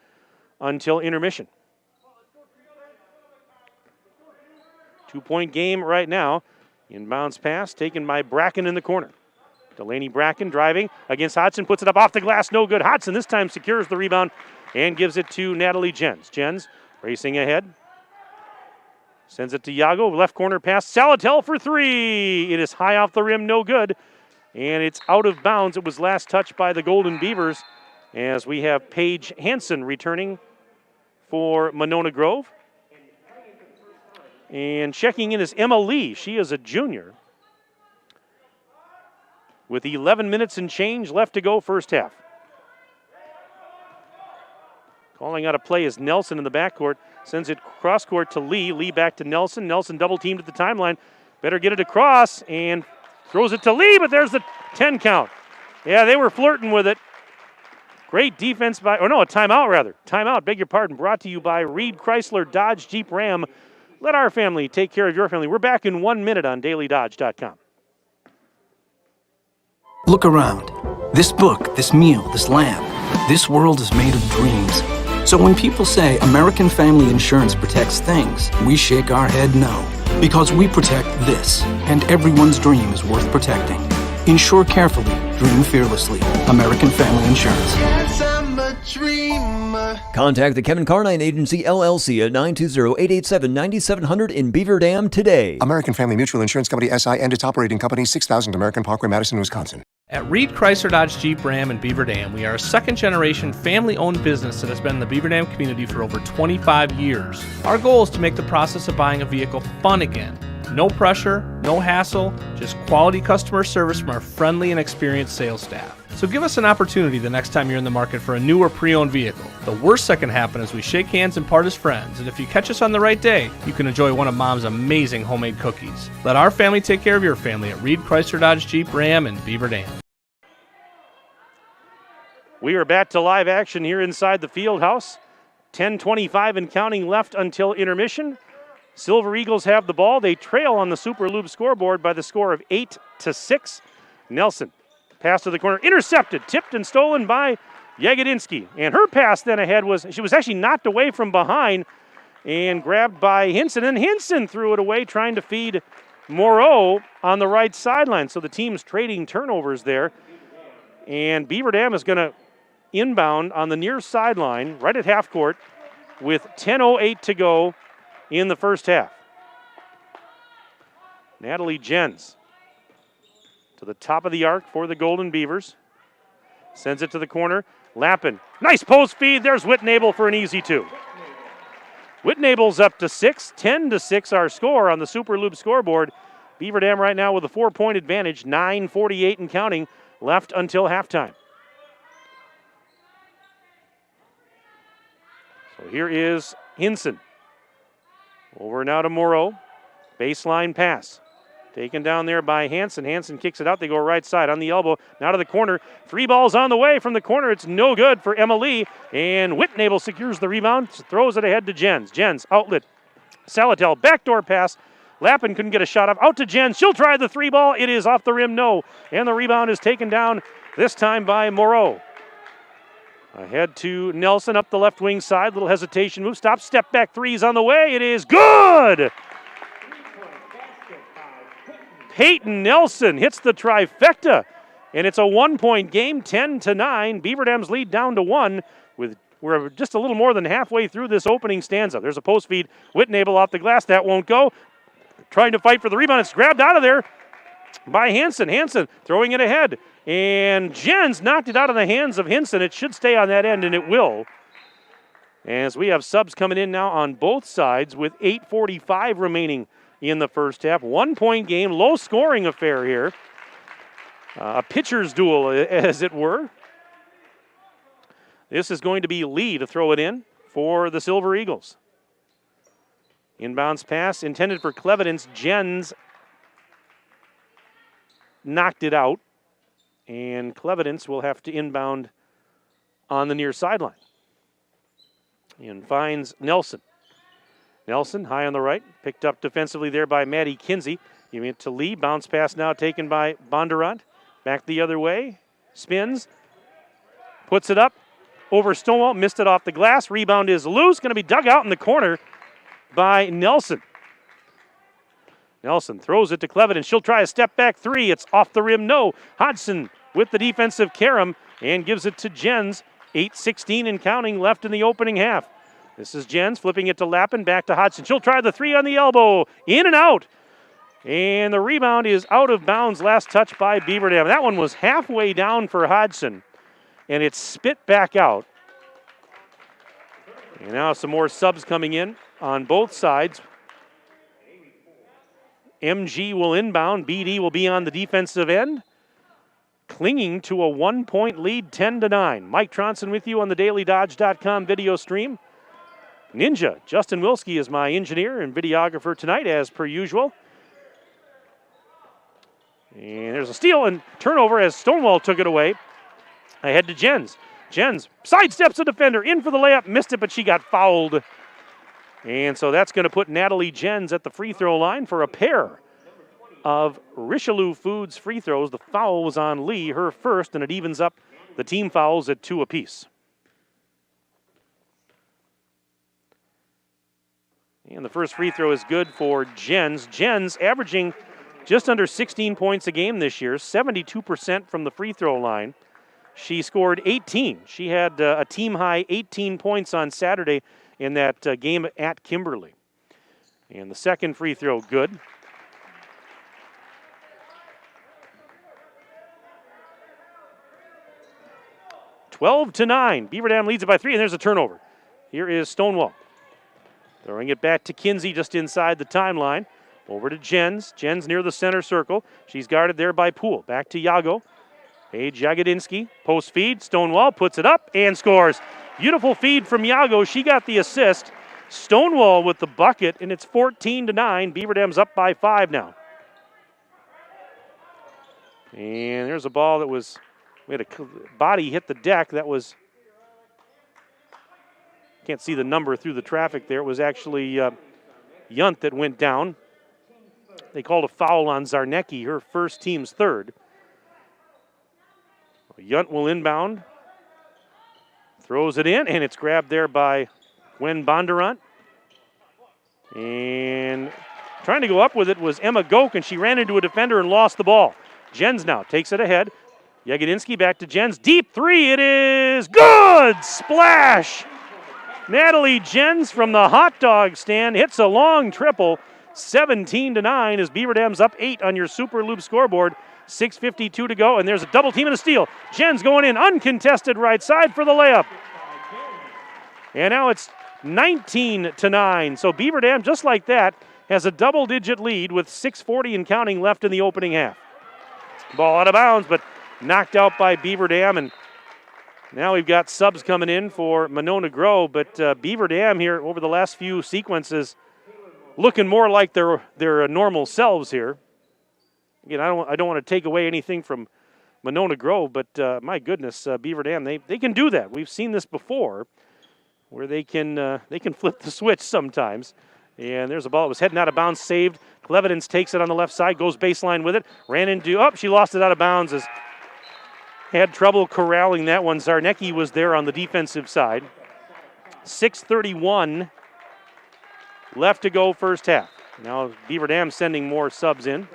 until intermission. 2-point game right now. Inbounds pass taken by Bracken in the corner. Delaney Bracken driving against Hodgson, puts it up off the glass, no good. Hodgson this time secures the rebound and gives it to Natalie Jens. Jens racing ahead. Sends it to Yago, left corner pass, Salatel for three. It is high off the rim, no good. And it's out of bounds. It was last touched by the Golden Beavers as we have Paige Hansen returning for Monona Grove. And checking in is Emma Lee. She is a junior. With 11 minutes and change left to go first half. Calling out a play is Nelson in the backcourt. Sends it cross court to Lee. Lee back to Nelson. Nelson double teamed at the timeline. Better get it across and throws it to Lee, but there's the 10 count. Yeah, they were flirting with it. Great defense by, or no, a timeout rather. Timeout, beg your pardon, brought to you by Reed Chrysler Dodge Jeep Ram. Let our family take care of your family. We're back in 1 minute on DailyDodge.com. Look around. This book, this meal, this lamb, this world is made of dreams. So when people say American Family Insurance protects things, we shake our head no. Because we protect this, and everyone's dream is worth protecting. Insure carefully, dream fearlessly. American Family Insurance. Contact the Kevin Carnine Agency, LLC at 920-887-9700 in Beaver Dam today. American Family Mutual Insurance Company, SI, and its operating company, 6000 American Parkway, Madison, Wisconsin. At Reed Chrysler Dodge Jeep Ram in Beaver Dam, we are a second-generation family-owned business that has been in the Beaver Dam community for over 25 years. Our goal is to make the process of buying a vehicle fun again. No pressure, no hassle, just quality customer service from our friendly and experienced sales staff. So give us an opportunity the next time you're in the market for a new or pre-owned vehicle. The worst that can happen is we shake hands and part as friends, and if you catch us on the right day, you can enjoy one of Mom's amazing homemade cookies. Let our family take care of your family at Reed Chrysler Dodge Jeep Ram in Beaver Dam. We are back to live action here inside the field house. 10:25 and counting left until intermission. Silver Eagles have the ball. They trail on the Super Loop scoreboard by the score of 8-6. Nelson, pass to the corner, intercepted, tipped and stolen by Jagodinski. And her pass then ahead she was actually knocked away from behind and grabbed by Hinson. And Hinson threw it away, trying to feed Moreau on the right sideline. So the team's trading turnovers there. And Beaver Dam is going to inbound on the near sideline, right at half court, with 10:08 to go in the first half. Natalie Jens to the top of the arc for the Golden Beavers. Sends it to the corner. Lappin. Nice post feed. There's Whitnable for an easy two. Whitnable's up to 6. 10-6 our score on the Super Loop scoreboard. Beaver Dam right now with a 4-point advantage. 9:48 and counting left until halftime. So here is Hinson. Over now to Moreau. Baseline pass. Taken down there by Hansen. Hansen kicks it out. They go right side on the elbow. Now to the corner. 3 balls on the way from the corner. It's no good for Emma Lee. And Whitnable secures the rebound. Throws it ahead to Jens. Jens outlet. Salatel backdoor pass. Lappin couldn't get a shot up. Out to Jens. She'll try the 3 ball. It is off the rim. No. And the rebound is taken down this time by Moreau. Ahead to Nelson up the left wing side. Little hesitation move. Stop. Step back. 3's on the way. It is good. Peyton Nelson hits the trifecta. And it's a 1-point game, 10-9. Beaver Dam's lead down to 1. We're just a little more than halfway through this opening stanza. There's a post feed. Whitnable off the glass. That won't go. trying to fight for the rebound. It's grabbed out of there by Hansen. Hansen throwing it ahead. And Jens knocked it out of the hands of Hinson. It should stay on that end, and it will. As we have subs coming in now on both sides with 8:45 remaining in the first half. 1 point game, low scoring affair here. A pitcher's duel, as it were. This is going to be Lee to throw it in for the Silver Eagles. Inbounds pass intended for Clevedence. Jens knocked it out. And Clevedence will have to inbound on the near sideline. And finds Nelson. Nelson high on the right. Picked up defensively there by Maddie Kinsey. Giving it to Lee. Bounce pass now taken by Bondurant. Back the other way. Spins. Puts it up. Over Stonewall. Missed it off the glass. Rebound is loose. Going to be dug out in the corner by Nelson. Nelson throws it to Clevedence. She'll try a step back three. It's off the rim. No. Hodgson with the defensive carom and gives it to Jens. 8:16 and counting left in the opening half. This is Jens flipping it to Lappin. Back to Hodgson. She'll try the three on the elbow. In and out. And the rebound is out of bounds. Last touch by Beaver Dam. That one was halfway down for Hodgson. And it's spit back out. And now some more subs coming in on both sides. MG will inbound. BD will be on the defensive end. Clinging to a 1 point lead, 10-9. Mike Tronson with you on the DailyDodge.com video stream. Ninja, Justin Wilski is my engineer and videographer tonight, as per usual. And there's a steal and turnover as Stonewall took it away. Ahead to Jens. Jens sidesteps a defender, in for the layup, missed it, but she got fouled. And so that's going to put Natalie Jens at the free throw line for a pair of Richelieu Foods free throws. The foul was on Lee, her first, and it evens up the team fouls at 2 apiece. And the first free throw is good for Jens. Jens averaging just under 16 points a game this year, 72% from the free throw line. She scored 18. She had a team-high 18 points on Saturday in that game at Kimberly. And the second free throw, good. (12-9). Beaver Dam leads it by 3, and there's a turnover. Here is Stonewall. Throwing it back to Kinsey just inside the timeline. Over to Jens. Jens near the center circle. She's guarded there by Poole. Back to Yago. Paige Jagodinsky. Post feed. Stonewall puts it up and scores. Beautiful feed from Yago. She got the assist. Stonewall with the bucket, and it's 14-9. Beaver Dam's up by 5 now. And there's a ball that was, we had a body hit the deck. That was, can't see the number through the traffic there. It was actually Yunt that went down. They called a foul on Zarnecki, her first, team's third. Yunt will inbound. Throws it in, and it's grabbed there by Gwen Bondurant. And trying to go up with it was Emma Goke, and she ran into a defender and lost the ball. Jens now takes it ahead. Jagodinsky back to Jens. Deep three, it is good! Splash! Natalie Jens from the hot dog stand hits a long triple. 17-9 as Beaver Dam's up 8 on your Super Loop scoreboard. 6:52 to go, and there's a double team and a steal. Jens going in, uncontested right side for the layup. And now it's 19-9. So Beaver Dam, just like that, has a double-digit lead with 6:40 and counting left in the opening half. Ball out of bounds, but knocked out by Beaver Dam, and now we've got subs coming in for Monona Grove, but Beaver Dam here over the last few sequences looking more like their normal selves here. Again, I don't want to take away anything from Monona Grove, but my goodness, Beaver Dam, they can do that. We've seen this before, where they can flip the switch sometimes. And there's a ball that was heading out of bounds, saved. Clevedence takes it on the left side, goes baseline with it, ran into, she lost it out of bounds as had trouble corralling that one. Zarnecki was there on the defensive side. 6:31 left to go first half. Now Beaver Dam sending more subs in.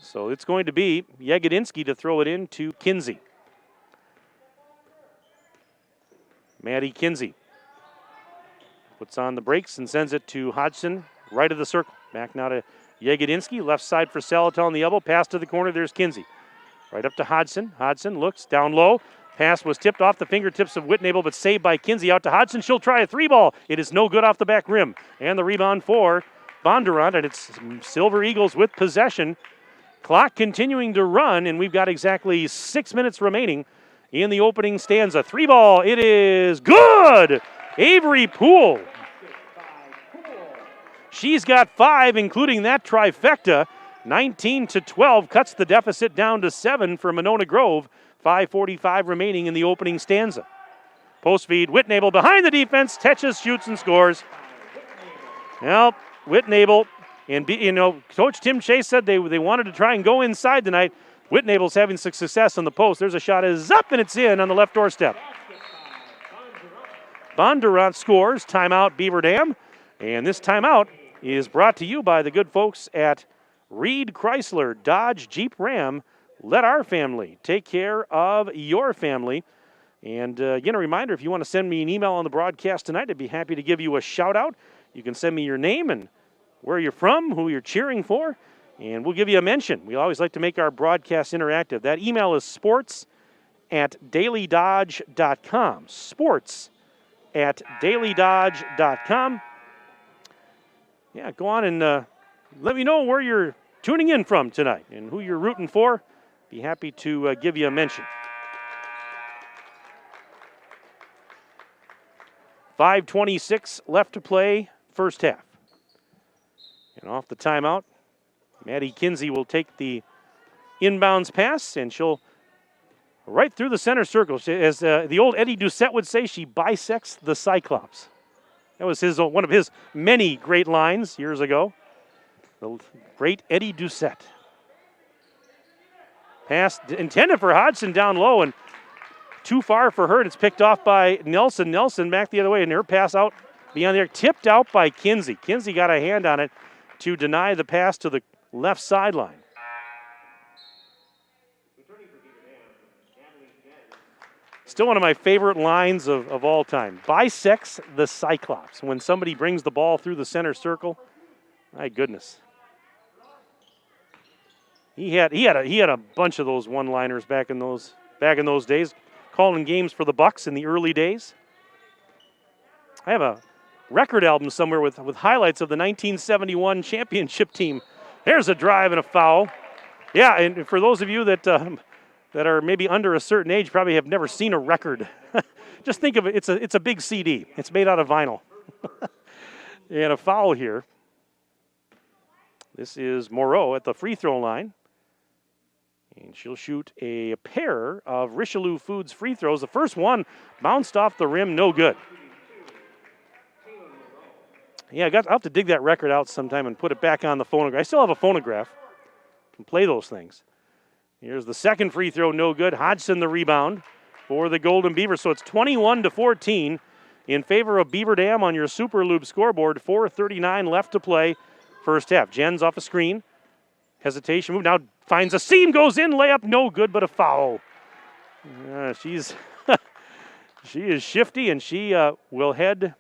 So it's going to be Jagodinsky to throw it in to Kinsey. Maddie Kinsey puts on the brakes and sends it to Hodgson, right of the circle. Back now to Yegedinsky, left side for Salatel on the elbow. Pass to the corner, there's Kinsey. Right up to Hodgson. Hodgson looks down low. Pass was tipped off the fingertips of Whitnable, but saved by Kinsey. Out to Hodgson. She'll try a 3-ball. It is no good off the back rim. And the rebound for Bondurant, and it's Silver Eagles with possession. Clock continuing to run, and we've got exactly 6 minutes remaining in the opening stanza. 3-ball. It is good. Avery Poole. She's got 5, including that trifecta. 19-12 cuts the deficit down to 7 for Monona Grove. 5:45 remaining in the opening stanza. Post feed, Whitnable behind the defense, touches, shoots, and scores. Well, Whitnable, and Coach Tim Chase said they wanted to try and go inside tonight. Whitnable's having some success on the post. There's a shot, is up, and it's in on the left doorstep. Bondurant scores, timeout Beaver Dam, and this timeout is brought to you by the good folks at Reed Chrysler Dodge Jeep Ram. Let our family take care of your family. And again, a reminder, if you want to send me an email on the broadcast tonight, I'd be happy to give you a shout out. You can send me your name and where you're from, who you're cheering for, and we'll give you a mention. We always like to make our broadcast interactive. That email is sports@dailydodge.com. Sports@dailydodge.com. Yeah, go on and let me know where you're tuning in from tonight and who you're rooting for. Be happy to give you a mention. 5:26 left to play, first half. And off the timeout, Maddie Kinsey will take the inbounds pass, and she'll right through the center circle. As the old Eddie Doucette would say, she bisects the Cyclops. That was one of his many great lines years ago. The great Eddie Doucette. Pass intended for Hodgson down low, and too far for her. It's picked off by Nelson. Nelson back the other way, and her pass out beyond there. Tipped out by Kinsey. Kinsey got a hand on it to deny the pass to the left sideline. Still one of my favorite lines of all time. Bisects the Cyclops. When somebody brings the ball through the center circle, my goodness. He had a bunch of those one-liners back in those days, calling games for the Bucks in the early days. I have a record album somewhere with highlights of the 1971 championship team. There's a drive and a foul. Yeah, and for those of you that are maybe under a certain age, probably have never seen a record. Just think of it. It's a big CD. It's made out of vinyl. And a foul here. This is Moreau at the free throw line. And she'll shoot a pair of Richelieu Foods free throws. The first one bounced off the rim, no good. Yeah, I'll have to dig that record out sometime and put it back on the phonograph. I still have a phonograph. Can play those things. Here's the second free throw, no good. Hodgson the rebound for the Golden Beavers. So it's 21-14 in favor of Beaver Dam on your Super Lube scoreboard. 4:39 left to play, first half. Jens off a screen. Hesitation move. Now finds a seam, goes in, layup, no good, but a foul. She is shifty, and she will head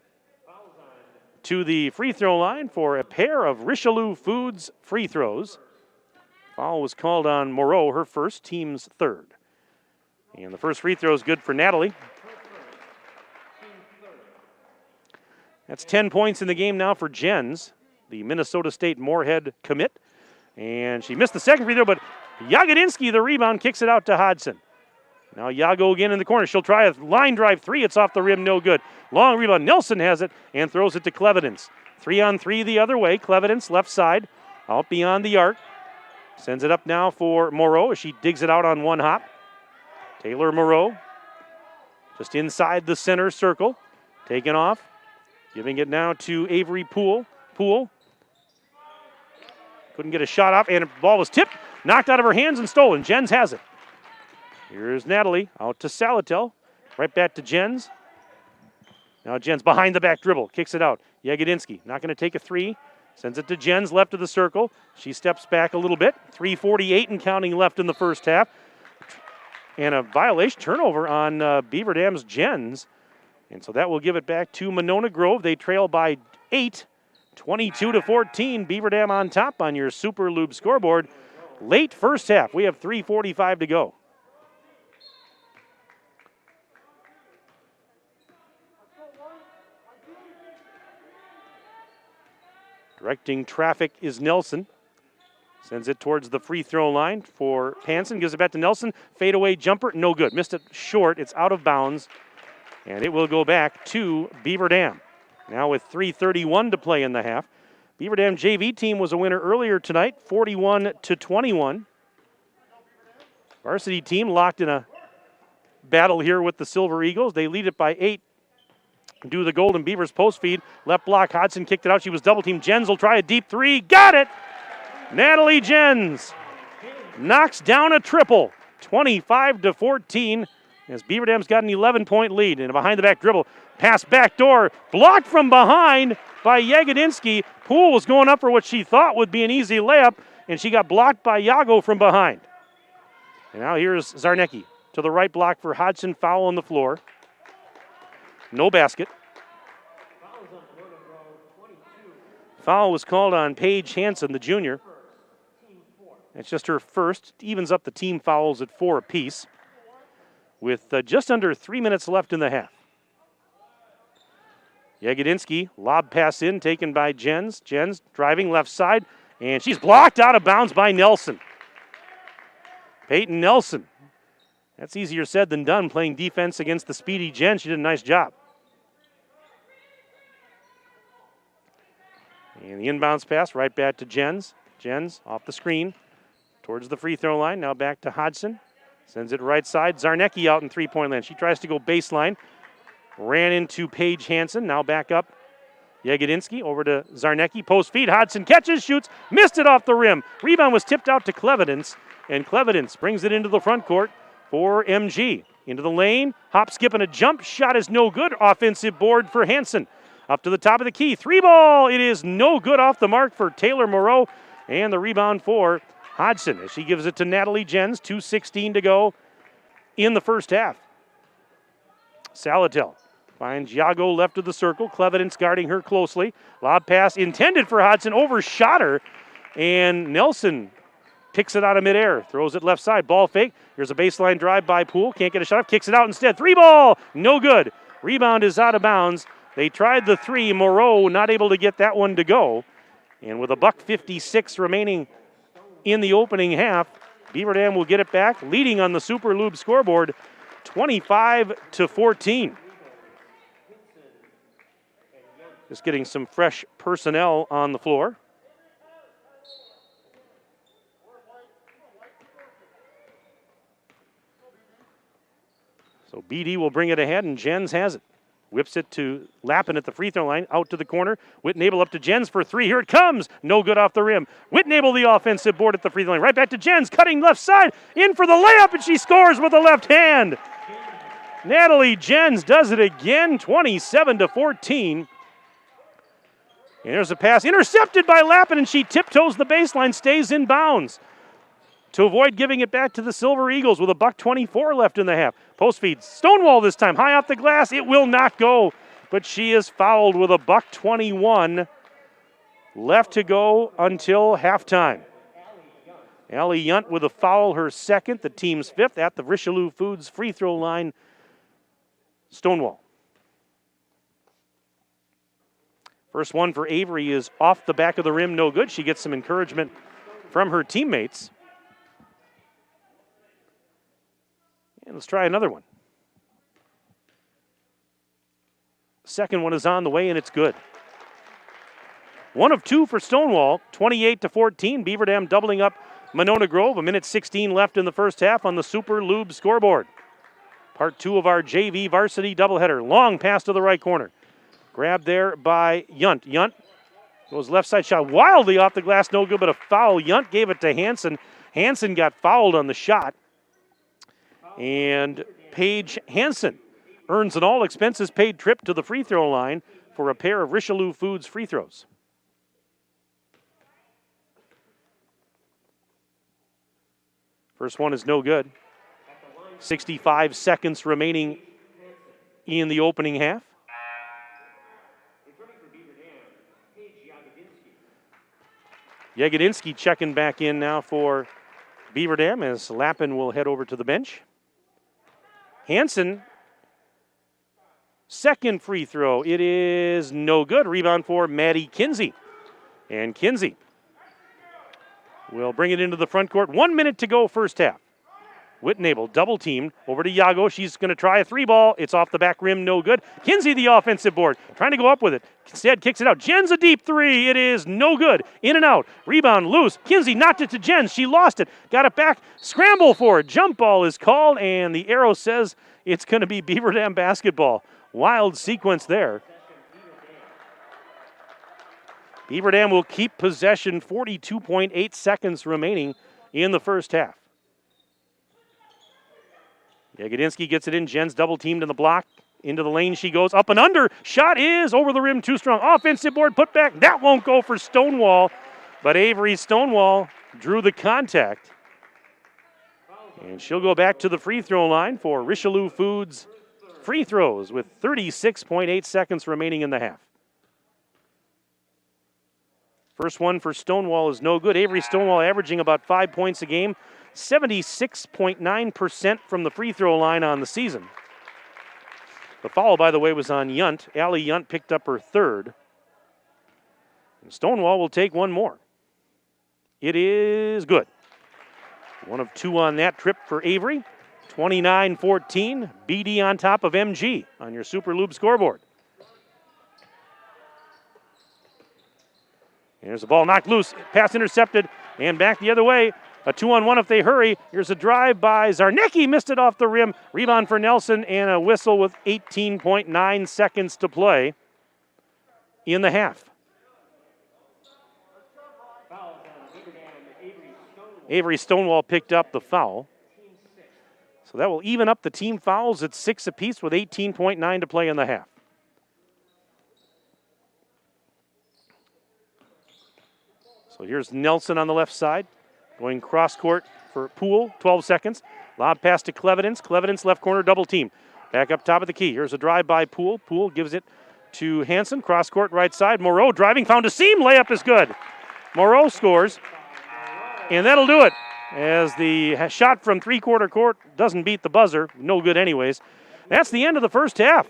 to the free throw line for a pair of Richelieu Foods free throws. Foul was called on Moreau, her first, team's third. And the first free throw is good for Natalie. That's 10 points in the game now for Jens, the Minnesota State Moorhead commit. And she missed the second free throw, but Yagodinsky, the rebound, kicks it out to Hodgson. Now Yago again in the corner. She'll try a line drive three. It's off the rim, no good. Long rebound. Nelson has it and throws it to Clevidence. 3-on-3 the other way. Clevidence left side, out beyond the arc. Sends it up now for Moreau as she digs it out on one hop. Taylor Moreau just inside the center circle. Taken off. Giving it now to Avery Poole. Poole couldn't get a shot off, and the ball was tipped, knocked out of her hands, and stolen. Jens has it. Here's Natalie out to Salatel. Right back to Jens. Now Jens behind the back dribble. Kicks it out. Yegedinsky not going to take a three. Sends it to Jens left of the circle. She steps back a little bit. 3:48 and counting left in the first half. And a violation turnover on Beaver Dam's Jens. And so that will give it back to Monona Grove. They trail by 8, 22-14. Beaver Dam on top on your Super Lube scoreboard. Late first half. We have 3:45 to go. Directing traffic is Nelson. Sends it towards the free throw line for Hansen. Gives it back to Nelson. Fadeaway jumper, no good. Missed it short. It's out of bounds. And it will go back to Beaver Dam. Now with 3:31 to play in the half. Beaver Dam JV team was a winner earlier tonight, 41-21. Varsity team locked in a battle here with the Silver Eagles. They lead it by 8. Do the Golden Beavers post feed. Left block, Hodson kicked it out. She was double teamed. Jens will try a deep three. Got it! Natalie Jens knocks down a triple, 25-14, as Beaver Dam's got an 11-point lead. And a behind the back dribble. Pass back door. Blocked from behind by Jagodinski. Poole was going up for what she thought would be an easy layup, and she got blocked by Yago from behind. And now here's Zarnecki to the right block for Hodgson. Foul on the floor. No basket. Foul was called on Paige Hansen, the junior. It's just her first. Evens up the team fouls at 4 apiece with just under 3 minutes left in the half. Jagodinski, lob pass in, taken by Jens. Jens driving left side, and she's blocked out of bounds by Nelson. Peyton Nelson. That's easier said than done, playing defense against the speedy Jen. She did a nice job. And the inbounds pass right back to Jens. Jens off the screen towards the free throw line. Now back to Hodgson. Sends it right side. Zarnecki out in three-point land. She tries to go baseline. Ran into Paige Hansen. Now back up. Jagodinski over to Zarnecki. Post feed. Hodgson catches, shoots. Missed it off the rim. Rebound was tipped out to Clevidence. And Clevidence brings it into the front court for MG. Into the lane. Hop, skip, and a jump. Shot is no good. Offensive board for Hansen. Up to the top of the key. 3-ball. It is no good off the mark for Taylor Moreau. And the rebound for Hodgson as she gives it to Natalie Jens. 2:16 to go in the first half. Salatel finds Yago left of the circle. Clevidence guarding her closely. Lob pass intended for Hodgson. Overshot her. And Nelson picks it out of midair. Throws it left side. Ball fake. Here's a baseline drive by Poole. Can't get a shot up. Kicks it out instead. 3-ball. No good. Rebound is out of bounds. They tried the three. Moreau not able to get that one to go. And with $1:56 remaining in the opening half, Beaver Dam will get it back, leading on the Super Lube scoreboard, 25-14. Just getting some fresh personnel on the floor. So BD will bring it ahead, and Jens has it. Whips it to Lappin at the free throw line, out to the corner. Whitnable up to Jens for 3. Here it comes. No good off the rim. Whitnable the offensive board at the free throw line. Right back to Jens, cutting left side. In for the layup, and she scores with the left hand. Natalie Jens does it again, 27-14. And there's a pass intercepted by Lappin, and she tiptoes the baseline, stays in bounds to avoid giving it back to the Silver Eagles with $1:24 left in the half. Post feed, Stonewall this time, high off the glass. It will not go, but she is fouled with $1:21 left to go until halftime. Allie Yunt with a foul, her second, the team's 5th at the Richelieu Foods free throw line. Stonewall. First one for Avery is off the back of the rim, no good. She gets some encouragement from her teammates. And let's try another one. Second one is on the way, and it's good. 1 of 2 for Stonewall, 28-14. Beaver Dam doubling up Monona Grove. 1:16 left in the first half on the Super Lube scoreboard. Part 2 of our JV Varsity doubleheader. Long pass to the right corner. Grabbed there by Yunt. Yunt goes left side shot wildly off the glass, no good, but a foul. Yunt gave it to Hansen. Hansen got fouled on the shot. And Paige Hansen earns an all-expenses-paid trip to the free throw line for a pair of Richelieu Foods free throws. First one is no good. 65 seconds remaining in the opening half. Jagodinski checking back in now for Beaver Dam as Lappin will head over to the bench. Hansen, second free throw. It is no good. Rebound for Maddie Kinsey. And Kinsey will bring it into the front court. 1 minute to go, first half. Whitnable double teamed over to Yago. She's going to try a three ball. It's off the back rim, no good. Kinsey, the offensive board, trying to go up with it. Instead, kicks it out. Jens a deep three. It is no good. In and out. Rebound loose. Kinsey knocked it to Jens. She lost it. Got it back. Scramble for it. Jump ball is called, and the arrow says it's going to be Beaver Dam basketball. Wild sequence there. Beaver Dam will keep possession. 42.8 seconds remaining in the first half. Jagodinski gets it in. Jens double teamed in the block. Into the lane she goes. Up and under. Shot is over the rim. Too strong. Offensive board put back. That won't go for Stonewall. But Avery Stonewall drew the contact. And she'll go back to the free throw line for Richelieu Foods free throws with 36.8 seconds remaining in the half. First one for Stonewall is no good. Avery Stonewall averaging about 5 points a game. 76.9% from the free throw line on the season. The foul, by the way, was on Yunt. Allie Yunt picked up her third. And Stonewall will take one more. It is good. One of two on that trip for Avery. 29-14. BD on top of MG on your Super Lube scoreboard. Here's the ball knocked loose. Pass intercepted and back the other way. A 2-on-1 if they hurry. Here's a drive by Zarnicki. Missed it off the rim. Rebound for Nelson and a whistle with 18.9 seconds to play in the half. Avery Stonewall picked up the foul. So that will even up the team fouls at 6 apiece with 18.9 to play in the half. So here's Nelson on the left side. Going cross court for Poole, 12 seconds. Lob pass to Clevidence. Clevidence left corner double team. Back up top of the key. Here's a drive by Poole. Poole gives it to Hansen. Cross court right side. Moreau driving, found a seam. Layup is good. Moreau scores. And that'll do it. As the shot from three-quarter court doesn't beat the buzzer. No good anyways. That's the end of the first half.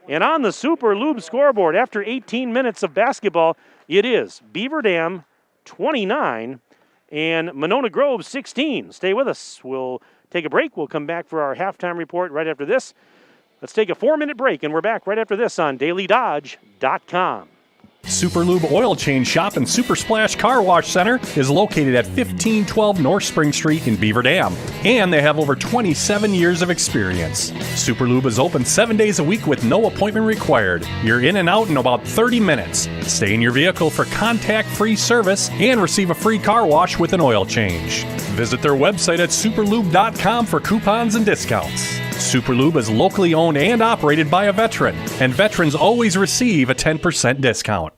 And on the Super Lube scoreboard, after 18 minutes of basketball, it is Beaver Dam 29 and Monona Grove 16. Stay with us. We'll take a break. We'll come back for our halftime report right after this. Let's take a 4-minute break, and we're back right after this on DailyDodge.com. Super Lube Oil Change Shop and Super Splash Car Wash Center is located at 1512 North Spring Street in Beaver Dam, and they have over 27 years of experience. Super Lube is open 7 days a week with no appointment required. You're in and out in about 30 minutes. Stay in your vehicle for contact-free service and receive a free car wash with an oil change. Visit their website at superlube.com for coupons and discounts. Super Lube is locally owned and operated by a veteran, and veterans always receive a 10% discount.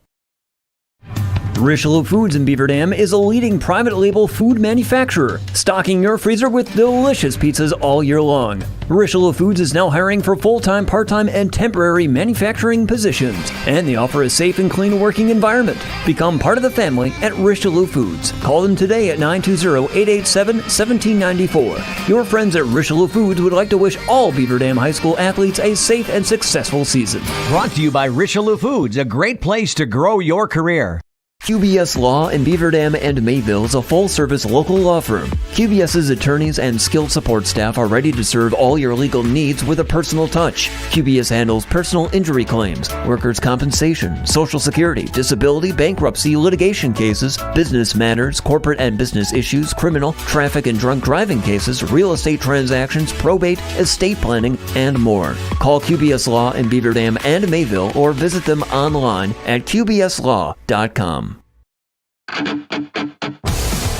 Richelieu Foods in Beaver Dam is a leading private label food manufacturer, stocking your freezer with delicious pizzas all year long. Richelieu Foods is now hiring for full-time, part-time, and temporary manufacturing positions, and they offer a safe and clean working environment. Become part of the family at Richelieu Foods. Call them today at 920-887-1794. Your friends at Richelieu Foods would like to wish all Beaver Dam High School athletes a safe and successful season. Brought to you by Richelieu Foods, a great place to grow your career. QBS Law in Beaver Dam and Mayville is a full-service local law firm. QBS's attorneys and skilled support staff are ready to serve all your legal needs with a personal touch. QBS handles personal injury claims, workers' compensation, Social Security, disability, bankruptcy, litigation cases, business matters, corporate and business issues, criminal, traffic and drunk driving cases, real estate transactions, probate, estate planning, and more. Call QBS Law in Beaver Dam and Mayville or visit them online at qbslaw.com.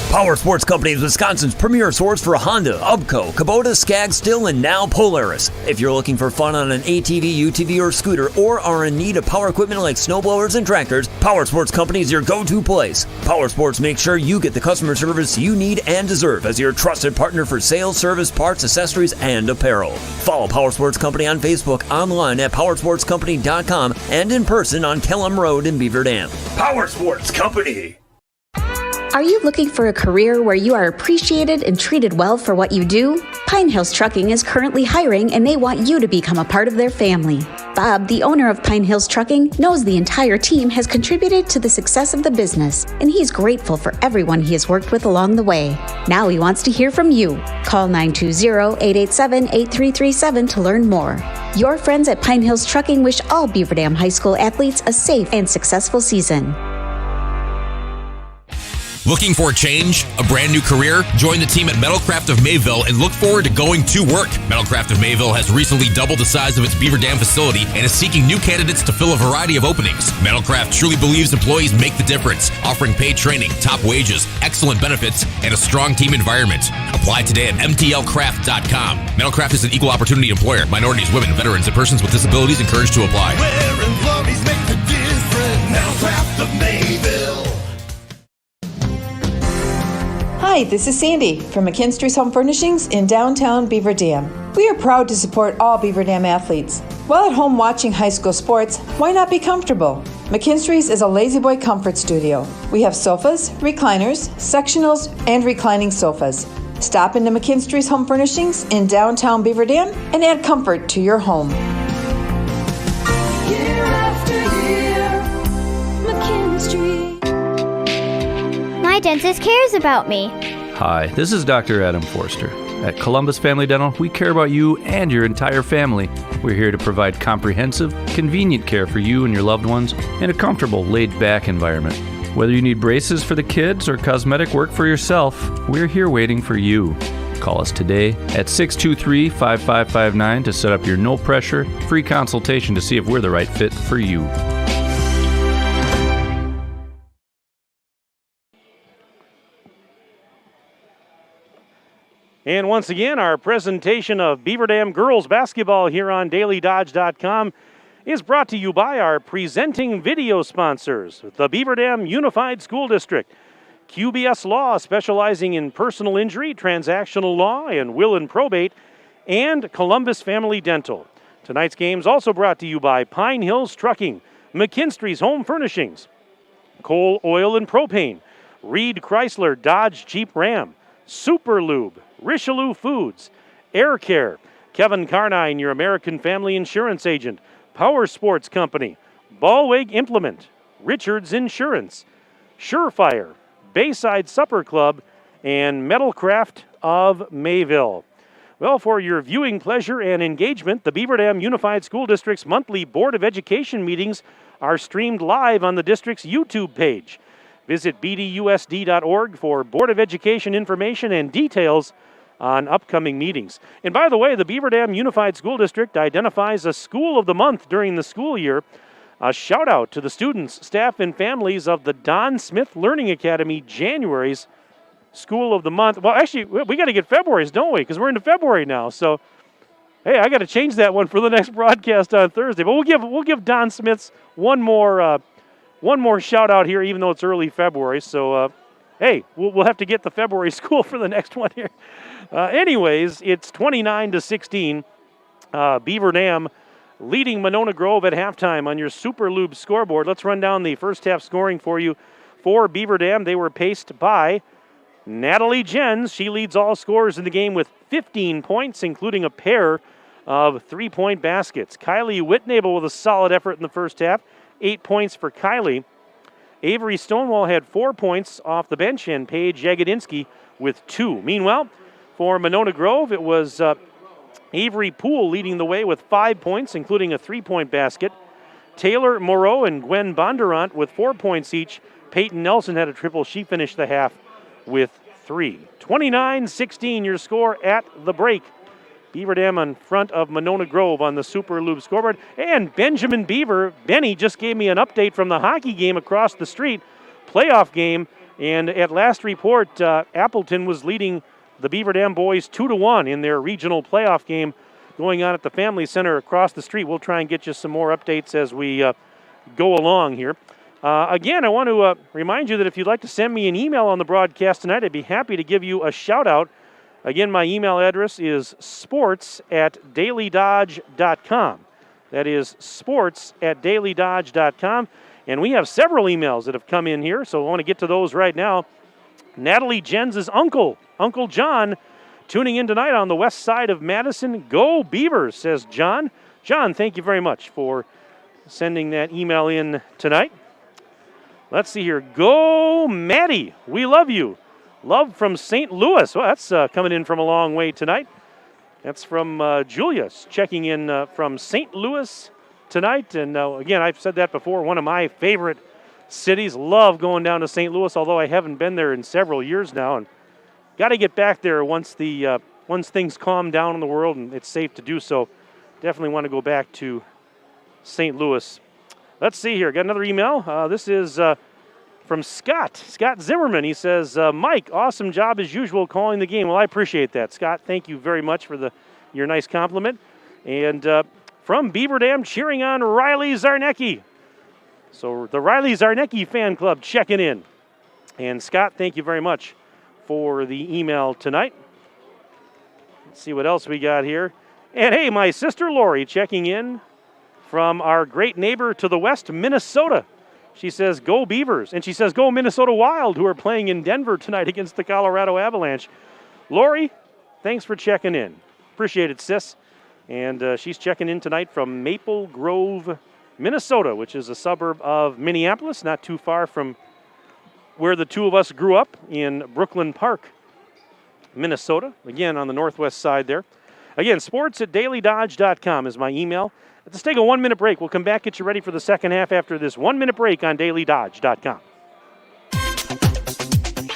Power Sports Company is Wisconsin's premier source for Honda, Ubco, Kubota, Skag, Stihl, and now Polaris. If you're looking for fun on an ATV, UTV, or scooter, or are in need of power equipment like snowblowers and tractors, Power Sports Company is your go-to place. Power Sports makes sure you get the customer service you need and deserve as your trusted partner for sales, service, parts, accessories, and apparel. Follow Power Sports Company on Facebook, online at powersportscompany.com, and in person on Kellum Road in Beaver Dam. Power Sports Company. Are you looking for a career where you are appreciated and treated well for what you do? Pine Hills Trucking is currently hiring and they want you to become a part of their family. Bob, the owner of Pine Hills Trucking, knows the entire team has contributed to the success of the business, and he's grateful for everyone he has worked with along the way. Now he wants to hear from you. Call 920-887-8337 to learn more. Your friends at Pine Hills Trucking wish all Beaver Dam High School athletes a safe and successful season. Looking for a change? A brand new career? Join the team at Metalcraft of Mayville and look forward to going to work. Metalcraft of Mayville has recently doubled the size of its Beaver Dam facility and is seeking new candidates to fill a variety of openings. Metalcraft truly believes employees make the difference, offering paid training, top wages, excellent benefits, and a strong team environment. Apply today at mtlcraft.com. Metalcraft is an equal opportunity employer. Minorities, women, veterans, and persons with disabilities encouraged to apply. Where employees make the difference. Metalcraft of Mayville. Hi, this is Sandy from McKinstry's Home Furnishings in downtown Beaver Dam. We are proud to support all Beaver Dam athletes. While at home watching high school sports, why not be comfortable? McKinstry's is a lazy boy comfort studio. We have sofas, recliners, sectionals, and reclining sofas. Stop into McKinstry's Home Furnishings in downtown Beaver Dam and add comfort to your home. Year after year, McKinstry. My dentist cares about me. Hi, this is Dr. Adam Forster. At Columbus Family Dental, we care about you and your entire family. We're here to provide comprehensive, convenient care for you and your loved ones in a comfortable, laid-back environment. Whether you need braces for the kids or cosmetic work for yourself, we're here waiting for you. Call us today at 623-5559 to set up your no-pressure, free consultation to see if we're the right fit for you. And once again, our presentation of Beaver Dam girls basketball here on DailyDodge.com is brought to you by our presenting video sponsors, the Beaver Dam Unified School District, QBS Law, specializing in personal injury, transactional law, and will and probate, and Columbus Family Dental. Tonight's game is also brought to you by Pine Hills Trucking, McKinstry's Home Furnishings, Coal, Oil, and Propane, Reed Chrysler Dodge Jeep Ram, Super Lube, Richelieu Foods, Air Care, Kevin Carnine, your American Family Insurance Agent, Power Sports Company, Ballweg Implement, Richards Insurance, Surefire, Bayside Supper Club, and Metalcraft of Mayville. Well, for your viewing pleasure and engagement, the Beaver Dam Unified School District's monthly Board of Education meetings are streamed live on the district's YouTube page. Visit bdusd.org for Board of Education information and details on upcoming meetings. And by the way, the Beaver Dam Unified School District identifies a School of the Month during the school year. A shout out to the students, staff, and families of the Don Smith Learning Academy January's School of the Month. Well, actually, we got to get February's, don't we? Because we're into February now. So, hey, I got to change that one for the next broadcast on Thursday. But we'll give Don Smith's one more shout out here, even though it's early February. So, hey, we'll have to get the February school for the next one here. Anyways, it's 29-16. Beaver Dam leading Monona Grove at halftime on your Super Lube scoreboard. Let's run down the first half scoring for you. For Beaver Dam, they were paced by Natalie Jens. She leads all scorers in the game with 15 points, including a pair of three-point baskets. Kylie Whitnable with a solid effort in the first half. 8 points for Kylie. Avery Stonewall had 4 points off the bench, and Paige Jagodinsky with 2. Meanwhile, for Monona Grove, it was Avery Poole leading the way with 5 points, including a three-point basket. Taylor Moreau and Gwen Bondurant with 4 points each. Peyton Nelson had a triple. She finished the half with 3. 29-16 your score at the break. Beaver Dam in front of Monona Grove on the Super Lube scoreboard. And Benjamin Beaver, Benny, just gave me an update from the hockey game across the street. Playoff game And at last report, Appleton was leading the Beaver Dam boys 2-1 in their regional playoff game going on at the Family Center across the street. We'll try and get you some more updates as we go along here. Again, I want to remind you that if you'd like to send me an email on the broadcast tonight, I'd be happy to give you a shout-out. Again, my email address is sports@dailydodge.com. That is sports@dailydodge.com. And we have several emails that have come in here, so I want to get to those right now. Natalie Jens' uncle, Uncle John, tuning in tonight on the west side of Madison. Go Beavers, says John. John, thank you very much for sending that email in tonight. Let's see here. Go Maddie, we love you. Love from St. Louis. Well, that's coming in from a long way tonight. That's from Julius, checking in from St. Louis tonight. And again, I've said that before, one of my favorite cities. Love going down to St. Louis, although I haven't been there in several years now. And got to get back there once things calm down in the world and it's safe to do so. Definitely want to go back to St. Louis. Let's see here. Got another email. This is from Scott Zimmerman. He says, Mike, awesome job as usual calling the game. Well, I appreciate that, Scott. Thank you very much for your nice compliment. And from Beaver Dam, cheering on Riley Zarnecki. So the Riley Zarnecki fan club checking in. And Scott, thank you very much for the email tonight. Let's see what else we got here. And hey, my sister Lori checking in from our great neighbor to the west, Minnesota. She says, go Beavers. And she says, go Minnesota Wild, who are playing in Denver tonight against the Colorado Avalanche. Lori, thanks for checking in. Appreciate it, sis. And she's checking in tonight from Maple Grove, Minnesota, which is a suburb of Minneapolis, not too far from where the two of us grew up in Brooklyn Park, Minnesota. Again, on the northwest side there. Again, sports@dailydodge.com is my email. Let's take a 1-minute break. We'll come back, get you ready for the second half after this 1-minute break on dailydodge.com.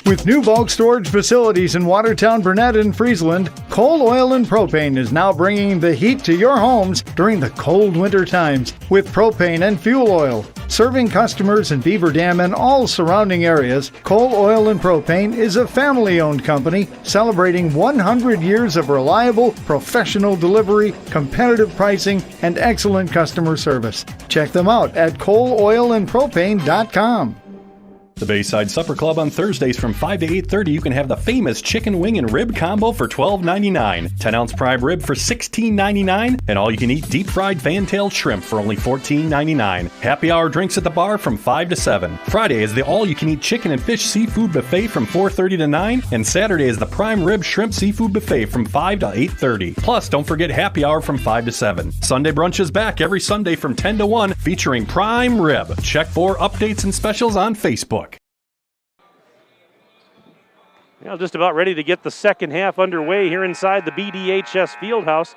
With new bulk storage facilities in Watertown, Burnett, and Friesland, Cole Oil and Propane is now bringing the heat to your homes during the cold winter times with propane and fuel oil. Serving customers in Beaver Dam and all surrounding areas, Cole Oil and Propane is a family-owned company celebrating 100 years of reliable, professional delivery, competitive pricing, and excellent customer service. Check them out at coleoilandpropane.com. The Bayside Supper Club on Thursdays from 5 to 8:30, you can have the famous chicken wing and rib combo for $12.99, 10-ounce prime rib for $16.99, and all-you-can-eat deep-fried fan-tailed shrimp for only $14.99. Happy hour drinks at the bar from 5 to 7. Friday is the all-you-can-eat chicken and fish seafood buffet from 4:30 to 9, and Saturday is the prime rib shrimp seafood buffet from 5 to 8:30. Plus, don't forget happy hour from 5 to 7. Sunday brunch is back every Sunday from 10 to 1, featuring prime rib. Check for updates and specials on Facebook. Well, just about ready to get the second half underway here inside the BDHS Fieldhouse.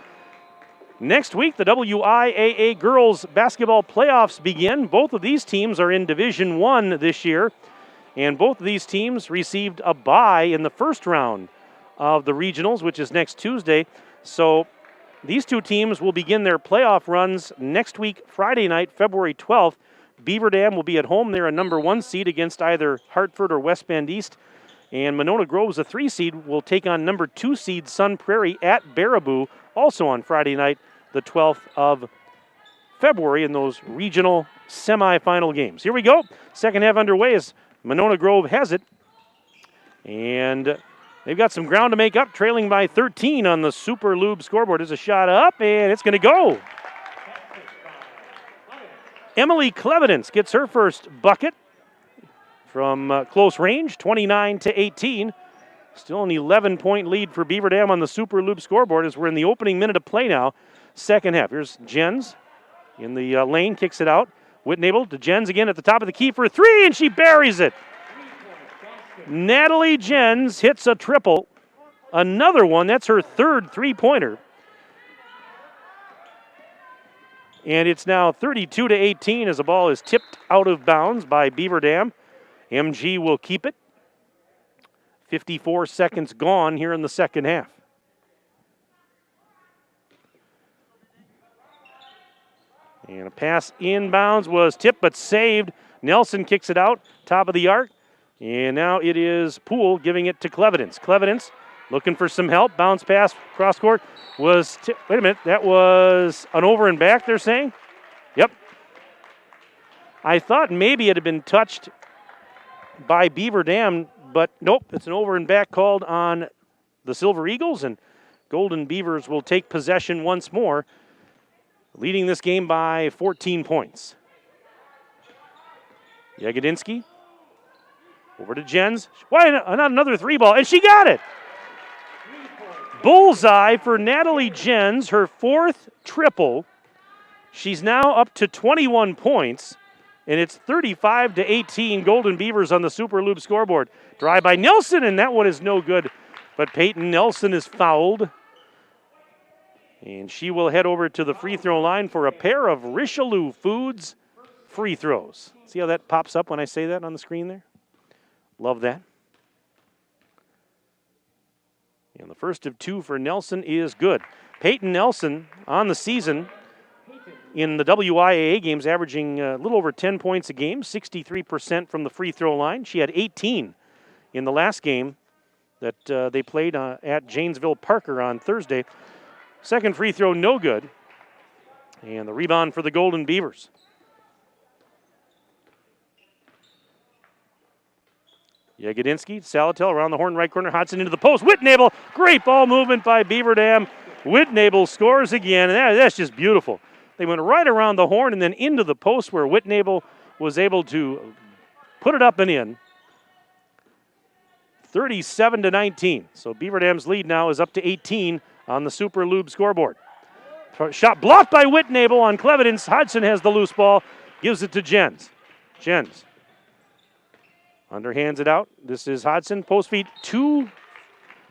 Next week, the WIAA girls basketball playoffs begin. Both of these teams are in Division I this year, and both of these teams received a bye in the first round of the regionals, which is next Tuesday. So these two teams will begin their playoff runs next week, Friday night, February 12th. Beaver Dam will be at home. They're a number 1 seed against either Hartford or West Bend East. And Monona Grove, a 3 seed, will take on number 2 seed Sun Prairie at Baraboo, also on Friday night, the 12th of February, in those regional semifinal games. Here we go. Second half underway as Monona Grove has it. And they've got some ground to make up, trailing by 13 on the Super Lube scoreboard. There's a shot up, and it's going to go. Emily Clevidence gets her first bucket from close range, 29-18. Still an 11-point lead for Beaver Dam on the Super Loop scoreboard as we're in the opening minute of play now. Second half. Here's Jens in the lane, kicks it out. Whitnable to Jens again at the top of the key for 3, and she buries it. Natalie Jens hits a triple. Another one. That's her third three-pointer. And it's now 32-18 as the ball is tipped out of bounds by Beaver Dam. MG will keep it. 54 seconds gone here in the second half. And a pass inbounds was tipped but saved. Nelson kicks it out, top of the arc. And now it is Poole giving it to Clevidence. Clevidence looking for some help. Bounce pass, cross court. Wait a minute, that was an over and back, they're saying? Yep. I thought maybe it had been touched by Beaver Dam, but nope, it's an over and back called on the Silver Eagles, and Golden Beavers will take possession once more, leading this game by 14 points. Yagodinsky over to Jens. Why not another three ball? And she got it. Bullseye for Natalie Jens, her fourth triple. She's now up to 21 points, and it's 35-18 Golden Beavers on the Super Loop scoreboard. Drive by Nelson, and that one is no good. But Peyton Nelson is fouled. And she will head over to the free throw line for a pair of Richelieu Foods free throws. See how that pops up when I say that on the screen there? Love that. And the first of two for Nelson is good. Peyton Nelson on the season in the WIAA games, averaging a little over 10 points a game, 63% from the free throw line. She had 18 in the last game that they played at Janesville Parker on Thursday. Second free throw, no good. And the rebound for the Golden Beavers. Yagodinsky, Salatel around the horn right corner, Hodson into the post. Whitnable, great ball movement by Beaver Dam. Whitnable scores again, and that's just beautiful. They went right around the horn and then into the post where Whitnable was able to put it up and in. 37-19. So Beaver Dam's lead now is up to 18 on the Super Lube scoreboard. Shot blocked by Whitnable on Clevidence. Hodson has the loose ball, gives it to Jens. Jens underhands it out. This is Hodson. Post feet too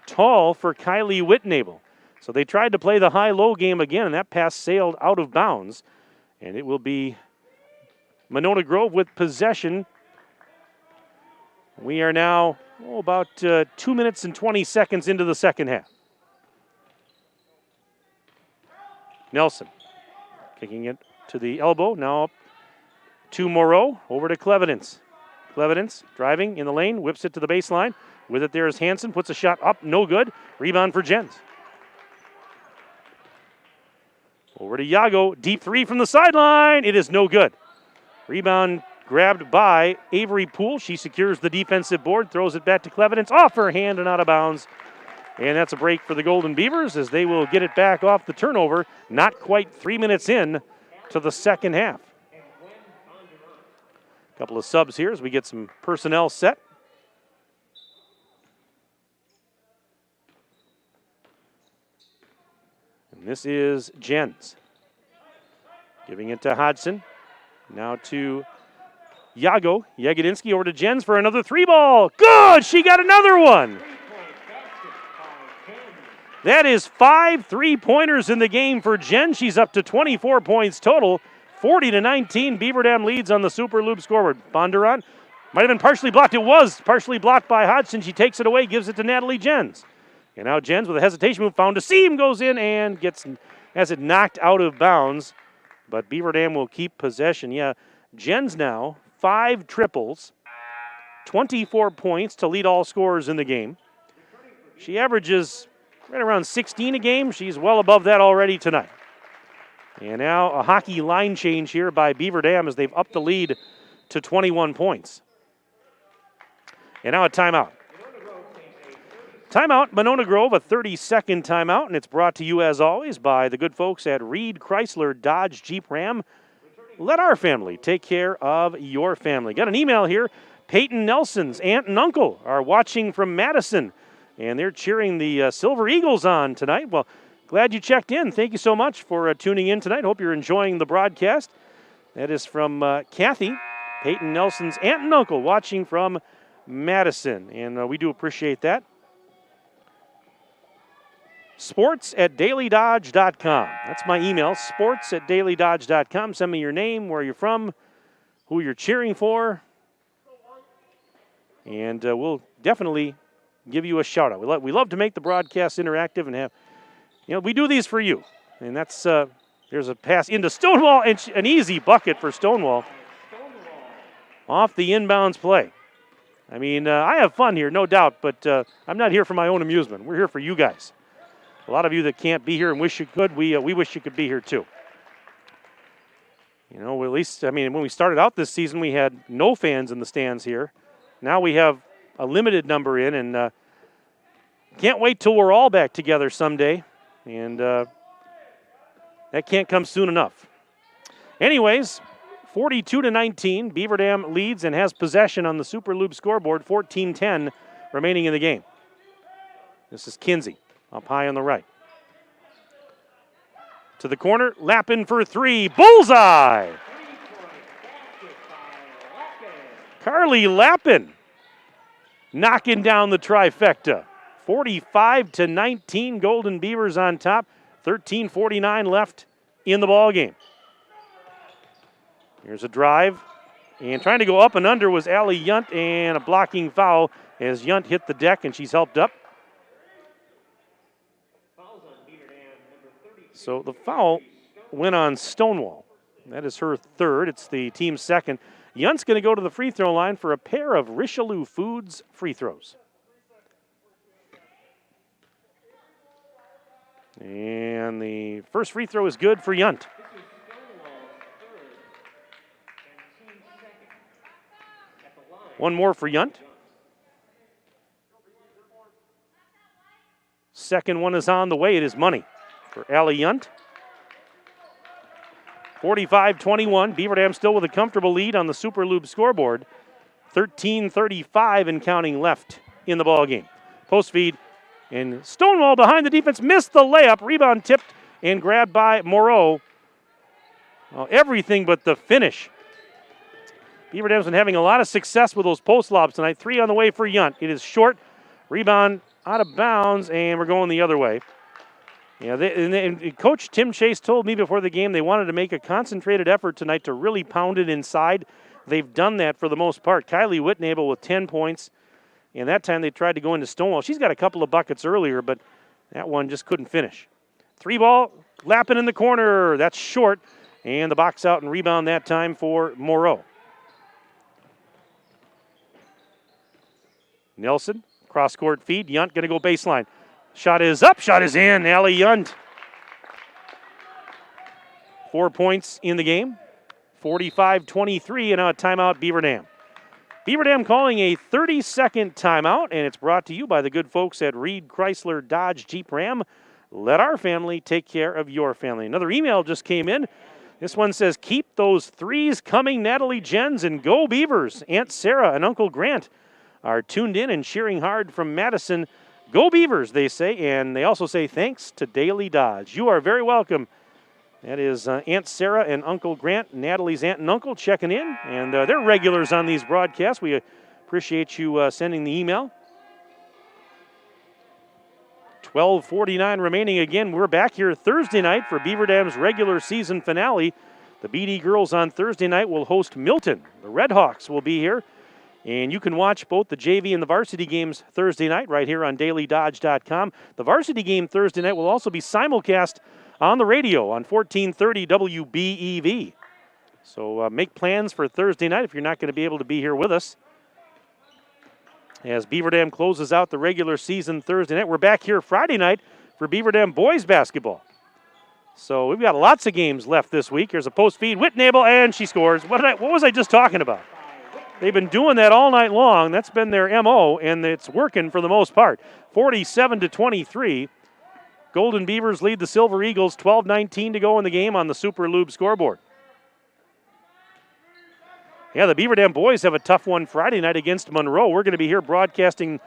tall for Kylie Whitnable. So they tried to play the high-low game again, and that pass sailed out of bounds. And it will be Monona Grove with possession. We are now about 2 minutes and 20 seconds into the second half. Nelson kicking it to the elbow. Now up to Moreau. Over to Clevidence. Clevidence driving in the lane. Whips it to the baseline. With it there is Hansen. Puts a shot up. No good. Rebound for Jens. Over to Yago. Deep three from the sideline. It is no good. Rebound grabbed by Avery Poole. She secures the defensive board. Throws it back to Clevidence. Off her hand and out of bounds. And that's a break for the Golden Beavers as they will get it back off the turnover. Not quite 3 minutes in to the second half. A couple of subs here as we get some personnel set. And this is Jens. Giving it to Hodson. Now to Yago. Yagodinsky over to Jens for another three ball. Good! She got another one. That is 5 3-pointers in the game for Jen. She's up to 24 points total. 40-19, Beaver Dam leads on the Super Loop scoreboard. Bondurant might have been partially blocked. It was partially blocked by Hodgson. She takes it away, gives it to Natalie Jens. And now Jens with a hesitation move, found a seam, goes in and has it knocked out of bounds. But Beaver Dam will keep possession. Yeah, Jens now 5 triples, 24 points to lead all scorers in the game. She averages right around 16 a game. She's well above that already tonight. And now a hockey line change here by Beaver Dam as they've upped the lead to 21 points. And now a timeout. Timeout, Monona Grove, a 30-second timeout, and it's brought to you as always by the good folks at Reed Chrysler Dodge Jeep Ram. Let our family take care of your family. Got an email here. Peyton Nelson's aunt and uncle are watching from Madison, and they're cheering the Silver Eagles on tonight. Well, glad you checked in. Thank you so much for tuning in tonight. Hope you're enjoying the broadcast. That is from Kathy, Peyton Nelson's aunt and uncle, watching from Madison, and we do appreciate that. sports@dailydodge.com. That's my email, sports@dailydodge.com. Send me your name, where you're from, who you're cheering for, and we'll definitely give you a shout out. We love to make the broadcast interactive and have, we do these for you. And that's, there's a pass into Stonewall, and an easy bucket for Stonewall off the inbounds play. I mean, I have fun here, no doubt, but I'm not here for my own amusement. We're here for you guys. A lot of you that can't be here and wish you could, we wish you could be here too. You know, at least, I mean, when we started out this season, we had no fans in the stands here. Now we have a limited number in, and can't wait till we're all back together someday. And that can't come soon enough. Anyways, 42-19, Beaver Dam leads and has possession on the Super Lube scoreboard, 14-10 remaining in the game. This is Kinsey up high on the right. To the corner, Lappin for three, bullseye! Carly Lappin knocking down the trifecta. 45-19, Golden Beavers on top. 13:49 left in the ball game. Here's a drive, and trying to go up and under was Allie Yunt, and a blocking foul as Yunt hit the deck, and she's helped up. So the foul went on Stonewall. That is her third. It's the team's second. Yunt's going to go to the free throw line for a pair of Richelieu Foods free throws. And the first free throw is good for Yunt. One more for Yunt. Second one is on the way. It is money for Allie Yunt. 45-21. Beaver Dam still with a comfortable lead on the Super Lube scoreboard. 13:35 and counting left in the ball game. Post feed, and Stonewall behind the defense missed the layup. Rebound tipped and grabbed by Moreau. Well, everything but the finish. Beaver Dam's been having a lot of success with those post lobs tonight. Three on the way for Yunt. It is short. Rebound out of bounds, and we're going the other way. Yeah, and Coach Tim Chase told me before the game they wanted to make a concentrated effort tonight to really pound it inside. They've done that for the most part. Kylie Whitnable with 10 points. And that time they tried to go into Stonewall. She's got a couple of buckets earlier, but that one just couldn't finish. Three ball, Lappin in the corner. That's short. And the box out and rebound that time for Moreau. Nelson, cross-court feed. Yunt going to go baseline. Shot is up, shot is in. Allie Yunt. 4 points in the game. 45-23, and now a timeout, Beaver Dam. Beaver Dam calling a 30-second timeout, and it's brought to you by the good folks at Reed Chrysler Dodge Jeep Ram. Let our family take care of your family. Another email just came in. This one says, keep those threes coming, Natalie Jens, and go Beavers. Aunt Sarah and Uncle Grant are tuned in and cheering hard from Madison. Go Beavers, they say, and they also say thanks to Daily Dodge. You are very welcome. That is Aunt Sarah and Uncle Grant, Natalie's aunt and uncle, checking in. And they're regulars on these broadcasts. We appreciate you sending the email. 12:49 remaining again. We're back here Thursday night for Beaver Dam's regular season finale. The BD girls on Thursday night will host Milton. The Redhawks will be here. And you can watch both the JV and the varsity games Thursday night right here on dailydodge.com. The varsity game Thursday night will also be simulcast on the radio on 1430 WBEV. So make plans for Thursday night if you're not going to be able to be here with us. As Beaver Dam closes out the regular season Thursday night, we're back here Friday night for Beaver Dam boys basketball. So we've got lots of games left this week. Here's a post feed, Whitnable, and she scores. What was I just talking about? They've been doing that all night long. That's been their MO, and it's working for the most part. 47-23. Golden Beavers lead the Silver Eagles, 12:19 to go in the game on the Super Lube scoreboard. Yeah, the Beaver Dam boys have a tough one Friday night against Monroe. We're going to be here broadcasting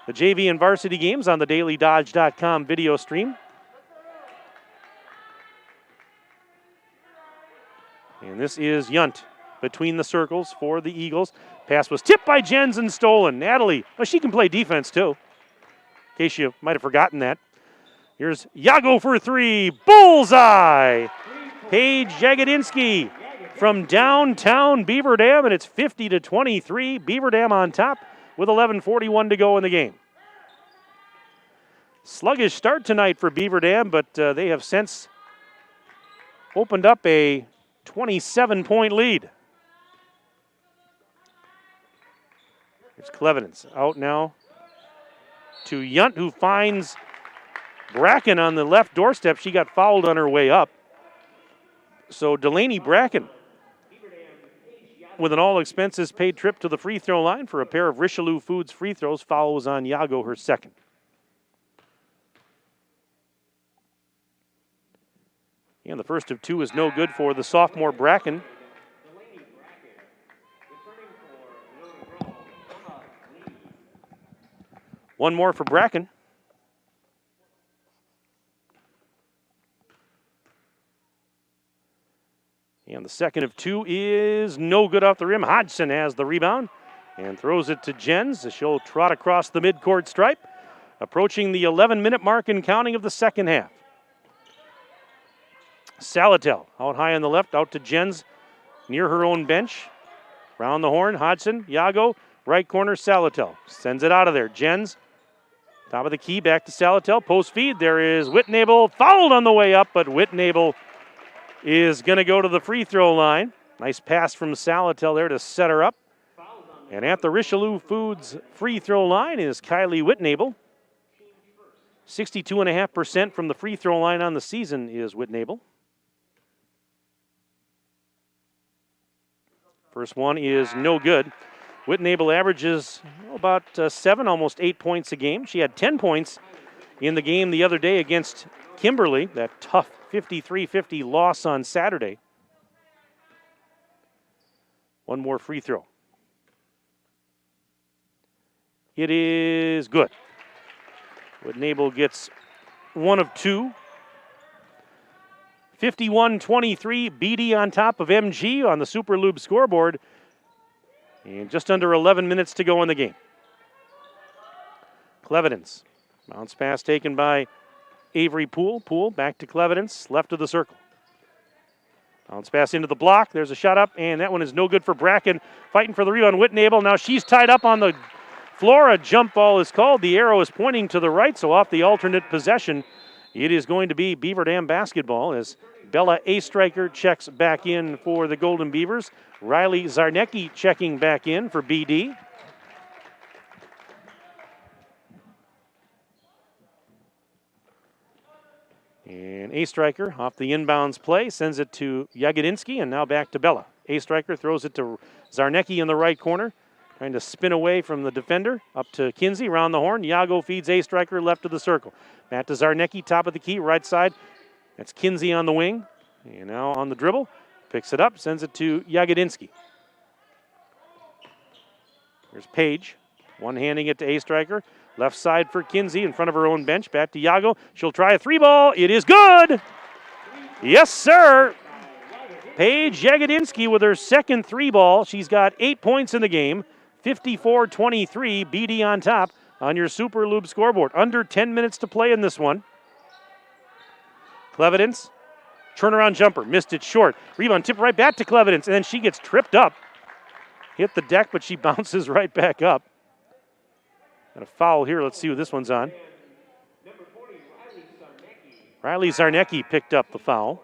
the JV and varsity games on the dailydodge.com video stream. And this is Yunt between the circles for the Eagles. Pass was tipped by Jens and stolen. Natalie, well, she can play defense too, in case you might have forgotten that. Here's Yago for three. Bullseye! Paige Jagodinsky from downtown Beaver Dam, and it's 50-23. Beaver Dam on top with 11:41 to go in the game. Sluggish start tonight for Beaver Dam, but they have since opened up a 27-point lead. Here's Clevenance out now to Yunt, who finds Bracken on the left doorstep. She got fouled on her way up. So Delaney Bracken with an all-expenses-paid trip to the free throw line for a pair of Richelieu Foods free throws. Foul was on Yago, her second. And the first of two is no good for the sophomore Bracken. One more for Bracken. And the second of two is no good off the rim. Hodgson has the rebound and throws it to Jens as she'll trot across the midcourt stripe, approaching the 11-minute mark and counting of the second half. Salatel out high on the left, out to Jens near her own bench. Round the horn, Hodgson, Yago, right corner, Salatel. Sends it out of there. Jens, top of the key, back to Salatel. Post feed, there is Whitnable, fouled on the way up, but Whitnable is going to go to the free throw line. Nice pass from Salatel there to set her up. And at the Richelieu Foods free throw line is Kylie Whitnable. 62.5% from the free throw line on the season is Whitnable. First one is no good. Whitnable averages about 7, almost 8 points a game. She had 10 points in the game the other day against Kimberly, that tough 53-50 loss on Saturday. One more free throw. It is good. Whitnable gets one of two. 51-23, BD on top of MG on the Super Lube scoreboard. And just under 11 minutes to go in the game. Clevenance. Bounce pass taken by Avery Poole. Poole back to Clevenance, left of the circle. Bounce pass into the block. There's a shot up, and that one is no good for Bracken. Fighting for the rebound, Whitnable. Now she's tied up on the floor. A jump ball is called. The arrow is pointing to the right, so off the alternate possession, it is going to be Beaver Dam basketball as Bella Astriker checks back in for the Golden Beavers. Riley Zarnecki checking back in for BD. And Astriker off the inbounds play sends it to Jagodinski, and now back to Bella. Astriker throws it to Zarnecki in the right corner, trying to spin away from the defender. Up to Kinsey, round the horn. Yago feeds Astriker left of the circle. Back to Zarnecki, top of the key, right side. That's Kinsey on the wing. And now on the dribble. Picks it up, sends it to Jagodinski. There's Page, one-handing it to Astriker. Left side for Kinsey in front of her own bench. Back to Yago. She'll try a three ball. It is good. Yes, sir. Paige Jagodinski with her second three ball. She's got 8 points in the game. 54-23. BD on top on your Super Lube scoreboard. Under 10 minutes to play in this one. Clevenance. Turnaround jumper. Missed it short. Rebound tip right back to Clevenance. And then she gets tripped up. Hit the deck, but she bounces right back up. Got a foul here. Let's see who this one's on. Riley Zarnecki picked up the foul.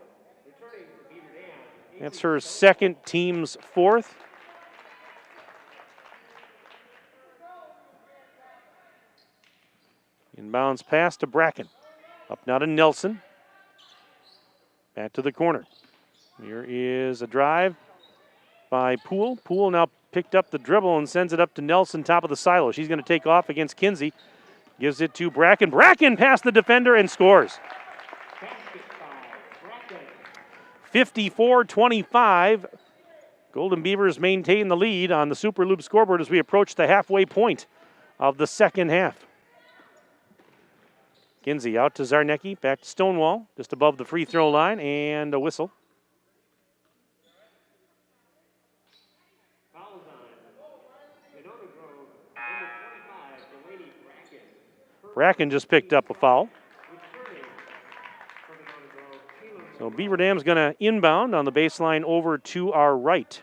That's her second, team's fourth. Inbounds pass to Bracken. Up now to Nelson. Back to the corner. Here is a drive by Poole. Poole now picked up the dribble and sends it up to Nelson, top of the silo. She's going to take off against Kinsey. Gives it to Bracken. Bracken past the defender and scores. 54-25. Golden Beavers maintain the lead on the Super Lube scoreboard as we approach the halfway point of the second half. Kinsey out to Zarnecki, back to Stonewall, just above the free throw line, and a whistle. Bracken just picked up a foul. So Beaver Dam's going to inbound on the baseline over to our right.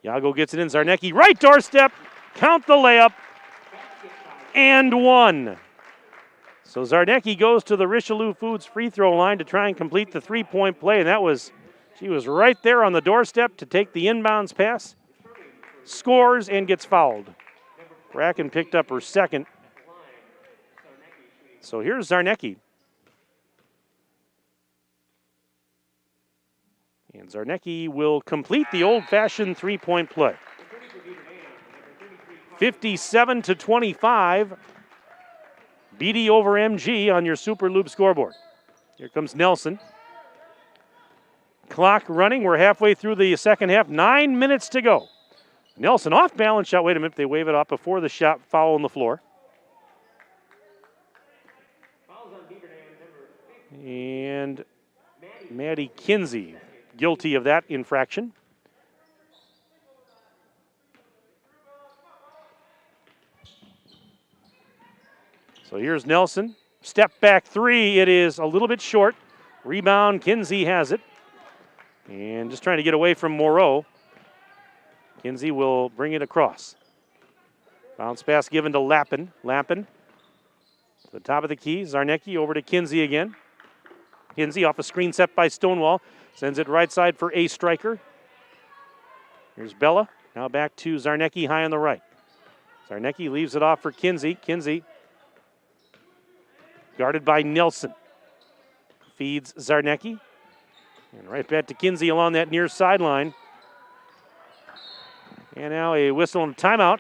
Yago gets it in. Zarnecki, right doorstep. Count the layup. And one. So Zarnecki goes to the Richelieu Foods free throw line to try and complete the three-point play, and she was right there on the doorstep to take the inbounds pass. Scores and gets fouled. Bracken picked up her second. So here's Zarnecki. And Zarnecki will complete the old-fashioned three-point play. 57-25. BD over MG on your Super Loop scoreboard. Here comes Nelson. Clock running. We're halfway through the second half. 9 minutes to go. Nelson off balance shot. Wait a minute. They wave it off before the shot. Foul on the floor. And Maddie Kinsey guilty of that infraction. So here's Nelson. Step back three. It is a little bit short. Rebound. Kinsey has it. And just trying to get away from Moreau. Kinsey will bring it across. Bounce pass given to Lappin. Lappin to the top of the key. Zarnecki over to Kinsey again. Kinsey off a screen set by Stonewall. Sends it right side for a striker. Here's Bella. Now back to Zarnecki high on the right. Zarnecki leaves it off for Kinsey. Kinsey guarded by Nelson. Feeds Zarnecki. And right back to Kinsey along that near sideline. And now a whistle and timeout.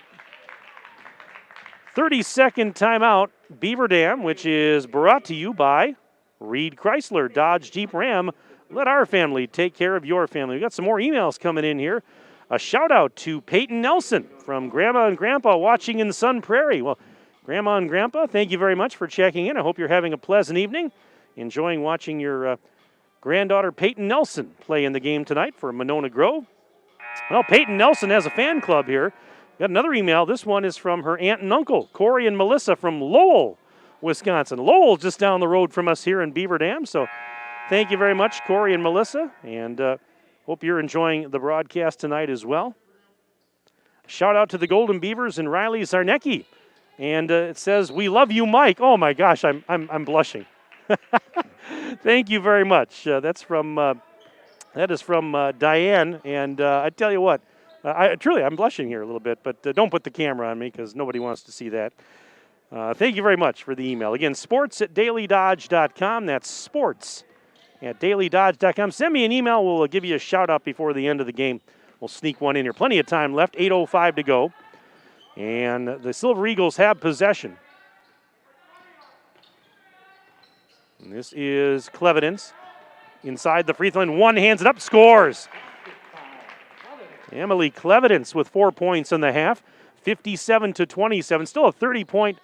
30-second timeout. Beaver Dam, which is brought to you by Reed Chrysler, Dodge, Jeep, Ram. Let our family take care of your family. We've got some more emails coming in here. A shout out to Peyton Nelson from Grandma and Grandpa watching in Sun Prairie. Well, Grandma and Grandpa, thank you very much for checking in. I hope you're having a pleasant evening, enjoying watching your granddaughter Peyton Nelson play in the game tonight for Monona Grove. Well, Peyton Nelson has a fan club here. Got another email. This one is from her aunt and uncle, Corey and Melissa from Lowell, Wisconsin. Lowell just down the road from us here in Beaver Dam. So thank you very much, Corey and Melissa, and hope you're enjoying the broadcast tonight as well. Shout out to the Golden Beavers and Riley Zarnecki. And it says, "We love you, Mike." Oh my gosh, I'm blushing. Thank you very much. That is from Diane. And I tell you what, I'm blushing here a little bit, but don't put the camera on me because nobody wants to see that. Thank you very much for the email. Again, sports@dailydodge.com. That's sports@dailydodge.com. Send me an email. We'll give you a shout out before the end of the game. We'll sneak one in here. Plenty of time left. 8:05 to go. And the Silver Eagles have possession. And this is Clevidence. Inside the free throw line. One hands it up. Scores. Emily Clevidence with 4 points in the half. 57-27. Still a 30-point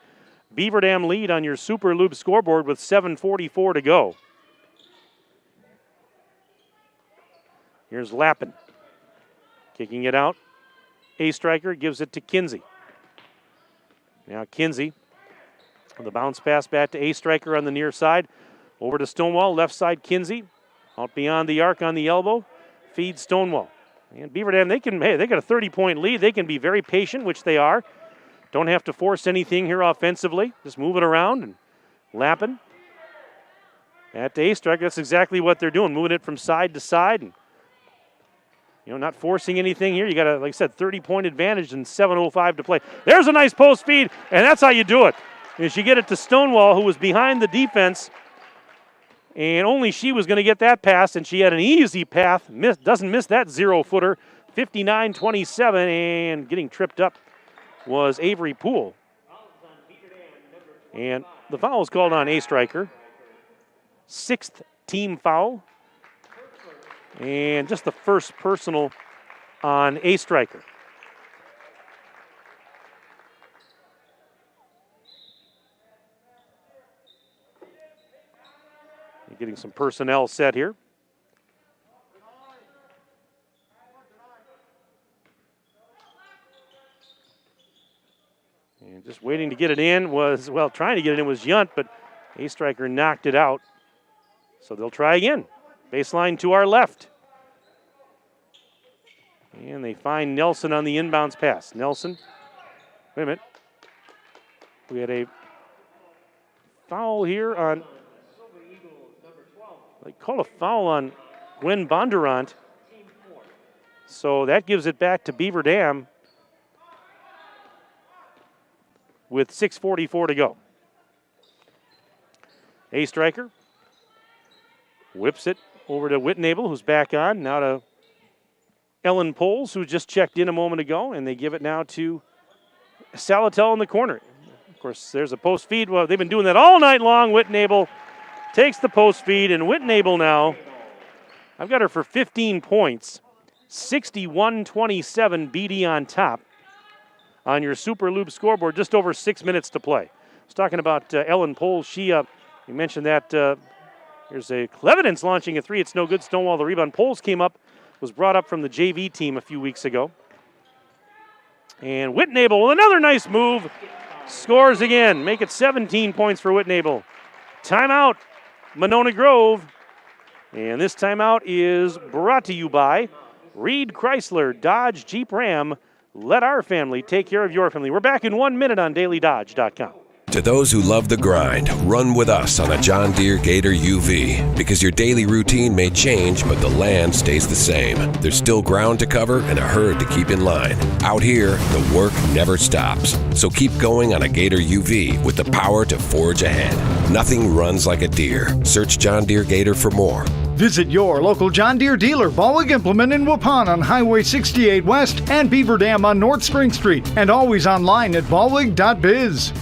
Beaver Dam lead on your Super Loop scoreboard with 7:44 to go. Here's Lappin. Kicking it out. A striker gives it to Kinsey. Now Kinsey, the bounce pass back to A striker on the near side. Over to Stonewall, left side Kinsey. Out beyond the arc on the elbow. Feeds Stonewall. And Beaver Dam, they got a 30-point lead. They can be very patient, which they are. Don't have to force anything here offensively. Just move it around and Lappin. At the A striker, that's exactly what they're doing, moving it from side to side and not forcing anything here. You got a, like I said, 30-point advantage and 7:05 to play. There's a nice post feed, and that's how you do it. Is you get it to Stonewall, who was behind the defense, and only she was going to get that pass, and she had an easy path. Doesn't miss that 0-footer. 59-27, and getting tripped up was Avery Poole. And the foul is called on A striker. 6th team foul. And just the first personal on A striker. You're getting some personnel set here. And just waiting to get it in was, trying to get it in was Yunt, but A striker knocked it out. So they'll try again. Baseline to our left. And they find Nelson on the inbounds pass. Nelson, wait a minute. We had a foul here on, they called a foul on Gwen Bondurant. So that gives it back to Beaver Dam with 6:44 to go. A striker whips it over to Whitnable, who's back on. Now to Ellen Poles, who just checked in a moment ago, and they give it now to Salatel in the corner. Of course, there's a post feed. Well, they've been doing that all night long. Whitnable takes the post feed, and Whitnable now, I've got her for 15 points. 61-27 BD on top on your Super Loop scoreboard, just over 6 minutes to play. I was talking about Ellen Poles. She, you mentioned that here's a Clevedence launching a three. It's no good. Stonewall the rebound. Poles came up, was brought up from the JV team a few weeks ago. And Whitnable with another nice move. Scores again. Make it 17 points for Whitnable. Timeout, Monona Grove. And this timeout is brought to you by Reed Chrysler, Dodge, Jeep, Ram. Let our family take care of your family. We're back in 1 minute on DailyDodge.com. To those who love the grind, run with us on a John Deere Gator UV. Because your daily routine may change, but the land stays the same. There's still ground to cover and a herd to keep in line. Out here, the work never stops. So keep going on a Gator UV with the power to forge ahead. Nothing runs like a Deere. Search John Deere Gator for more. Visit your local John Deere dealer, Ballweg Implement in Waupun on Highway 68 West and Beaver Dam on North Spring Street. And always online at ballweg.biz.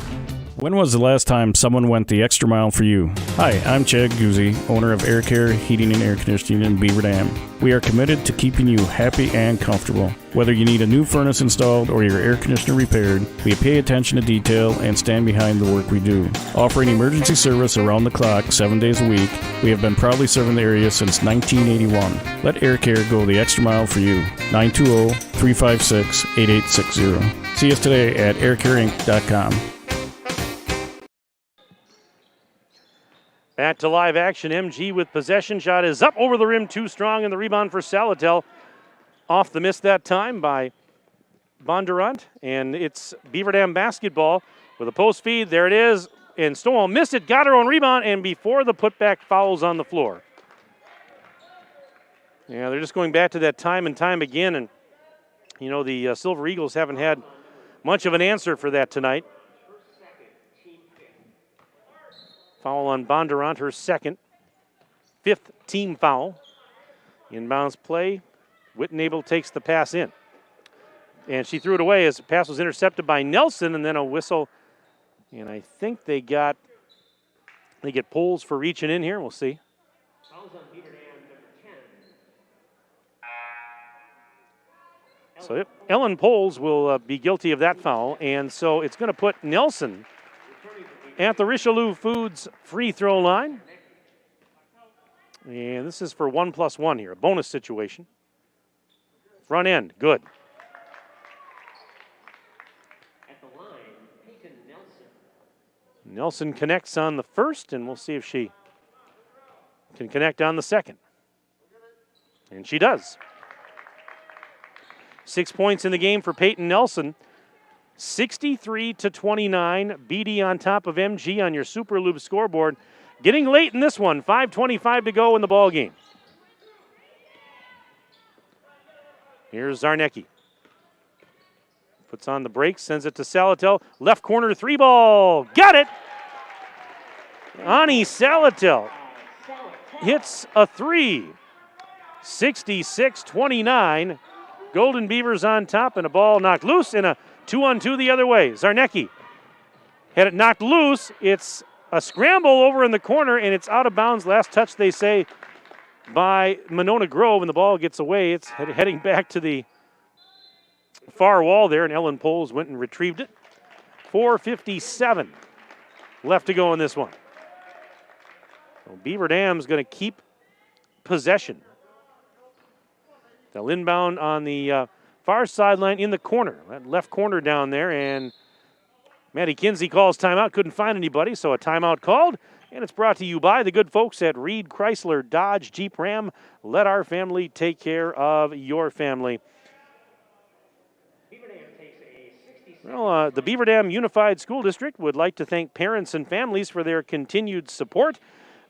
When was the last time someone went the extra mile for you? Hi, I'm Chad Guzzi, owner of Air Care Heating and Air Conditioning in Beaver Dam. We are committed to keeping you happy and comfortable. Whether you need a new furnace installed or your air conditioner repaired, we pay attention to detail and stand behind the work we do. Offering emergency service around the clock 7 days a week, we have been proudly serving the area since 1981. Let Air Care go the extra mile for you. 920-356-8860. See us today at aircareinc.com. Back to live action. MG with possession. Shot is up over the rim, too strong, and the rebound for Salatel. Off the miss that time by Bondurant. And it's Beaver Dam basketball with a post feed. There it is. And Stonewall missed it, got her own rebound, and before the putback, fouls on the floor. Yeah, they're just going back to that time and time again. And, you know, the Silver Eagles haven't had much of an answer for that tonight. Foul on Bondurant, her second. Fifth team foul. Inbounds play. Whitnable takes the pass in. And she threw it away as the pass was intercepted by Nelson, and then a whistle. And I think they get Poles for reaching in here. We'll see. So Ellen Poles will be guilty of that foul, and so it's going to put Nelson at the Richelieu Foods free throw line. And this is for 1+1 here, a bonus situation. Front end, good. At the line, Peyton Nelson. Nelson connects on the first, and we'll see if she can connect on the second. And she does. 6 points in the game for Peyton Nelson. 63-29, BD on top of MG on your Super Loop scoreboard. Getting late in this one, 5:25 to go in the ball game. Here's Zarnecki. Puts on the brakes, sends it to Salatel. Left corner three ball, got it! Ani Salatel hits a three. 66-29. Golden Beavers on top, and a ball knocked loose, and a 2-on-2 the other way. Zarnecki had it knocked loose. It's a scramble over in the corner, and it's out of bounds. Last touch, they say, by Monona Grove, and the ball gets away. It's heading back to the far wall there, and Ellen Poles went and retrieved it. 4:57 left to go in this one. So Beaver Dam's going to keep possession. They'll inbound on the far sideline in the corner, that left corner down there, and Maddie Kinsey calls timeout. Couldn't find anybody, so a timeout called, and it's brought to you by the good folks at Reed Chrysler, Dodge, Jeep, Ram. Let our family take care of your family. Well, the Beaver Dam Unified School District would like to thank parents and families for their continued support.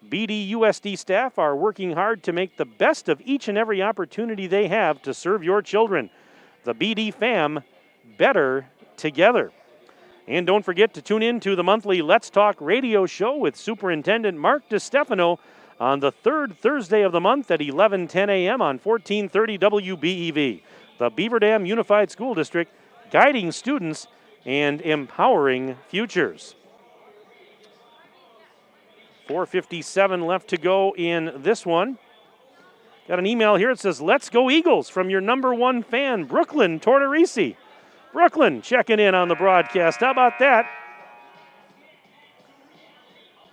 BDUSD staff are working hard to make the best of each and every opportunity they have to serve your children. The BD fam, better together. And don't forget to tune in to the monthly Let's Talk radio show with Superintendent Mark DiStefano on the third Thursday of the month at 11:10 a.m. on 1430 WBEV. The Beaver Dam Unified School District, guiding students and empowering futures. 4:57 left to go in this one. Got an email here. It says, "Let's go Eagles," from your number one fan, Brooklyn Tortorisi. Brooklyn checking in on the broadcast. How about that?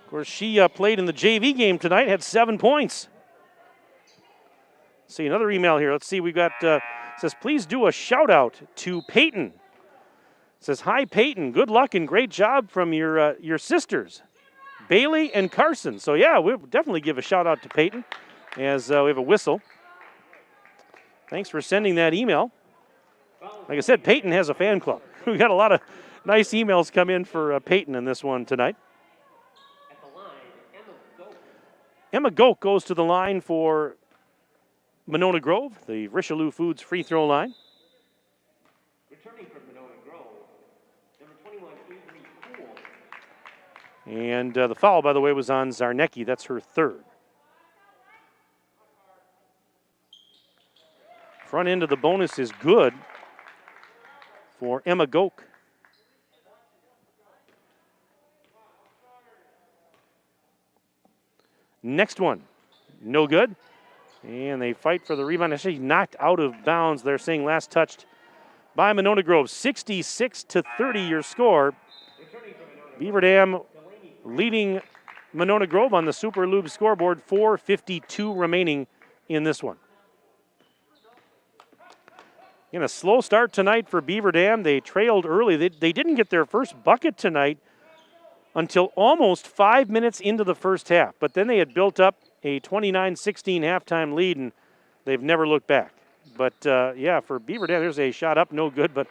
Of course, she played in the JV game tonight, had 7 points. Let's see, another email here. Let's see, we've got, says, "Please do a shout out to Peyton." It says, "Hi, Peyton. Good luck and great job from your sisters, Bailey and Carson." So, yeah, we'll definitely give a shout out to Peyton as we have a whistle. Thanks for sending that email. Like I said, Peyton has a fan club. We got a lot of nice emails come in for Peyton in this one tonight. Emma Goke goes to the line for Monona Grove, the Richelieu Foods free throw line. Returning from Monona Grove, number 21, Avery Poole. And the foul, by the way, was on Zarnecki. That's her third. Front end of the bonus is good for Emma Goke. Next one, no good. And they fight for the rebound. Actually knocked out of bounds. They're saying last touched by Monona Grove. 66-30 your score. Beaver Dam leading Monona Grove on the Super Lube scoreboard. 4:52 remaining in this one. In a slow start tonight for Beaver Dam. They trailed early. They didn't get their first bucket tonight until almost 5 minutes into the first half. But then they had built up a 29-16 halftime lead, and they've never looked back. But, yeah, for Beaver Dam, there's a shot up, no good, but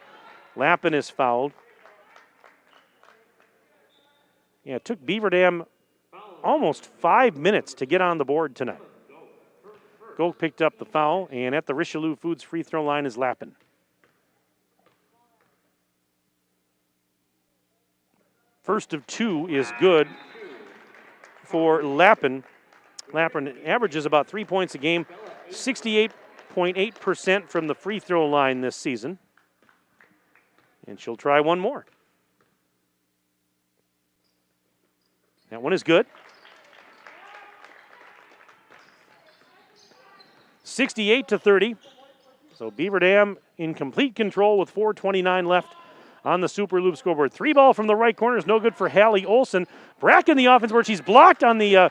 Lappin is fouled. Yeah, it took Beaver Dam almost 5 minutes to get on the board tonight. Gold picked up the foul, and at the Richelieu Foods free throw line is Lappin. First of two is good for Lappin. Lappin averages about 3 points a game, 68.8% from the free throw line this season. And she'll try one more. That one is good. 68-30. So Beaver Dam in complete control with 4:29 left on the Super Loop scoreboard. 3 ball from the right corner is no good for Hallie Olson. Bracken the offense where she's blocked on the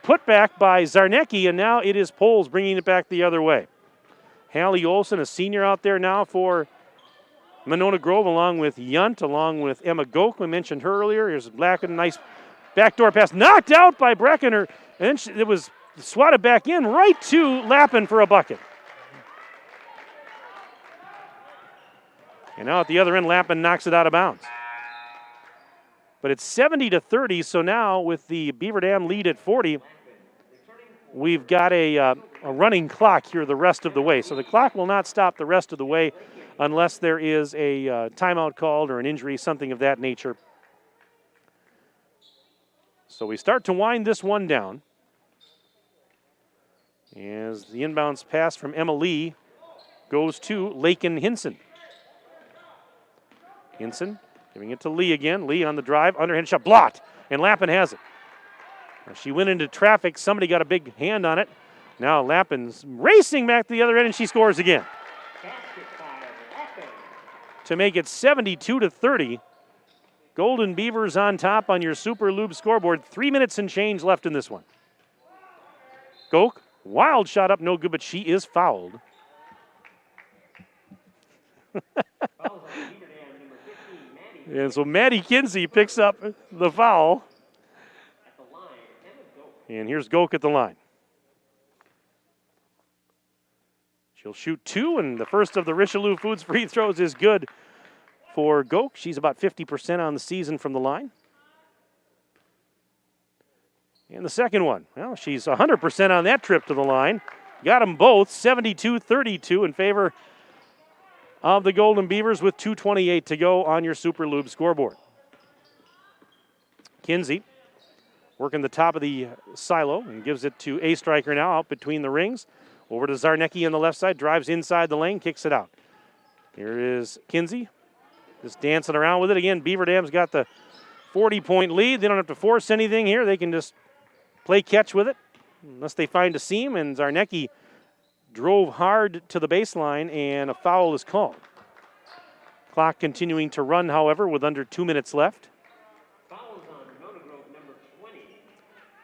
putback by Zarnecki, and now it is Poles bringing it back the other way. Hallie Olson, a senior out there now for Monona Grove, along with Yunt, along with Emma Goke. We mentioned her earlier. Here's Bracken, nice backdoor pass, knocked out by Breckener, and then it was swatted back in right to Lappin for a bucket. And now at the other end, Lappin knocks it out of bounds. But it's 70-30, so now with the Beaver Dam lead at 40, we've got a running clock here the rest of the way. So the clock will not stop the rest of the way unless there is a timeout called or an injury, something of that nature. So we start to wind this one down. As the inbounds pass from Emma Lee goes to Lakin Hinson. Hinson giving it to Lee again. Lee on the drive, underhand shot, blocked, and Lappin has it. She went into traffic. Somebody got a big hand on it. Now Lappin's racing back to the other end, and she scores again. To make it 72-30. Golden Beavers on top on your Super Lube scoreboard. 3 minutes and change left in this one. Goke, wild shot up, no good, but she is fouled. And so Maddie Kinsey picks up the foul. And here's Goke at the line. She'll shoot 2, and the first of the Richelieu Foods free throws is good for Goak. She's about 50% on the season from the line. And the second one, well, she's 100% on that trip to the line. Got them both, 72-32 in favor of the Golden Beavers with 2:28 to go on your Super Lube scoreboard. Kinsey working the top of the silo and gives it to A Striker now out between the rings. Over to Zarnecki on the left side, drives inside the lane, kicks it out. Here is Kinsey just dancing around with it. Again, Beaver Dam's got the 40-point lead. They don't have to force anything here. They can just play catch with it unless they find a seam, and Zarnecki drove hard to the baseline, and a foul is called. Clock continuing to run, however, with under 2 minutes left.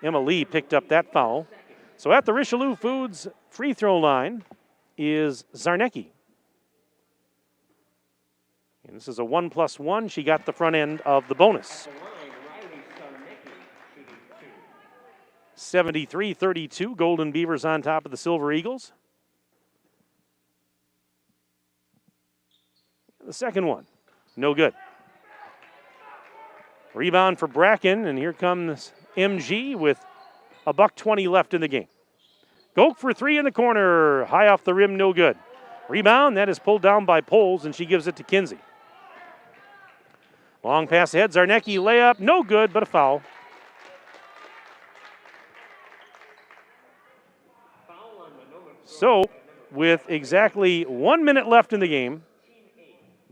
Emma Lee picked up that foul. So at the Richelieu Foods free throw line is Zarnecki. And this is a 1+1. She got the front end of the bonus. 73-32, Golden Beavers on top of the Silver Eagles. The second one, no good. Rebound for Bracken, and here comes MG with a $1:20 left in the game. Goak for three in the corner, high off the rim, no good. Rebound, that is pulled down by Poles, and she gives it to Kinsey. Long pass ahead, Zarnecki layup, no good, but a foul. So, with exactly 1 minute left in the game,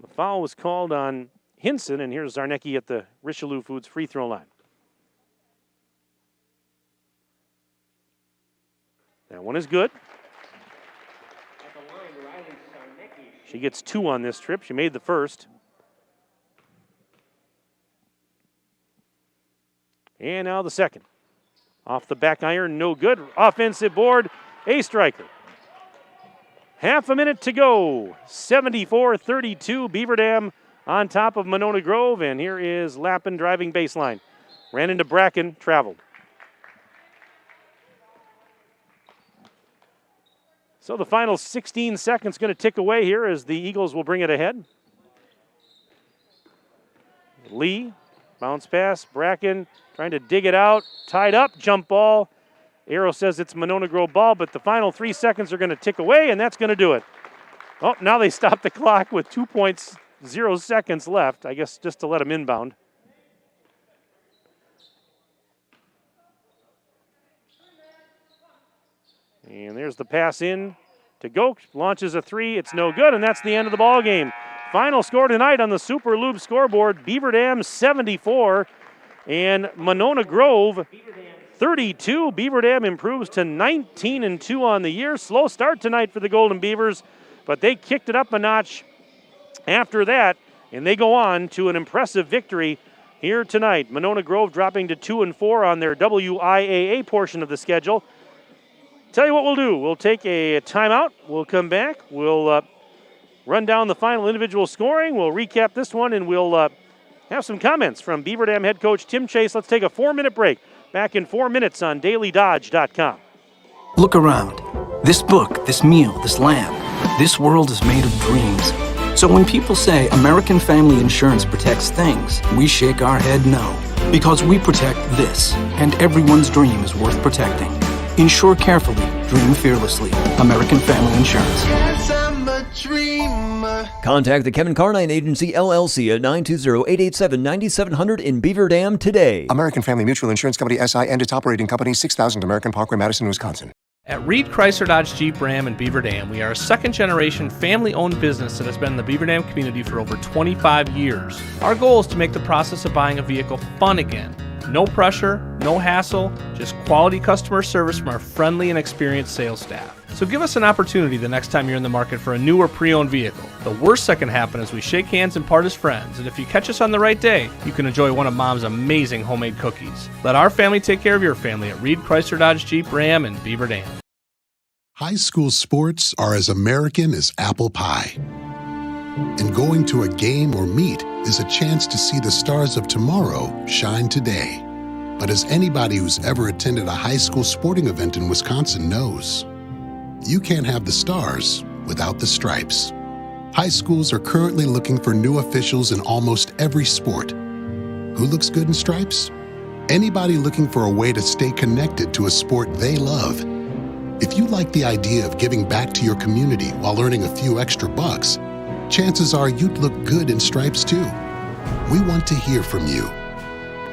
the foul was called on Hinson, and here's Zarnecki at the Richelieu Foods free throw line. That one is good. She gets 2 on this trip. She made the first. And now the second. Off the back iron, no good. Offensive board, A Striker. Half a minute to go. 74-32, Beaver Dam on top of Monona Grove. And here is Lappin driving baseline. Ran into Bracken, traveled. So the final 16 seconds going to tick away here as the Eagles will bring it ahead. Lee, bounce pass, Bracken trying to dig it out, tied up, jump ball. Arrow says it's Monona Grove ball, but the final 3 seconds are going to tick away, and that's going to do it. Oh, now they stop the clock with 2.0 seconds left, I guess just to let them inbound. And there's the pass in to Goak, launches a three, it's no good, and that's the end of the ball game. Final score tonight on the Super Lube scoreboard, Beaver Dam 74 and Monona Grove 32. Beaver Dam improves to 19-2 on the year. Slow start tonight for the Golden Beavers, but they kicked it up a notch after that, and they go on to an impressive victory here tonight. Monona Grove dropping to 2-4 on their WIAA portion of the schedule. Tell you what we'll do. We'll take a timeout. We'll come back. We'll run down the final individual scoring. We'll recap this one, and we'll have some comments from Beaver Dam head coach Tim Chase. Let's take a 4-minute break. Back in 4 minutes on DailyDodge.com. Look around. This book, this meal, this lamb. This world is made of dreams. So when people say American Family Insurance protects things, we shake our head no. Because we protect this, and everyone's dream is worth protecting. Insure carefully, dream fearlessly. American Family Insurance. Yes, I'm a dreamer. Contact the Kevin Carnine Agency, LLC at 920-887-9700 in Beaver Dam today. American Family Mutual Insurance Company, SI, and its operating company, 6000 American Parkway, Madison, Wisconsin. At Reed Chrysler Dodge Jeep Ram in Beaver Dam, we are a second-generation family-owned business that has been in the Beaver Dam community for over 25 years. Our goal is to make the process of buying a vehicle fun again. No pressure, no hassle, just quality customer service from our friendly and experienced sales staff. So give us an opportunity the next time you're in the market for a new or pre-owned vehicle. The worst that can happen is we shake hands and part as friends, and if you catch us on the right day, you can enjoy one of Mom's amazing homemade cookies. Let our family take care of your family at Reed Chrysler Dodge Jeep Ram in Beaver Dam. High school sports are as American as apple pie. And going to a game or meet is a chance to see the stars of tomorrow shine today. But as anybody who's ever attended a high school sporting event in Wisconsin knows, you can't have the stars without the stripes. High schools are currently looking for new officials in almost every sport. Who looks good in stripes? Anybody looking for a way to stay connected to a sport they love. If you like the idea of giving back to your community while earning a few extra bucks, chances are you'd look good in stripes too. We want to hear from you.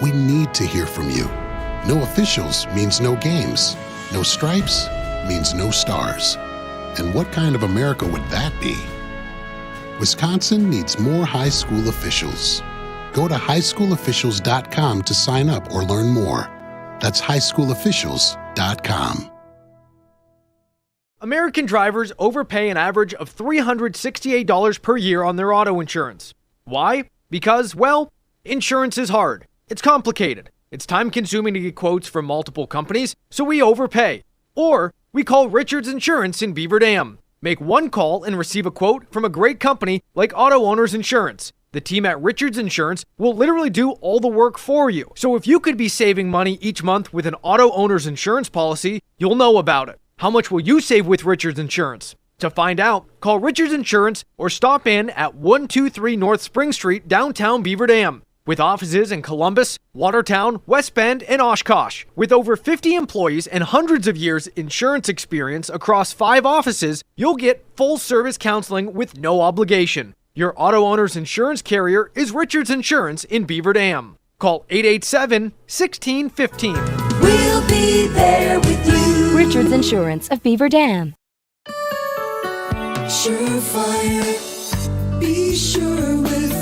We need to hear from you. No officials means no games. No stripes means no stars. And what kind of America would that be? Wisconsin needs more high school officials. Go to highschoolofficials.com to sign up or learn more. That's highschoolofficials.com. American drivers overpay an average of $368 per year on their auto insurance. Why? Because, well, insurance is hard. It's complicated. It's time-consuming to get quotes from multiple companies, so we overpay. Or we call Richards Insurance in Beaver Dam. Make one call and receive a quote from a great company like Auto Owners Insurance. The team at Richards Insurance will literally do all the work for you. So if you could be saving money each month with an Auto Owners Insurance policy, you'll know about it. How much will you save with Richards Insurance? To find out, call Richards Insurance or stop in at 123 North Spring Street, downtown Beaver Dam. With offices in Columbus, Watertown, West Bend, and Oshkosh. With over 50 employees and hundreds of years insurance experience across 5 offices, you'll get full-service counseling with no obligation. Your auto owner's insurance carrier is Richards Insurance in Beaver Dam. Call 887-1615. We'll be there with you. Richards Insurance of Beaver Dam. Surefire. Be sure with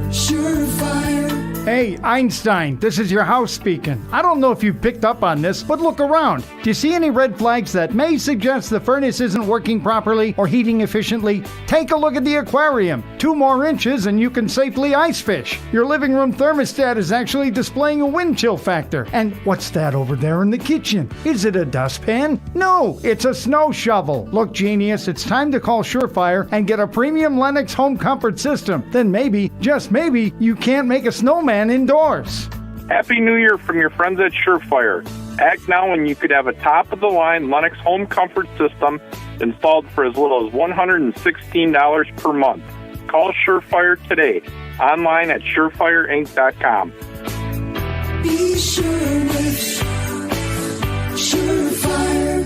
Surefire. Hey, Einstein, this is your house speaking. I don't know if you picked up on this, but look around. Do you see any red flags that may suggest the furnace isn't working properly or heating efficiently? Take a look at the aquarium. 2 more inches and you can safely ice fish. Your living room thermostat is actually displaying a wind chill factor. And what's that over there in the kitchen? Is it a dustpan? No, it's a snow shovel. Look, genius, it's time to call Surefire and get a premium Lennox home comfort system. Then maybe, just maybe, you can't make a snowman indoors. Happy New Year from your friends at Surefire. Act now and you could have a top-of-the-line Lennox home comfort system installed for as little as $116 per month. Call Surefire today. Online at surefireinc.com. Be sure with Surefire.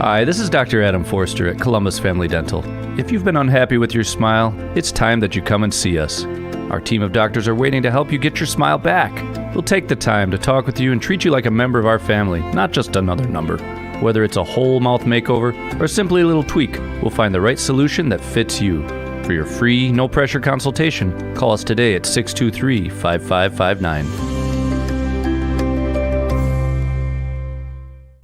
Hi, this is Dr. Adam Forster at Columbus Family Dental. If you've been unhappy with your smile, it's time that you come and see us. Our team of doctors are waiting to help you get your smile back. We'll take the time to talk with you and treat you like a member of our family, not just another number. Whether it's a whole mouth makeover or simply a little tweak, we'll find the right solution that fits you. For your free, no-pressure consultation, call us today at 623-5559.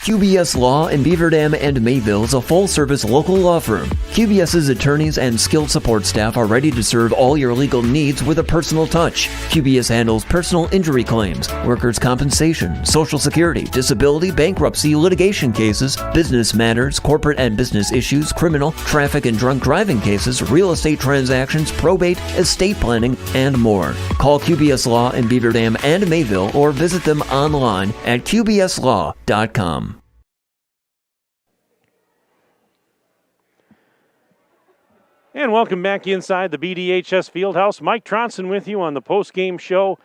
QBS Law in Beaver Dam and Mayville is a full-service local law firm. QBS's attorneys and skilled support staff are ready to serve all your legal needs with a personal touch. QBS handles personal injury claims, workers' compensation, Social Security, disability, bankruptcy, litigation cases, business matters, corporate and business issues, criminal, traffic and drunk driving cases, real estate transactions, probate, estate planning, and more. Call QBS Law in Beaver Dam and Mayville or visit them online at qbslaw.com. And welcome back inside the BDHS Fieldhouse. Mike Tronson with you on the post-game show.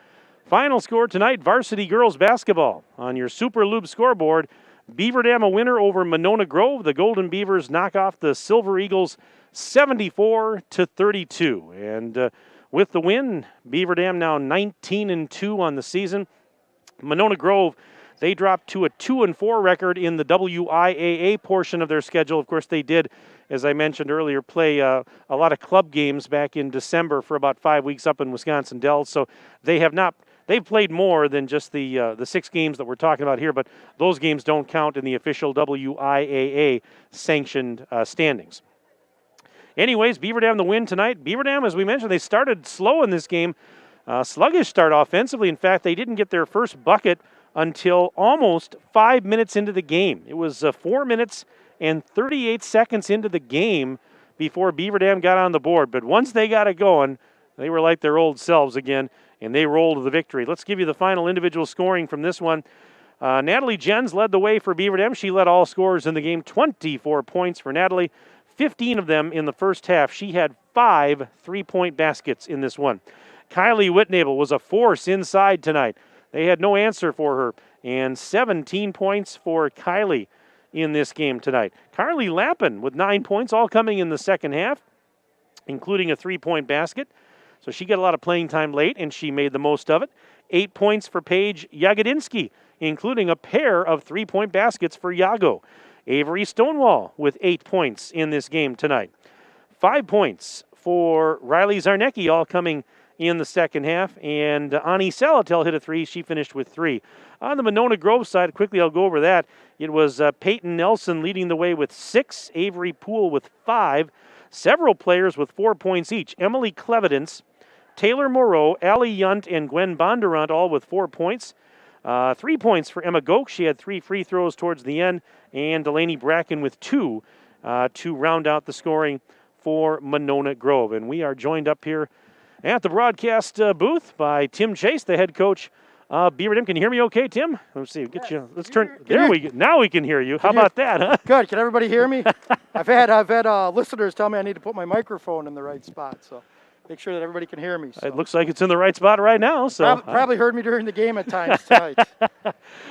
Final score tonight, varsity girls basketball. On your Super Loop scoreboard, Beaver Dam a winner over Monona Grove. The Golden Beavers knock off the Silver Eagles 74-32. And with the win, Beaver Dam now 19-2 on the season. Monona Grove, they dropped to a 2-4 record in the WIAA portion of their schedule. Of course, they did, as I mentioned earlier, play a lot of club games back in December for about 5 weeks up in Wisconsin Dells. So they've played more than just the 6 games that we're talking about here, but those games don't count in the official WIAA sanctioned standings. Anyways, Beaver Dam the win tonight. Beaver Dam, as we mentioned, they started slow in this game. Sluggish start offensively. In fact, they didn't get their first bucket until almost 5 minutes into the game. It was 4 minutes and 38 seconds into the game before Beaver Dam got on the board. But once they got it going, they were like their old selves again, and they rolled to the victory. Let's give you the final individual scoring from this one. Natalie Jens led the way for Beaver Dam. She led all scorers in the game, 24 points for Natalie. 15 of them in the first half. She had 5 3-point baskets in this one. Kylie Whitnable was a force inside tonight. They had no answer for her, and 17 points for Kylie in this game tonight. Carly Lappin with 9 points, all coming in the second half, including a 3-point basket. So she got a lot of playing time late, and she made the most of it. 8 points for Paige Yagodinsky, including a pair of 3-point baskets for Yago. Avery Stonewall with 8 points in this game tonight. 5 points for Riley Zarnecki, all coming in the second half. And Ani Salatel hit a 3. She finished with 3. On the Monona Grove side, quickly I'll go over that. It was Peyton Nelson leading the way with 6. Avery Poole with 5. Several players with 4 points each. Emily Clevidence, Taylor Moreau, Allie Yunt, and Gwen Bondurant all with 4 points. 3 points for Emma Goch. She had 3 free throws towards the end. And Delaney Bracken with 2 to round out the scoring for Monona Grove. And we are joined up here at the broadcast booth by Tim Chase, the head coach of Beaver Dam. Can you hear me okay, Tim? Let's see. Get you. Let's turn. There we go. Now we can hear you. How about that, huh? Good. Can everybody hear me? I've had listeners tell me I need to put my microphone in the right spot, so make sure that everybody can hear me. So. It looks like it's in the right spot right now. So probably heard me during the game at times tonight.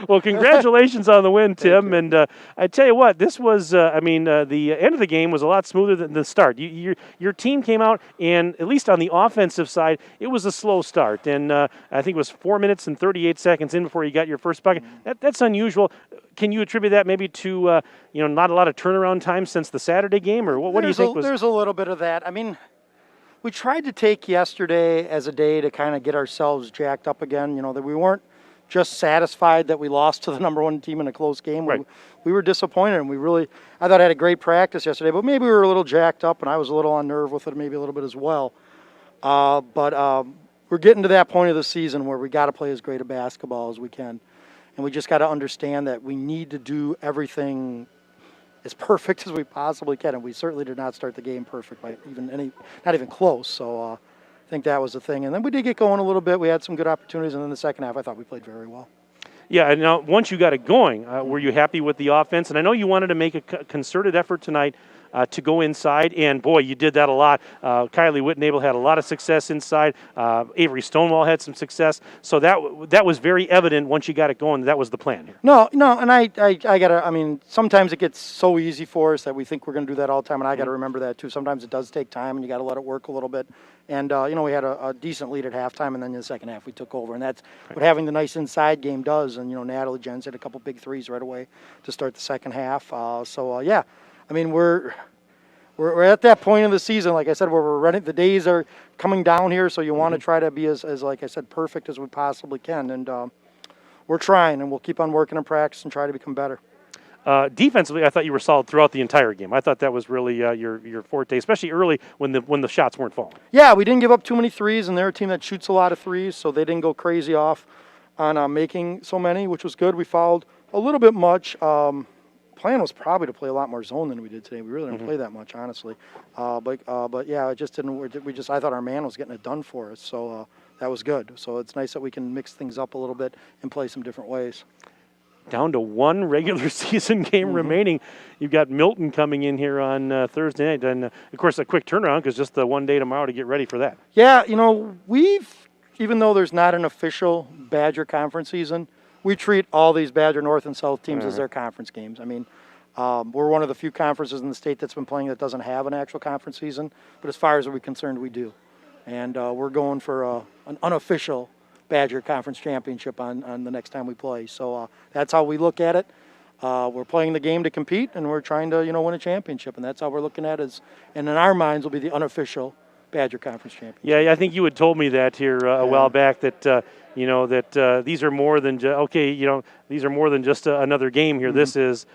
Well, congratulations on the win, Tim. And I tell you what, this was, the end of the game was a lot smoother than the start. Your team came out, and at least on the offensive side, it was a slow start. And I think it was 4 minutes and 38 seconds in before you got your first bucket. That's unusual. Can you attribute that maybe to, not a lot of turnaround time since the Saturday game? Or what do you think was? There's a little bit of that. I mean, we tried to take yesterday as a day to kind of get ourselves jacked up again, that we weren't just satisfied that we lost to the number 1 team in a close game. Right. We were disappointed, and I thought I had a great practice yesterday, but maybe we were a little jacked up, and I was a little on nerve with it, maybe a little bit as well. But we're getting to that point of the season where we got to play as great a basketball as we can, and we just got to understand that we need to do everything as perfect as we possibly can, and we certainly did not start the game perfect by not even close. So I think that was the thing. And then we did get going a little bit. We had some good opportunities, and then the second half I thought we played very well. Yeah, and now once you got it going, were you happy with the offense? And I know you wanted to make a concerted effort tonight to go inside, and boy, you did that a lot. Kylie Whitnable had a lot of success inside. Avery Stonewall had some success. So that was very evident once you got it going. That was the plan here. No, and I gotta. I mean, sometimes it gets so easy for us that we think we're going to do that all the time, and I got to remember that too. Sometimes it does take time, and you got to let it work a little bit. And we had a decent lead at halftime, and then in the second half we took over, and that's what having the nice inside game does. And Natalie Jens hit a couple big threes right away to start the second half. Yeah. I mean, we're at that point of the season, like I said, where we're running. The days are coming down here, so you want to try to be as like I said, perfect as we possibly can. And we're trying, and we'll keep on working in practice and try to become better. Defensively, I thought you were solid throughout the entire game. I thought that was really your forte, especially early when the shots weren't falling. Yeah, we didn't give up too many threes, and they're a team that shoots a lot of threes, so they didn't go crazy off on making so many, which was good. We fouled a little bit much. Plan was probably to play a lot more zone than we did today. We really didn't play that much, honestly. But yeah, it just didn't. I thought our man was getting it done for us, so that was good. So it's nice that we can mix things up a little bit and play some different ways. Down to one regular season game remaining. You've got Milton coming in here on Thursday night, and of course a quick turnaround because just the one day tomorrow to get ready for that. Yeah, even though there's not an official Badger conference season, we treat all these Badger North and South teams as their conference games. I mean, we're one of the few conferences in the state that's been playing that doesn't have an actual conference season. But as far as we're concerned, we do. And we're going for an unofficial Badger Conference Championship on the next time we play. So that's how we look at it. We're playing the game to compete, and we're trying to win a championship. And that's how we're looking at it. And in our minds will be the unofficial Badger Conference Championship. Yeah, I think you had told me that here a while back that these are more than these are more than just another game here. This is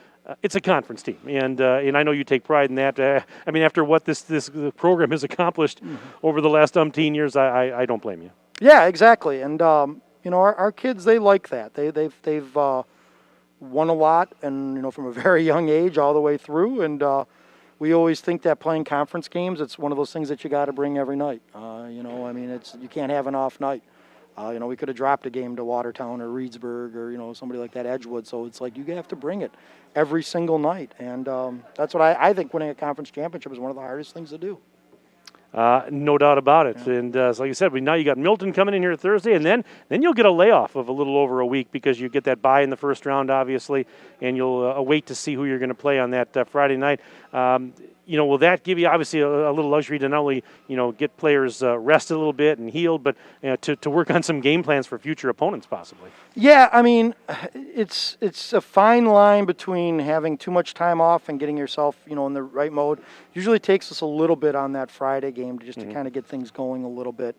it's a conference team, and I know you take pride in that. I mean, after what this program has accomplished over the last umpteen years, I don't blame you. Yeah, exactly. And our kids, they like that. They've won a lot, and from a very young age all the way through. And we always think that playing conference games, it's one of those things that you got to bring every night. You can't have an off night. We could have dropped a game to Watertown or Reedsburg or, somebody like that, Edgewood. So it's like you have to bring it every single night. And that's what I think winning a conference championship is one of the hardest things to do. No doubt about it. Yeah. And so like you said, now you got Milton coming in here Thursday, and then you'll get a layoff of a little over a week because you get that bye in the first round, obviously, and you'll wait to see who you're going to play on that Friday night. Will that give you obviously a little luxury to not only get players rested a little bit and healed, but to work on some game plans for future opponents possibly? Yeah, I mean, it's a fine line between having too much time off and getting yourself in the right mode. Usually takes us a little bit on that Friday game to kind of get things going a little bit.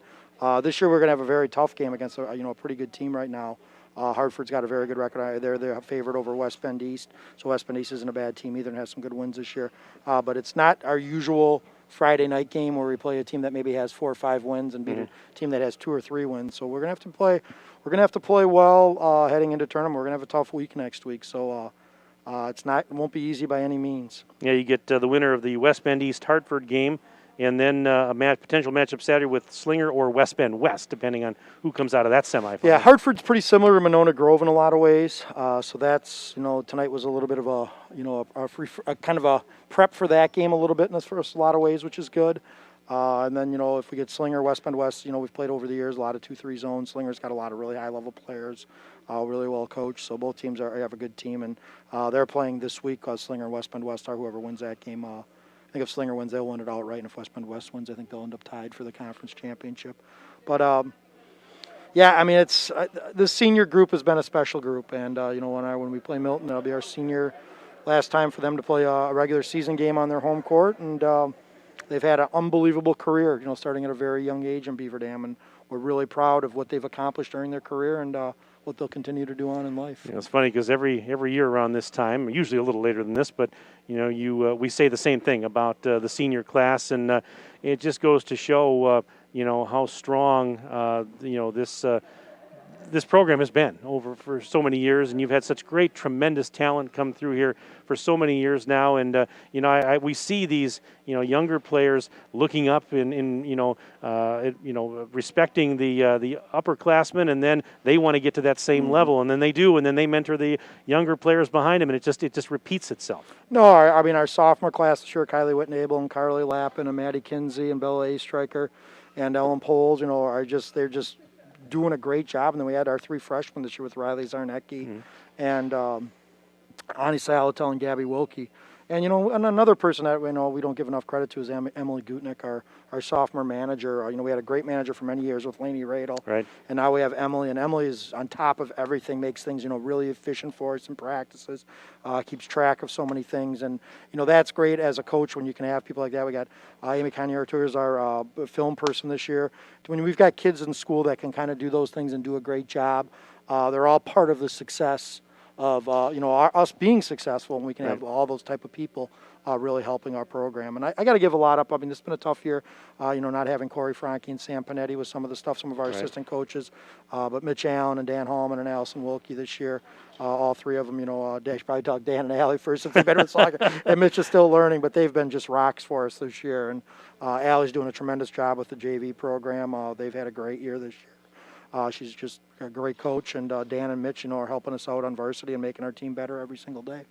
This year we're going to have a very tough game against a pretty good team right now. Hartford's got a very good record. They're favored over West Bend East, so West Bend East isn't a bad team either and has some good wins this year. But it's not our usual Friday night game where we play a team that maybe has 4 or 5 wins and beat a team that has 2 or 3 wins. So we're gonna have to play. We're gonna have to play well heading into tournament. We're gonna have a tough week next week. So it won't be easy by any means. Yeah, you get the winner of the West Bend East Hartford game. And then a potential matchup Saturday with Slinger or West Bend West, depending on who comes out of that semifinal. Yeah, Hartford's pretty similar to Monona Grove in a lot of ways. So that's, tonight was a little bit of a kind of a prep for that game a little bit in the first lot of ways, which is good. And then, if we get Slinger, West Bend West, we've played over the years, a lot of 2-3 zones. Slinger's got a lot of really high-level players, really well coached. So both teams have a good team, and they're playing this week. Slinger and West Bend West are whoever wins that game. I think if Slinger wins, they'll win it outright, and if West Bend West wins, I think they'll end up tied for the conference championship. But I mean, it's the senior group has been a special group, and when we play Milton, that'll be our senior last time for them to play a regular season game on their home court, and they've had an unbelievable career, starting at a very young age in Beaver Dam, and we're really proud of what they've accomplished during their career and what they'll continue to do on in life. It's funny because every year around this time, usually a little later than this, but we say the same thing about the senior class, and it just goes to show how strong this program has been over for so many years, and you've had such great, tremendous talent come through here for so many years now. And we see these younger players looking up in respecting the upperclassmen, and then they want to get to that same level, and then they do, and then they mentor the younger players behind them, and it just repeats itself. No, I mean our sophomore class this year, Kylie Whitnable and Carly Lappin and Maddie Kinsey and Bella A. Stryker and Ellen Poles, they're just doing a great job. And then we had our 3 freshmen this year with Riley Zarnecki and Ani Salatel and Gabby Wilkie. And, and another person that we don't give enough credit to is Emily Gutnick, our sophomore manager. We had a great manager for many years with Lainey Radel. Right. And now we have Emily, and Emily is on top of everything, makes things, really efficient for us in practices, keeps track of so many things. And, that's great as a coach when you can have people like that. We got Amy Kanye-Artur is our film person this year. When we've got kids in school that can kind of do those things and do a great job, they're all part of the success of us being successful, and we can have all those type of people really helping our program. And I got to give a lot up. I mean, it's been a tough year, not having Corey Franke and Sam Panetti with some of the stuff, some of our assistant coaches, but Mitch Allen and Dan Hallman and Allison Wilkie this year, all 3 of them, Dash probably talk Dan and Allie first since they've been in soccer, and Mitch is still learning, but they've been just rocks for us this year. And Allie's doing a tremendous job with the JV program. They've had a great year this year. She's just a great coach, and Dan and Mitch, are helping us out on varsity and making our team better every single day.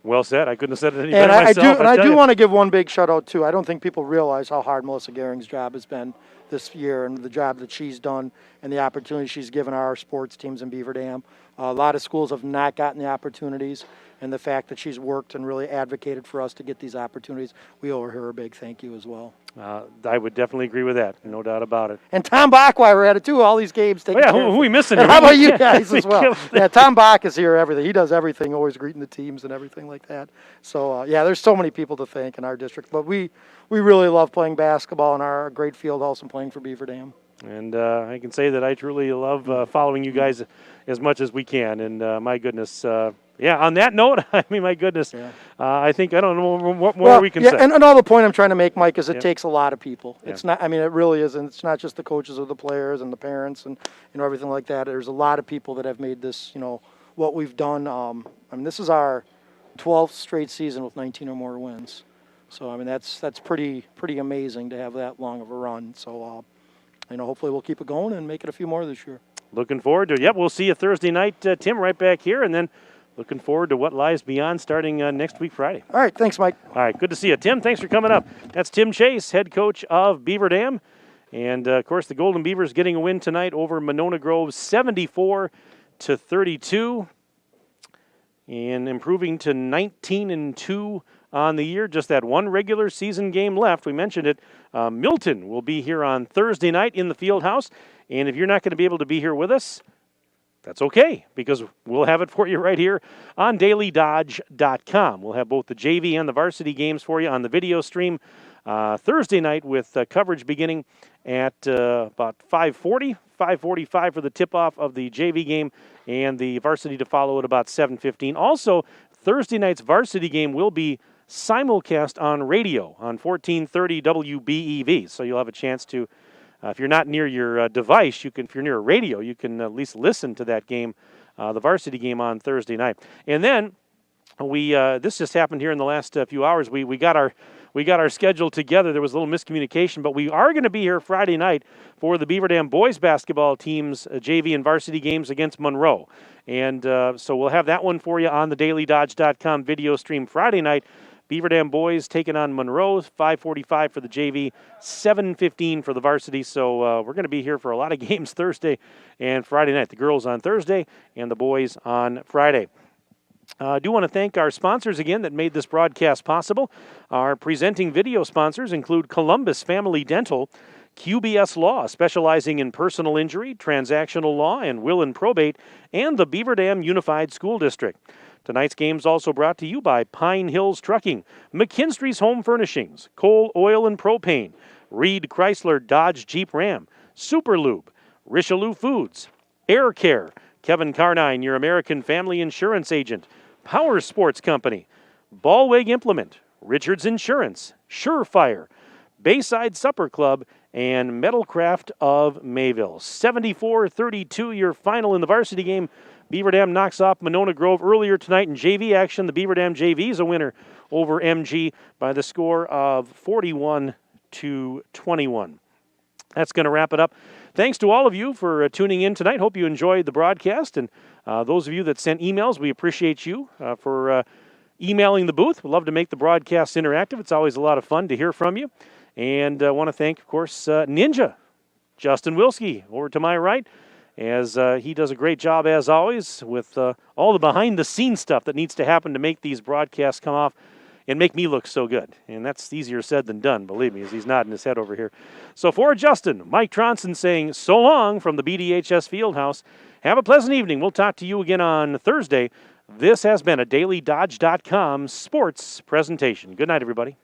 Well said. I couldn't have said it any better myself. I do want to give one big shout out too. I don't think people realize how hard Melissa Gehring's job has been this year, and the job that she's done and the opportunity she's given our sports teams in Beaver Dam. A lot of schools have not gotten the opportunities, and the fact that she's worked and really advocated for us to get these opportunities, we owe her a big thank you as well. I would definitely agree with that, no doubt about it. And Tom Bachweiler at it too, all these games. Who are we missing? And how about you guys as well? Yeah, Tom Bach is here, everything. He does everything, always greeting the teams and everything like that. So, there's so many people to thank in our district. But we really love playing basketball in our great field house and playing for Beaver Dam. And I can say that I truly love following you guys as much as we can. And my goodness, on that note, I mean, my goodness, I think I don't know what more we can say. And all the point I'm trying to make, Mike, is it takes a lot of people. It's not. I mean, it really is, and it's not just the coaches or the players and the parents and everything like that. There's a lot of people that have made this, what we've done. I mean, this is our 12th straight season with 19 or more wins. So I mean, that's pretty amazing to have that long of a run. So. hopefully we'll keep it going and make it a few more this year. Looking forward to it. Yep, we'll see you Thursday night, Tim, right back here, and then looking forward to what lies beyond starting next week, Friday. All right, thanks, Mike. All right, good to see you. Tim, thanks for coming up. That's Tim Chase, head coach of Beaver Dam. And, of course, the Golden Beavers getting a win tonight over Monona Grove, 74-32, and improving to 19-2 on the year. Just that one regular season game left. We mentioned it. Milton will be here on Thursday night in the field house. And if you're not going to be able to be here with us, that's okay, because we'll have it for you right here on dailydodge.com. We'll have both the JV and the varsity games for you on the video stream Thursday night with coverage beginning at about 5:45 for the tip-off of the JV game, and the varsity to follow at about 7:15. Also, Thursday night's varsity game will be simulcast on radio on 1430 WBEV, so you'll have a chance to, if you're not near your device, if you're near a radio, you can at least listen to that game, the varsity game on Thursday night. And then this just happened here in the last few hours. We got our schedule together. There was a little miscommunication, but we are going to be here Friday night for the Beaver Dam boys basketball team's JV and varsity games against Monroe. And so we'll have that one for you on the dailydodge.com video stream Friday night. Beaver Dam boys taking on Monroe, 5:45 for the JV, 7:15 for the varsity. So we're going to be here for a lot of games Thursday and Friday night. The girls on Thursday and the boys on Friday. I do want to thank our sponsors again that made this broadcast possible. Our presenting video sponsors include Columbus Family Dental, QBS Law, specializing in personal injury, transactional law, and will and probate, and the Beaver Dam Unified School District. Tonight's game's also brought to you by Pine Hills Trucking, McKinstry's Home Furnishings, Coal, Oil, and Propane, Reed Chrysler Dodge Jeep Ram, Superlube, Richelieu Foods, Air Care, Kevin Carnine, your American Family Insurance Agent, Power Sports Company, Ballweg Implement, Richards Insurance, Surefire, Bayside Supper Club, and Metalcraft of Mayville. 74-32, your final in the varsity game. Beaver Dam knocks off Monona Grove earlier tonight in JV action. The Beaver Dam JV is a winner over MG by the score of 41-21. That's going to wrap it up. Thanks to all of you for tuning in tonight. Hope you enjoyed the broadcast. And those of you that sent emails, we appreciate you for emailing the booth. We'd love to make the broadcast interactive. It's always a lot of fun to hear from you. And I want to thank, of course, Ninja, Justin Wilski, over to my right, as he does a great job, as always, with all the behind-the-scenes stuff that needs to happen to make these broadcasts come off and make me look so good. And that's easier said than done, believe me, as he's nodding his head over here. So for Justin, Mike Tronson saying so long from the BDHS Fieldhouse. Have a pleasant evening. We'll talk to you again on Thursday. This has been a dailydodge.com sports presentation. Good night, everybody.